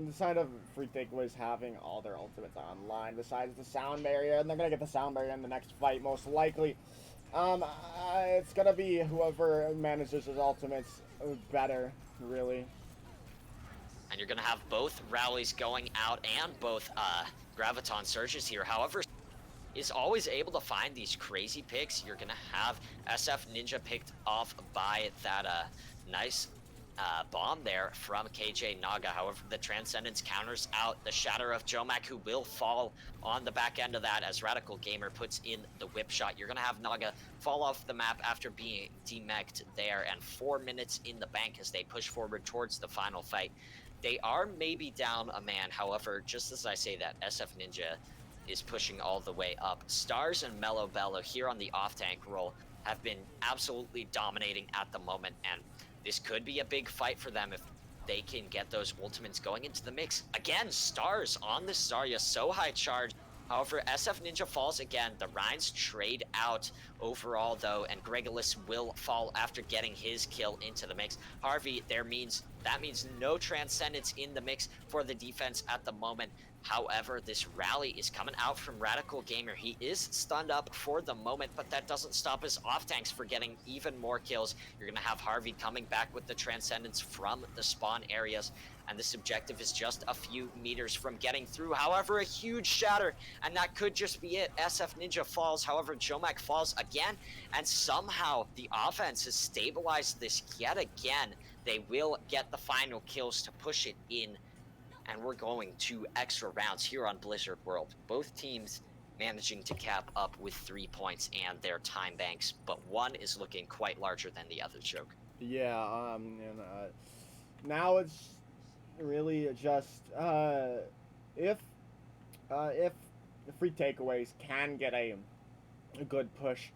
the side of free takeaways having all their ultimates online besides the sound barrier, and they're going to get the sound barrier in the next fight most likely. It's going to be whoever manages his ultimates better, really. And you're going to have both rallies going out and both graviton surges here. However, is always able to find these crazy picks. You're going to have SF Ninja picked off by that nice bomb there from KJ Naga. However, the Transcendence counters out the shatter of Jomek, who will fall on the back end of that as Radical Gamer puts in the whip shot. You're going to have Naga fall off the map after being demeched there, and 4 minutes in the bank as they push forward towards the final fight. They are maybe down a man. However, just as I say that, SF Ninja is pushing all the way up. Stars and Mellow Bello here on the off-tank role have been absolutely dominating at the moment, and this could be a big fight for them if they can get those ultimates going into the mix. Again, Stars on the Zarya, so high charge. However, SF Ninja falls again. The Rhines trade out overall, though, and Gregolis will fall after getting his kill into the mix. Harvey, that means no Transcendence in the mix for the defense at the moment. However, this rally is coming out from Radical Gamer. He is stunned up for the moment, but that doesn't stop his off-tanks for getting even more kills. You're going to have Harvey coming back with the Transcendence from the spawn areas, and this objective is just a few meters from getting through. However, a huge shatter, and that could just be it. SF Ninja falls. However, Jomak falls again, and somehow the offense has stabilized this yet again. They will get the final kills to push it in, and we're going to extra rounds here on Blizzard World. Both teams managing to cap up with 3 points and their time banks, but one is looking quite larger than the other, Joke. Yeah, now it's really just if the free takeaways can get a good push,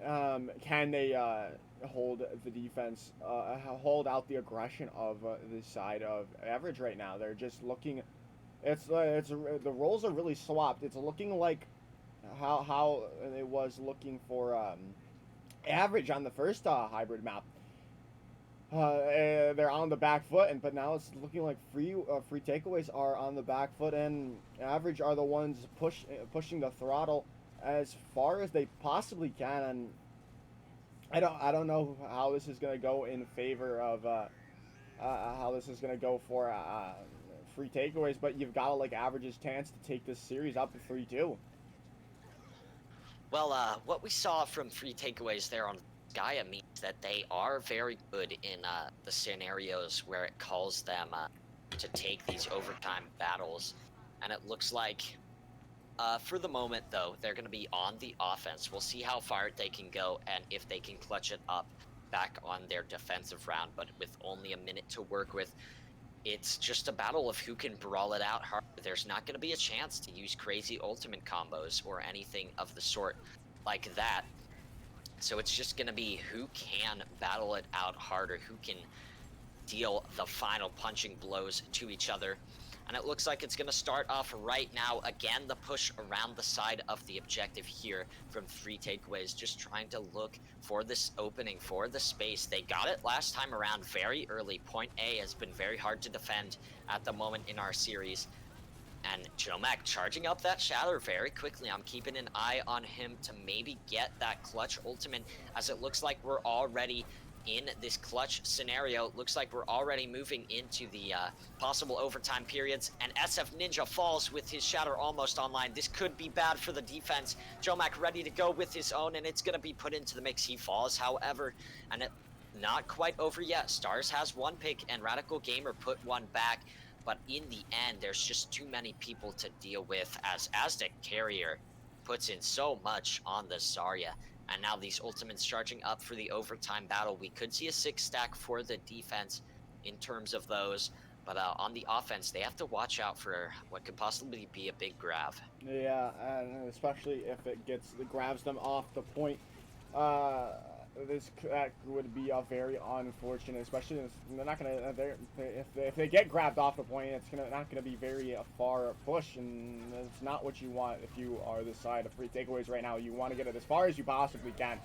can they hold the defense, hold out the aggression of the side of Average right now? They're just looking. The roles are really swapped. It's looking like how it was looking for Average on the first hybrid map. They're on the back foot, but now it's looking like free takeaways are on the back foot, and Average are the ones pushing the throttle as far as they possibly can. And I don't know how this is gonna go in favor of how this is gonna go for free takeaways, but you've got to like Average's chance to take this series up to 3-2. Well, what we saw from free takeaways there on Gaia means that they are very good in the scenarios where it calls them to take these overtime battles. And it looks like, for the moment, though, they're going to be on the offense. We'll see how far they can go and if they can clutch it up back on their defensive round. But with only a minute to work with, it's just a battle of who can brawl it out hard. There's not going to be a chance to use crazy ultimate combos or anything of the sort like that. So it's just going to be who can battle it out harder, who can deal the final punching blows to each other. And it looks like it's going to start off right now. Again, the push around the side of the objective here from free takeaways, just trying to look for this opening, for the space. They got it last time around very early. Point A has been very hard to defend at the moment in our series. And Jomak charging up that shatter very quickly. I'm keeping an eye on him to maybe get that clutch ultimate, as it looks like we're already in this clutch scenario. It looks like we're already moving into the possible overtime periods, and SF Ninja falls with his shatter almost online. This could be bad for the defense. Jomak ready to go with his own, and it's going to be put into the mix. He falls, however, and it not quite over yet. Stars has one pick, and Radical Gamer put one back. But in the end, there's just too many people to deal with, as Aztec Carrier puts in so much on the Zarya. And now these ultimates charging up for the overtime battle. We could see a 6-stack for the defense in terms of those. But on the offense, they have to watch out for what could possibly be a big grab. Yeah, and especially if it grabs them off the point. That would be a very unfortunate, especially if they're not gonna. If they get grabbed off the point, it's not gonna be very far push, and it's not what you want if you are the side of free takeaways right now. You want to get it as far as you possibly can.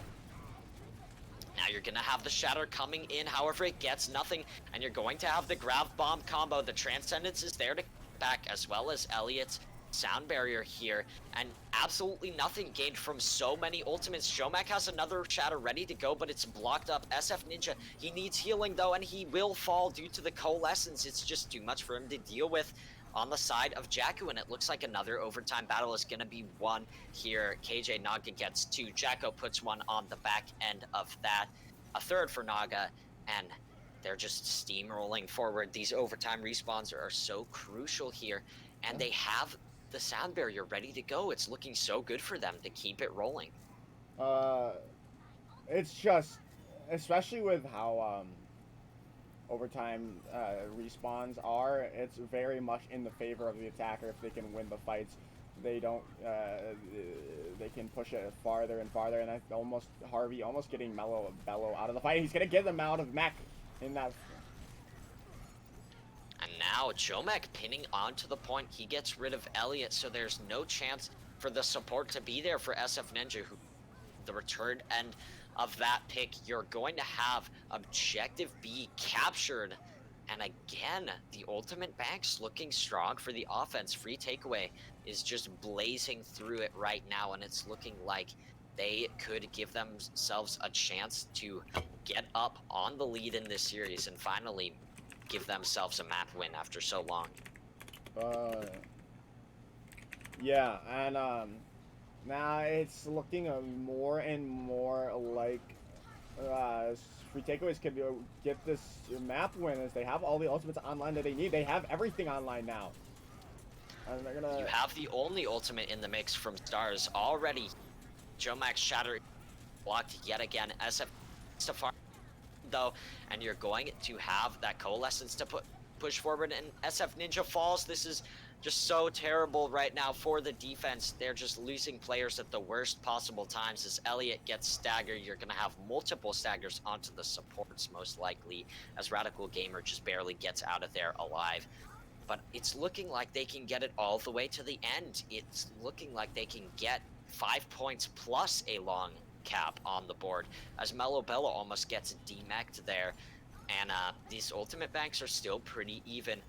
Now you're going to have the shatter coming in, however it gets nothing, and you're going to have the grab bomb combo. The Transcendence is there to back, as well as Elliot's sound barrier here, and absolutely nothing gained from so many ultimates. Jomak has another shatter ready to go, but it's blocked up. SF Ninja, he needs healing though, and he will fall due to the coalescence. It's just too much for him to deal with on the side of Jacko, and it looks like another overtime battle is going to be won here. KJ Naga gets 2. Jacko puts one on the back end of that. A third for Naga, and they're just steamrolling forward. These overtime respawns are so crucial here, and they have the sound barrier ready to go. It's looking so good for them to keep it rolling. It's just, especially with how overtime respawns are, it's very much in the favor of the attacker if they can win the fights they don't, they can push it farther and farther. And I almost Harvey almost getting Bello out of the fight. He's gonna get them out of mech in that. And now Jomek pinning onto the point. He gets rid of Elliot, so there's no chance for the support to be there for SF Ninja, who the return end of that pick. You're going to have Objective B captured. And again, the Ultimate Banks looking strong for the offense. Free Takeaway is just blazing through it right now, and it's looking like they could give themselves a chance to get up on the lead in this series and finally give themselves a map win after so long. Yeah, and now it's looking more and more like Free Takeaways could get this map win as they have all the ultimates online that they need. They have everything online now. And they're gonna... You have the only ultimate in the mix from Stars already. Jomax Shatter blocked yet again. SF Safari though, and you're going to have that Coalescence to push forward, and SF Ninja falls. This is just so terrible right now for the defense. They're just losing players at the worst possible times. As Elliot gets staggered, you're going to have multiple staggers onto the supports most likely, as Radical Gamer just barely gets out of there alive. But it's looking like they can get it all the way to the end. It's looking like they can get 5 points plus a long cap on the board, as Mellow Bella almost gets demeched there. And these Ultimate Banks are still pretty even.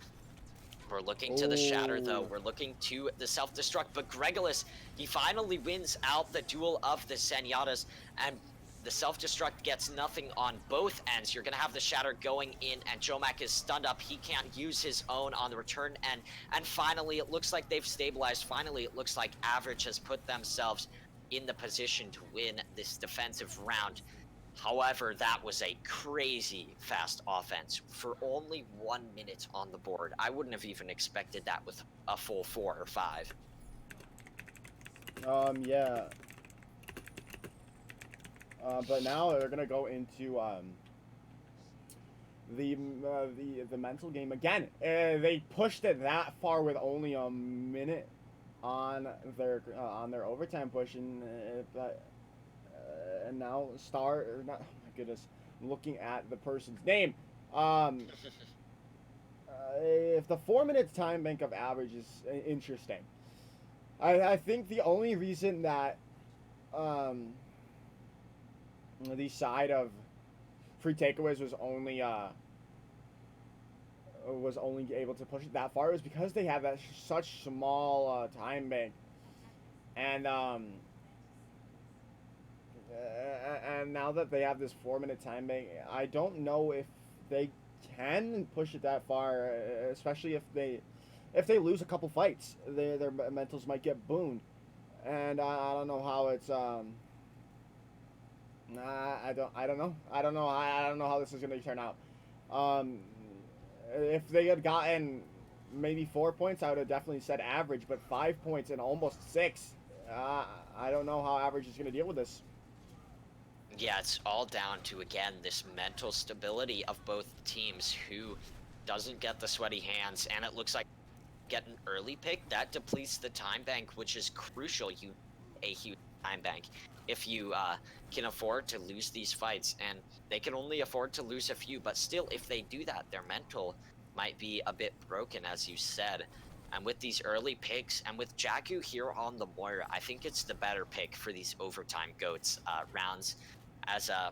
We're looking to the Shatter, though. We're looking to the Self-Destruct, but Gregolis, he finally wins out the duel of the Senatas, and the Self-Destruct gets nothing on both ends. You're going to have the Shatter going in, and Jomak is stunned up. He can't use his own on the return end. And finally, it looks like they've stabilized. Finally, it looks like Average has put themselves in the position to win this defensive round. However, that was a crazy fast offense for only 1 minute on the board. I wouldn't have even expected that with a full 4 or 5. Yeah. But now they're gonna go into the mental game again. They pushed it that far with only a minute on their overtime push, and now oh my goodness, I'm looking at the person's name. If the 4 minutes time bank of average is interesting, I think the only reason that the side of Free Takeaways was only able to push it that far was because they have that such small time bank, and now that they have this 4 minute time bank, I don't know if they can push it that far, especially if they lose a couple fights, their mentals might get booned, and I don't know how it's I don't know how this is gonna turn out. If they had gotten maybe 4 points, I would have definitely said average, but 5 points and almost 6. I don't know how average is gonna deal with this. Yeah, it's all down to, again, this mental stability of both teams. Who doesn't get the sweaty hands, and it looks like get an early pick that depletes the time bank, which is crucial. You a huge time bank if you can afford to lose these fights, and they can only afford to lose a few, but still, if they do that, their mental might be a bit broken, as you said. And with these early picks, and with Jakku here on the Moira, I think it's the better pick for these overtime GOATS rounds, as I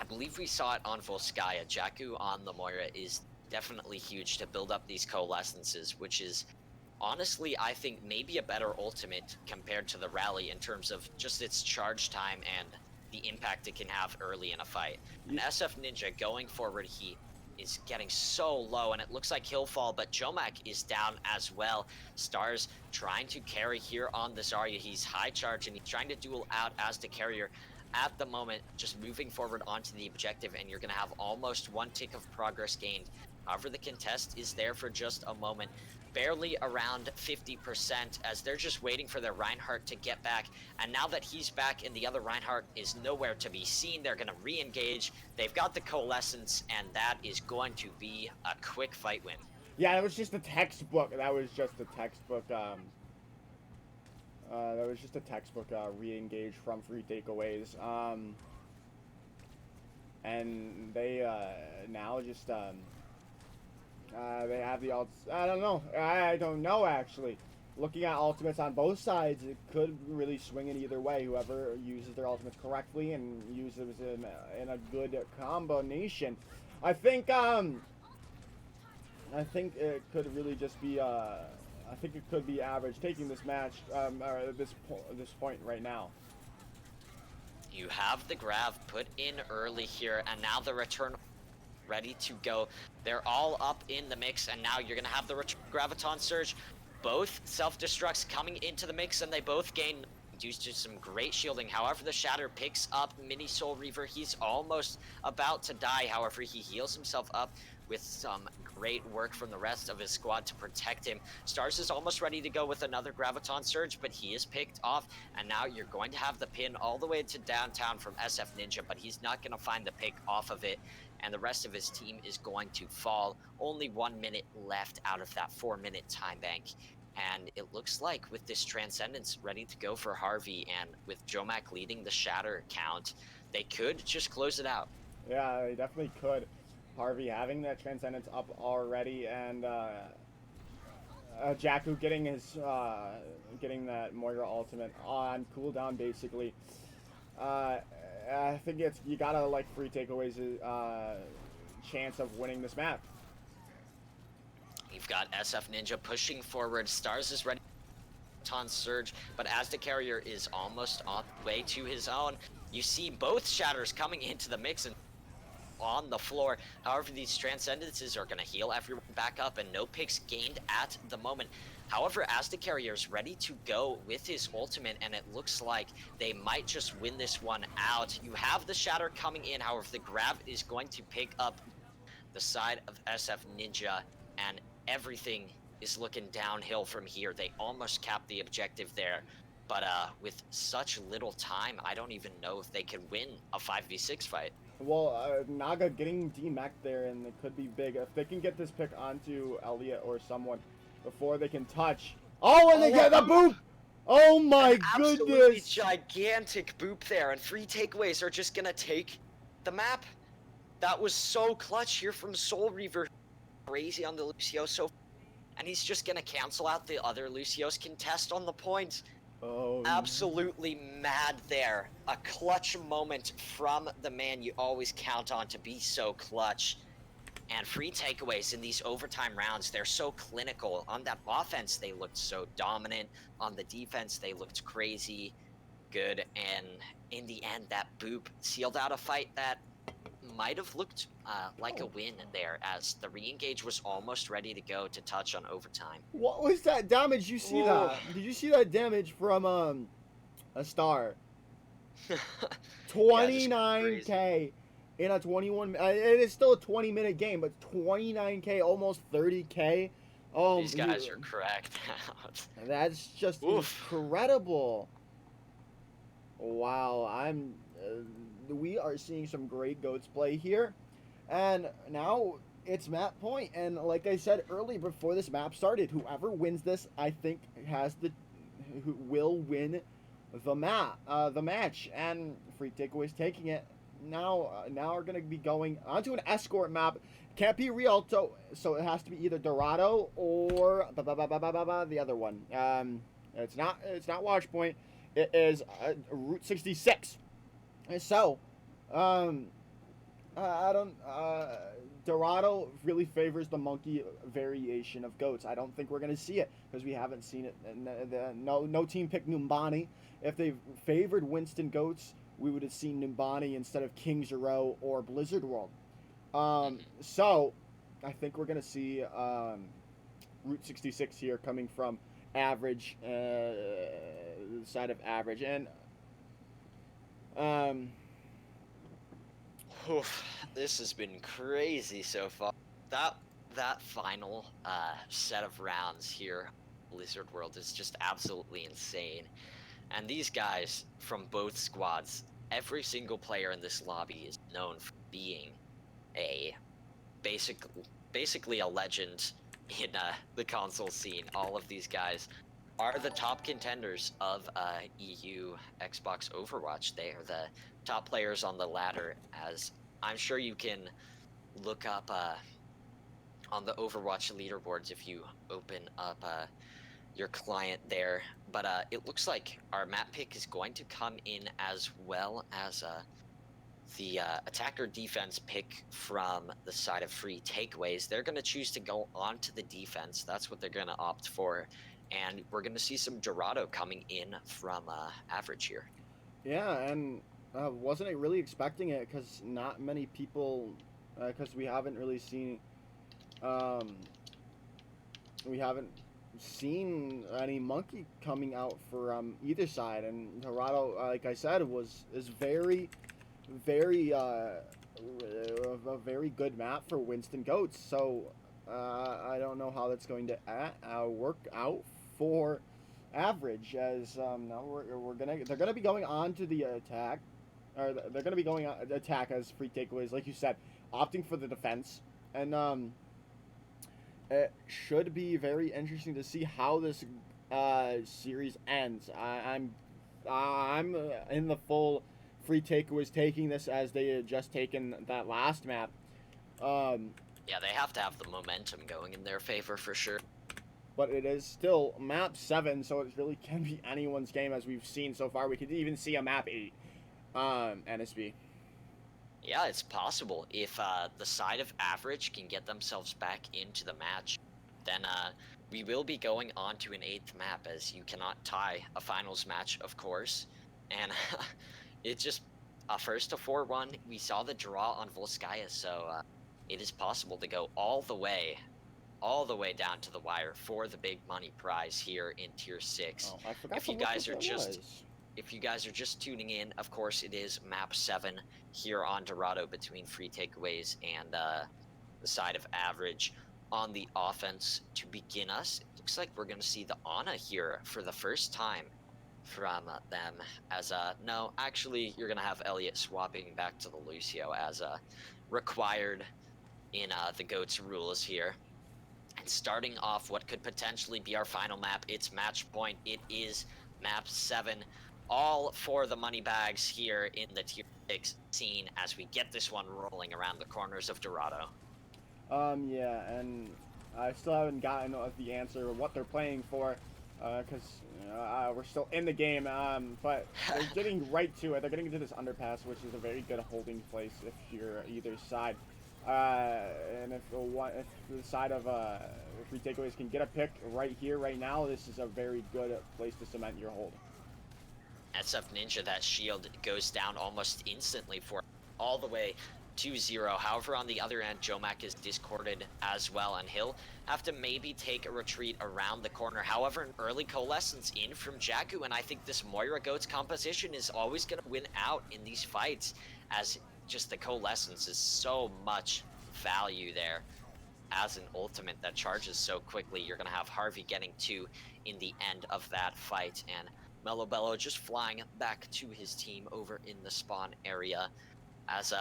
believe we saw it on Volskaya. Jakku on the Moira is definitely huge to build up these coalescences, which is honestly, I think, maybe a better ultimate compared to the Rally in terms of just its charge time and the impact it can have early in a fight. And SF Ninja going forward, he is getting so low, and it looks like he'll fall, but Jomak is down as well. Stars trying to carry here on the Zarya. He's high charge, and he's trying to duel out as the carrier at the moment, just moving forward onto the objective, and you're going to have almost 1 tick of progress gained. However, the contest is there for just a moment, barely around 50%, as they're just waiting for their Reinhardt to get back. And now that he's back and the other Reinhardt is nowhere to be seen, they're going to re-engage. They've got the Coalescence, and that is going to be a quick fight win. Yeah, it was just a textbook. That was just a textbook That was just a textbook re-engage from free takeaways. And they now just they have the ults. I don't know. I don't know actually. Looking at ultimates on both sides, it could really swing in either way. Whoever uses their ultimates correctly and uses them in a good combination. I think it could really just be I think it could be average taking this match or this point right now. You have the grav put in early here, and now the return ready to go. They're all up in the mix, and now you're gonna have the graviton surge. Both self-destructs coming into the mix, and they both gain due to some great shielding. However, the Shatter picks up Mini Soul Reaver. He's almost about to die. However, he heals himself up with some great work from the rest of his squad to protect him. Stars is almost ready to go with another Graviton Surge, but he is picked off, and now you're going to have the pin all the way to downtown from SF Ninja, but he's not going to find the pick off of it, and the rest of his team is going to fall. Only 1 minute left out of that 4-minute time bank. And it looks like with this Transcendence ready to go for Harvey, and with Jomac leading the Shatter count, they could just close it out. Yeah, they definitely could. Harvey having that Transcendence up already, and Jakku getting his getting that Moira ultimate on cooldown basically. I think you gotta like free takeaways chance of winning this map. You've got SF Ninja pushing forward. Stars is ready on Surge, but as the carrier is almost on the way to his own, you see both Shatters coming into the mix and on the floor. However, these Transcendences are going to heal everyone back up, and no picks gained at the moment. However, as the carrier is ready to go with his ultimate, and it looks like they might just win this one out. You have the Shatter coming in. However, the grab is going to pick up the side of SF Ninja, and everything is looking downhill from here. They almost capped the objective there, but with such little time, I don't even know if they can win a 5v6 fight. Well, Naga getting D-Mech there, and it could be big. If they can get this pick onto Elliot or someone before they can touch. Oh, and they get the boop! Oh my Absolutely goodness! Gigantic boop there, and free takeaways are just gonna take the map. That was so clutch here from Soul Reaver. Crazy on the Lucioso, and he's just gonna cancel out the other Lucios contest on the point. Oh, absolutely mad there. A clutch moment from the man you always count on to be so clutch. And free takeaways in these overtime rounds, they're so clinical. On that offense, they looked so dominant. On the defense, they looked crazy good. And in the end, that boop sealed out a fight that might have looked like a win there, as the re-engage was almost ready to go to touch on overtime. What was that damage? You see that? Did you see that damage from a star? 29k in a 21. It is still a 20-minute game, but 29k, almost 30k. Oh, these guys are cracked out. That's just incredible. Wow, we are seeing some great GOATs play here, and now it's map point. And like I said earlier, before this map started, whoever wins this, I think, will win the match. And free takeaways taking it now are gonna be going onto an escort map. Can't be Rialto, so it has to be either Dorado or the other one. It's not Watchpoint. It is Route 66. So, I don't. Dorado really favors the monkey variation of GOATs. I don't think we're gonna see it because we haven't seen it. No team picked Numbani. If they favored Winston GOATs, we would have seen Numbani instead of Kings Row or Blizzard World. So, I think we're gonna see Route 66 here coming from average, side of average, and this has been crazy so far. That final set of rounds here, Blizzard World, is just absolutely insane. And these guys from both squads, every single player in this lobby is known for being a basically a legend in the console scene. All of these guys are the top contenders of EU Xbox Overwatch. They are the top players on the ladder, as I'm sure you can look up on the Overwatch leaderboards if you open up your client there. But it looks like our map pick is going to come in as well as the attacker defense pick from the side of free takeaways. They're going to choose to go on to the defense. That's what they're going to opt for. And we're going to see some Dorado coming in from average here. Yeah, and wasn't really expecting it because not many people, because um, we haven't seen any monkey coming out for either side, and Dorado, like I said, is very a very good map for Winston Goats. So I don't know how that's going to work out for average. As now they're gonna be going on to the attack, or they're gonna be going on attack as free takeaways, like you said, opting for the defense, and it should be very interesting to see how this series ends. I'm in the full free takeaways taking this as they had just taken that last map. Yeah, they have to have the momentum going in their favor for sure. But it is still map 7, so it really can be anyone's game as we've seen so far. We could even see a map 8, NSB. Yeah, it's possible. If the side of average can get themselves back into the match, then we will be going on to an 8th map, as you cannot tie a finals match, of course. And it's just first to 4-1. We saw the draw on Volskaya, so it is possible to go all the way down to the wire for the big money prize here in Tier 6. Oh, I forgot If you guys are just tuning in, of course it is map 7 here on Dorado between free takeaways and the side of average. On the offense to begin us, it looks like we're going to see the Ana here for the first time from them, as no, actually you're going to have Elliot swapping back to the Lucio as required in the GOAT's rules here. And starting off what could potentially be our final map, it's match point. It is map 7, all for the money bags here in the Tier 6 scene as we get this one rolling around the corners of Dorado. Yeah, and I still haven't gotten the answer of what they're playing for, because we're still in the game, but they're getting right to it. They're getting into this underpass, which is a very good holding place if you're either side. And if the side of free takeaways can get a pick right here, right now, this is a very good place to cement your hold. SF Ninja, that shield goes down almost instantly for all the way 2-0. However, on the other end, Jomak is discorded as well, and he'll have to maybe take a retreat around the corner. However, an early coalescence in from Jakku, and I think this Moira Goats composition is always going to win out in these fights, as just the coalescence is so much value there. As an ultimate that charges so quickly, you're going to have Harvey getting 2 in the end of that fight, and Mellow Bello just flying back to his team over in the spawn area, as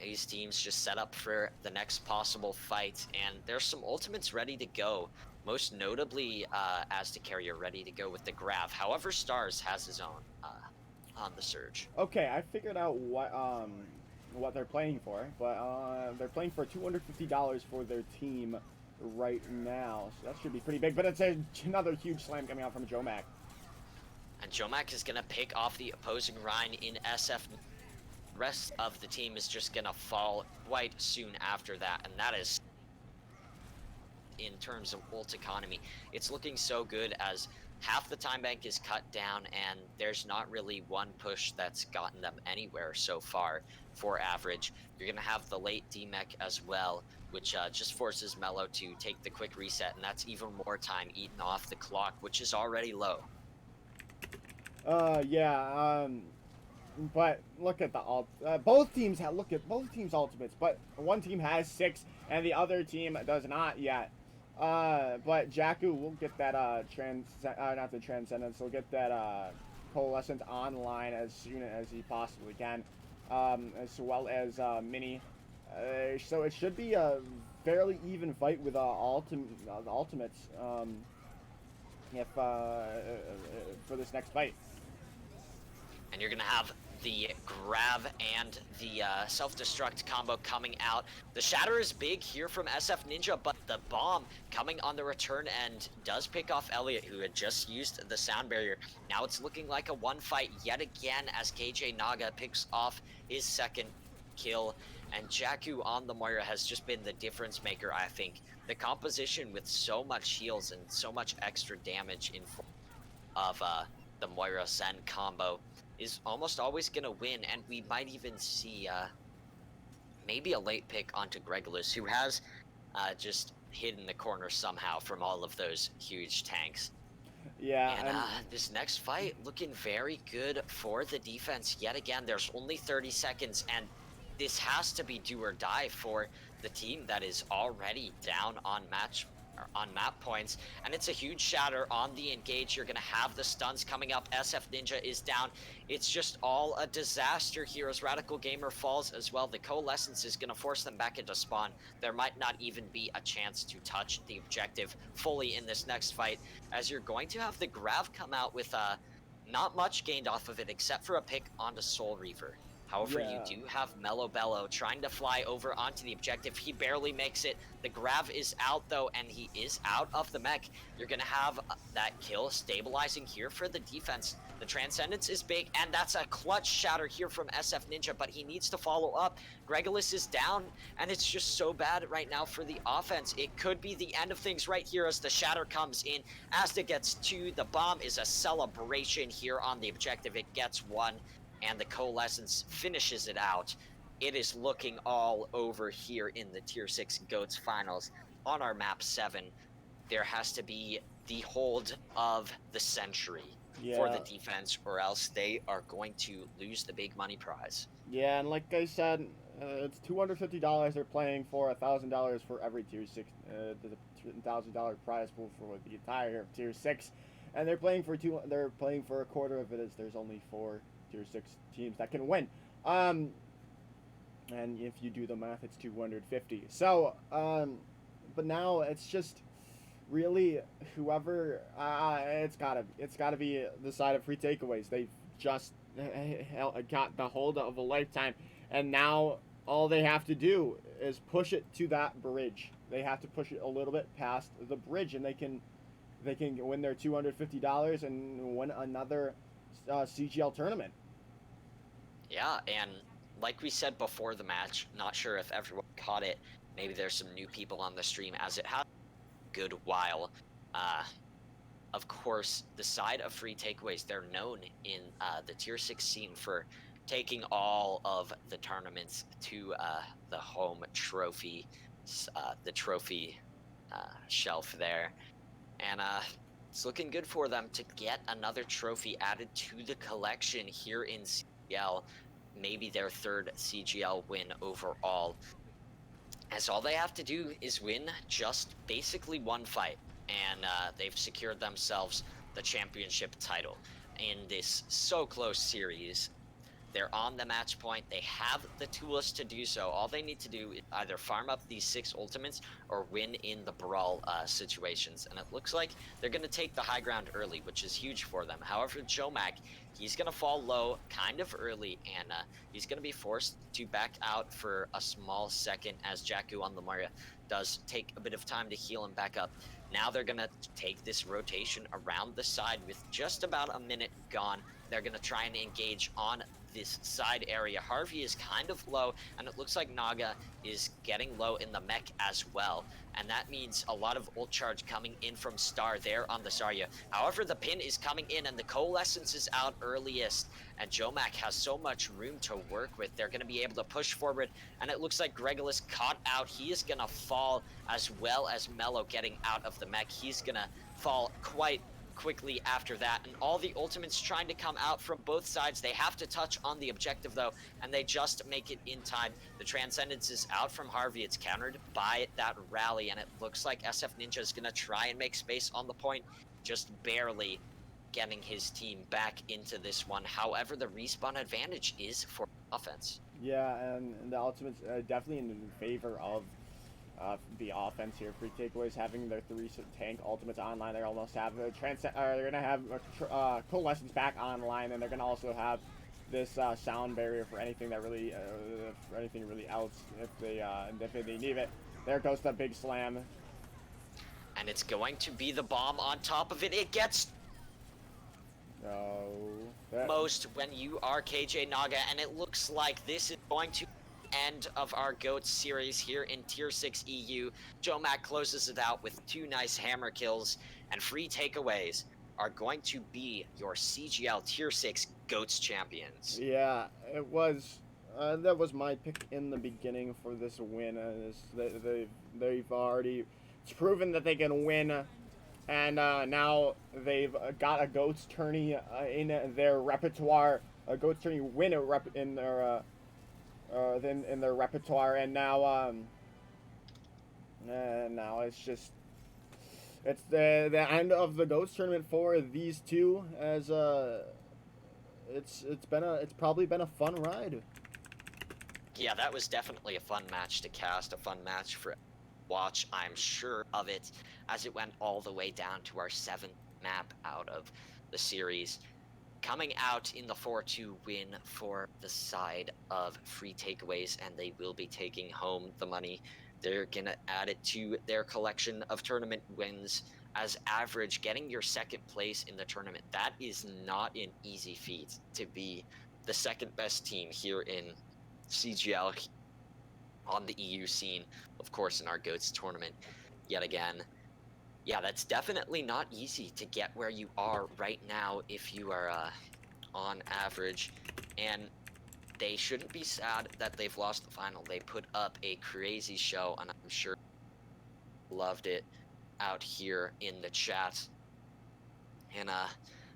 these teams just set up for the next possible fight, and there's some ultimates ready to go, most notably as the carrier ready to go with the Grav. However, Stars has his own on the Surge. Okay, I figured out what they're playing for, but they're playing for $250 for their team right now, so that should be pretty big. But it's another huge slam coming out from Jomak. And Jomak is going to pick off the opposing Rhine in SF. The rest of the team is just going to fall quite soon after that, and that is, in terms of ult economy, it's looking so good as half the time bank is cut down, and there's not really one push that's gotten them anywhere so far for average. You're going to have the late D-Mech as well, which just forces Mello to take the quick reset, and that's even more time eaten off the clock, which is already low. Yeah, but look at the both teams both teams' ultimates, but one team has 6 and the other team does not yet. But Jakku will get that not the transcendence, will get that coalescent online as soon as he possibly can, as well as Mini. So it should be a fairly even fight with the ultimates. if for this next fight. And you're gonna have the grab and the self-destruct combo coming out. The shatter is big here from SF Ninja, but the bomb coming on the return end does pick off Elliot, who had just used the sound barrier. Now it's looking like a one fight yet again as KJ Naga picks off his second kill, and Jakku on the Moira has just been the difference maker, I think. The composition with so much heals and so much extra damage in form of the Moira Sen combo is almost always going to win, and we might even see maybe a late pick onto Gregolis, who has just hidden the corner somehow from all of those huge tanks. Yeah, And this next fight looking very good for the defense yet again. There's only 30 seconds, and this has to be do or die for the team that is already down on map points, and it's a huge shatter on the engage. You're gonna have the stuns coming up. SF Ninja is down. It's just all a disaster here as Radical Gamer falls as well. The Coalescence is gonna force them back into spawn. There might not even be a chance to touch the objective fully in this next fight, as you're going to have the Grav come out with not much gained off of it except for a pick onto Soul Reaver. However, Yeah. you do have Mellow Bello trying to fly over onto the objective. He barely makes it. The Grav is out, though, and he is out of the mech. You're going to have that kill stabilizing here for the defense. The Transcendence is big, and that's a clutch shatter here from SF Ninja, but he needs to follow up. Gregolis is down, and it's just so bad right now for the offense. It could be the end of things right here as the shatter comes in. Asta gets two. The bomb is a celebration here on the objective. It gets one, and the Coalescence finishes it out. It is looking all over here in the Tier 6 GOATS finals. On our map 7, there has to be the hold of the century for the defense, or else they are going to lose the big money prize. Yeah, and like I said, it's $250 they're playing for, $1,000 for every Tier 6, the $1,000 prize pool for the entire Tier 6, and they're playing for a quarter of it, as there's only 4 Tier 6 teams that can win. And if you do the math, it's 250. So, but now it's just really whoever. It's gotta be the side of free takeaways. They've just got the hold of a lifetime, and now all they have to do is push it to that bridge. They have to push it a little bit past the bridge, and they can win their $250 and win another CGL tournament. Yeah, and like we said before the match, not sure if everyone caught it. Maybe there's some new people on the stream, as it has a good while. Of course, the side of free takeaways, they're known in the Tier 6 scene for taking all of the tournaments to the home trophy, the trophy shelf there. And it's looking good for them to get another trophy added to the collection here in CGL. Maybe their third CGL win overall, as all they have to do is win just basically one fight, and they've secured themselves the championship title in this so close series. They're on the match point. They have the tools to do so. All they need to do is either farm up these 6 ultimates or win in the brawl situations. And it looks like they're going to take the high ground early, which is huge for them. However, Jomac, he's going to fall low kind of early, and he's going to be forced to back out for a small second, as Jakku on the Moira does take a bit of time to heal him back up. Now they're going to take this rotation around the side with just about a minute gone. They're going to try and engage on this side area. Harvey is kind of low, and it looks like Naga is getting low in the mech as well, and that means a lot of ult charge coming in from Star there on the Zarya. However, the pin is coming in, and the Coalescence is out earliest, and Jomac has so much room to work with. They're going to be able to push forward, and it looks like Gregolis caught out. He is going to fall, as well as Mello getting out of the mech. He's going to fall quite quickly after that, and all the ultimates trying to come out from both sides. They have to touch on the objective though, and they just make it in time. The Transcendence is out from Harvey. It's countered by that rally, and it looks like SF Ninja is going to try and make space on the point, just barely getting his team back into this one. However, the respawn advantage is for offense. Yeah, and the ultimate's definitely in favor of the offense here. Free takeaways having their 3 tank ultimates online. They almost have they're gonna have coalescence back online, and they're gonna also have this sound barrier for anything that really for anything really else if they need it. There goes the big slam. And it's going to be the bomb on top of it. It gets most when you are KJ Naga, and it looks like this is going to end of our GOAT series here in Tier 6 EU. Jomac closes it out with 2 nice hammer kills, and free takeaways are going to be your CGL Tier 6 GOATs champions. Yeah, it was. That was my pick in the beginning for this win. They've already proven that they can win, and now they've got a GOATs tourney in their repertoire. A GOATs tourney win in their repertoire, and now it's the end of the GOATs tournament for these two. As it's probably been a fun ride. Yeah, that was definitely a fun match to cast, a fun match for watch, I'm sure of it, as it went all the way down to our 7th map out of the series. Coming out in the 4-2 win for the side of free takeaways, and they will be taking home the money. They're gonna add it to their collection of tournament wins. As average, getting your 2nd place in the tournament, that is not an easy feat to be the 2nd best team here in CGL on the EU scene, of course, in our GOATs tournament yet again. Yeah, that's definitely not easy to get where you are right now if you are on average, and they shouldn't be sad that they've lost the final. They put up a crazy show, and I'm sure loved it out here in the chat. And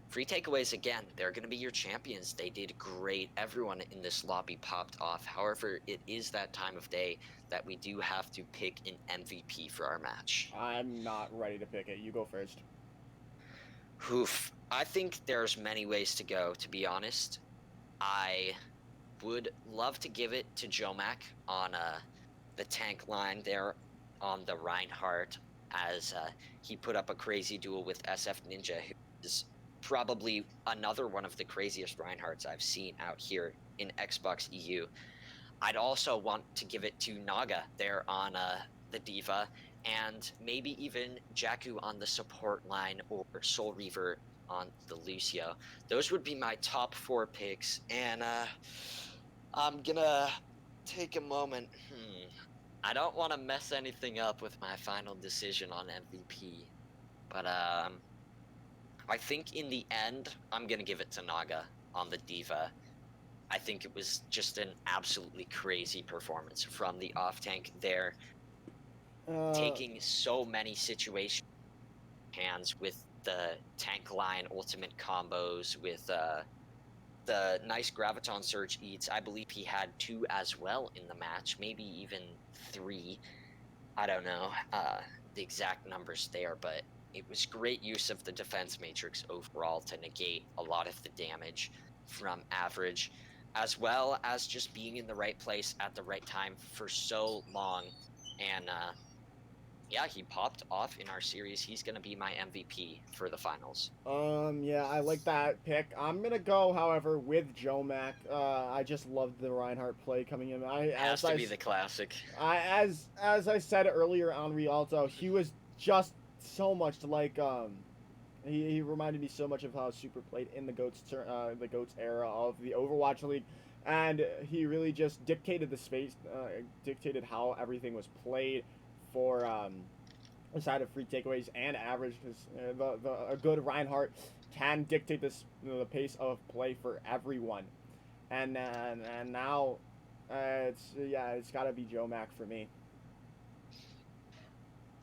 free takeaways, again, they're going to be your champions. They did great. Everyone in this lobby popped off. However, it is that time of day that we do have to pick an MVP for our match. I'm not ready to pick it. You go first. Oof. I think there's many ways to go, to be honest. I would love to give it to Jomac on the tank line there on the Reinhardt, as he put up a crazy duel with SF Ninja, who is probably another one of the craziest Reinhardts I've seen out here in Xbox EU. I'd also want to give it to Naga there on the Diva, and maybe even Jakku on the support line, or Soul Reaver on the Lucio. Those would be my top 4 picks, and I'm gonna take a moment. I don't want to mess anything up with my final decision on MVP, but I think in the end, I'm gonna give it to Naga on the Diva. I think it was just an absolutely crazy performance from the off-tank there, taking so many situations hands with the tank line ultimate combos, with the nice Graviton Surge eats. I believe he had 2 as well in the match, maybe even 3. I don't know the exact numbers there, but it was great use of the defense matrix overall to negate a lot of the damage from average, as well as just being in the right place at the right time for so long. And yeah, he popped off in our series. He's going to be my MVP for the finals. Yeah, I like that pick. I'm gonna go, however, with Jomac. I just loved the Reinhardt play coming in. Has to be the classic. As I said earlier on Rialto, he was just so much like he reminded me so much of how Super played in the GOATs era of the Overwatch League, and he really just dictated the space, dictated how everything was played for the side of free takeaways and average. Because a good Reinhardt can dictate this the pace of play for everyone, and now it's got to be Jomac for me.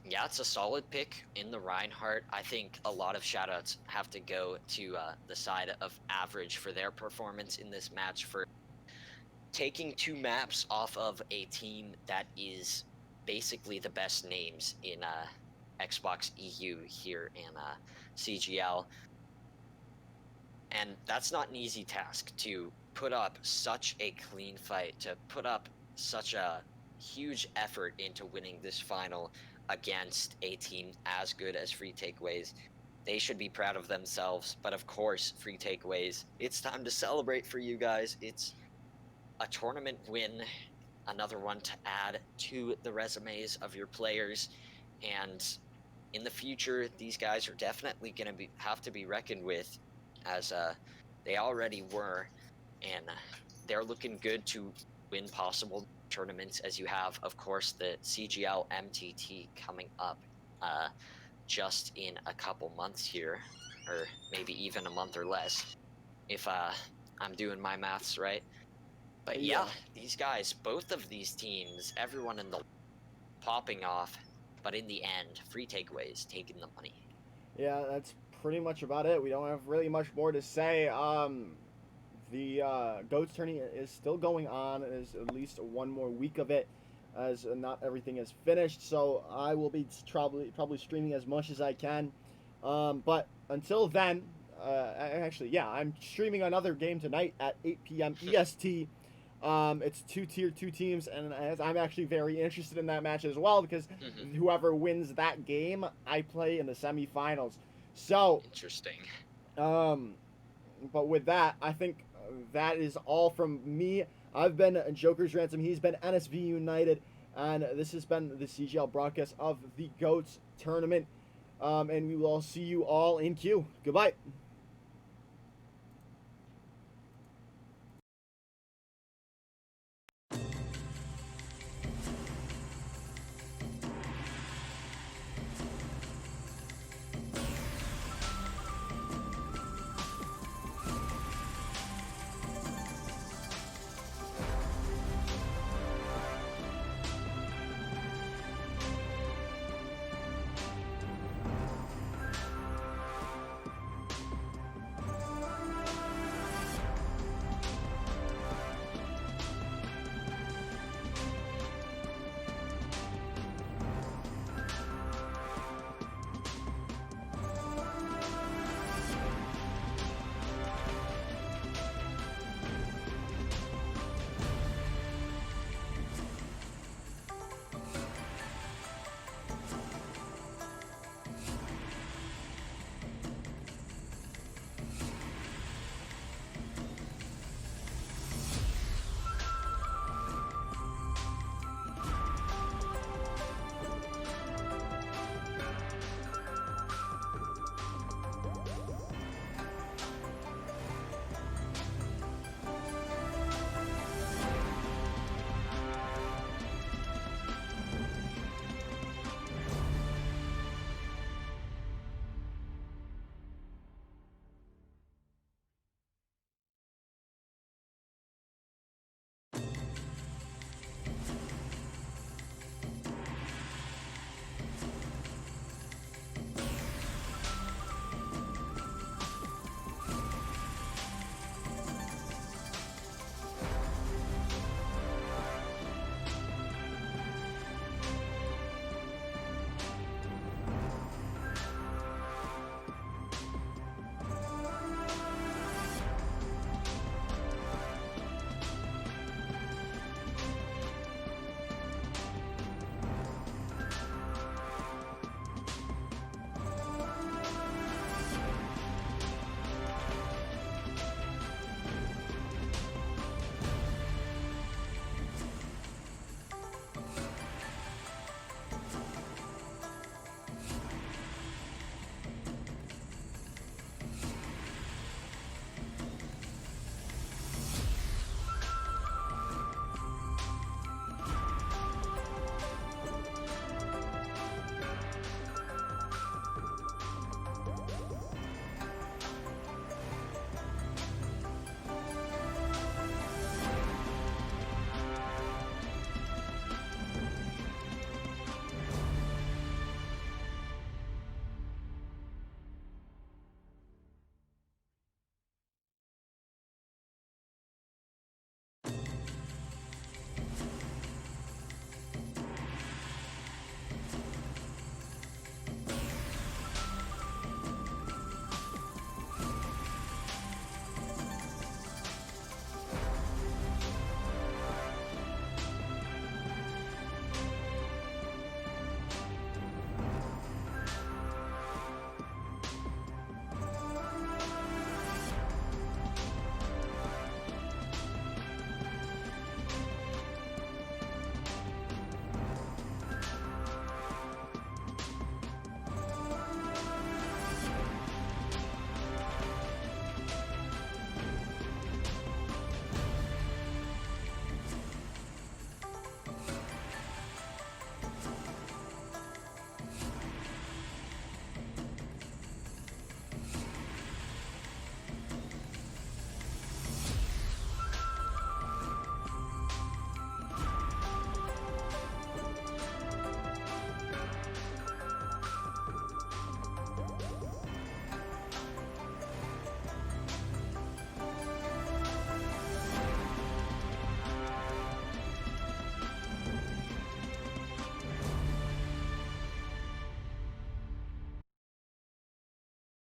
Yeah, it's a solid pick in the Reinhardt. I think a lot of shoutouts have to go to the side of average for their performance in this match, for taking 2 maps off of a team that is basically the best names in Xbox EU here in CGL. And that's not an easy task, to put up such a clean fight, to put up such a huge effort into winning this final against a team as good as Free Takeaways. They should be proud of themselves, but of course, Free Takeaways, it's time to celebrate for you guys. It's a tournament win, another one to add to the resumes of your players, and in the future, these guys are definitely going to have to be reckoned with, as they already were, and they're looking good to win possible tournaments. As you have, of course, the CGL MTT coming up just in a couple months here, or maybe even a month or less, if I'm doing my maths right. But yeah, Yeah. these guys, both of these teams, everyone in the popping off, but in the end, Free Takeaways taking the money. Yeah, that's pretty much about it. We don't have really much more to say. The Goats tourney is still going on. There's at least one more week of it, as not everything is finished. So I will be probably streaming as much as I can. But until then, actually, yeah, I'm streaming another game tonight at 8 p.m. EST. It's two teams, and I'm actually very interested in that match as well because whoever wins that game, I play in the semifinals. So, Interesting. but with that, I think that is all from me. I've been Joker's Ransom. He's been nsbunuted, and this has been the CGL broadcast of the Goats tournament. And we will see you all in queue. Goodbye.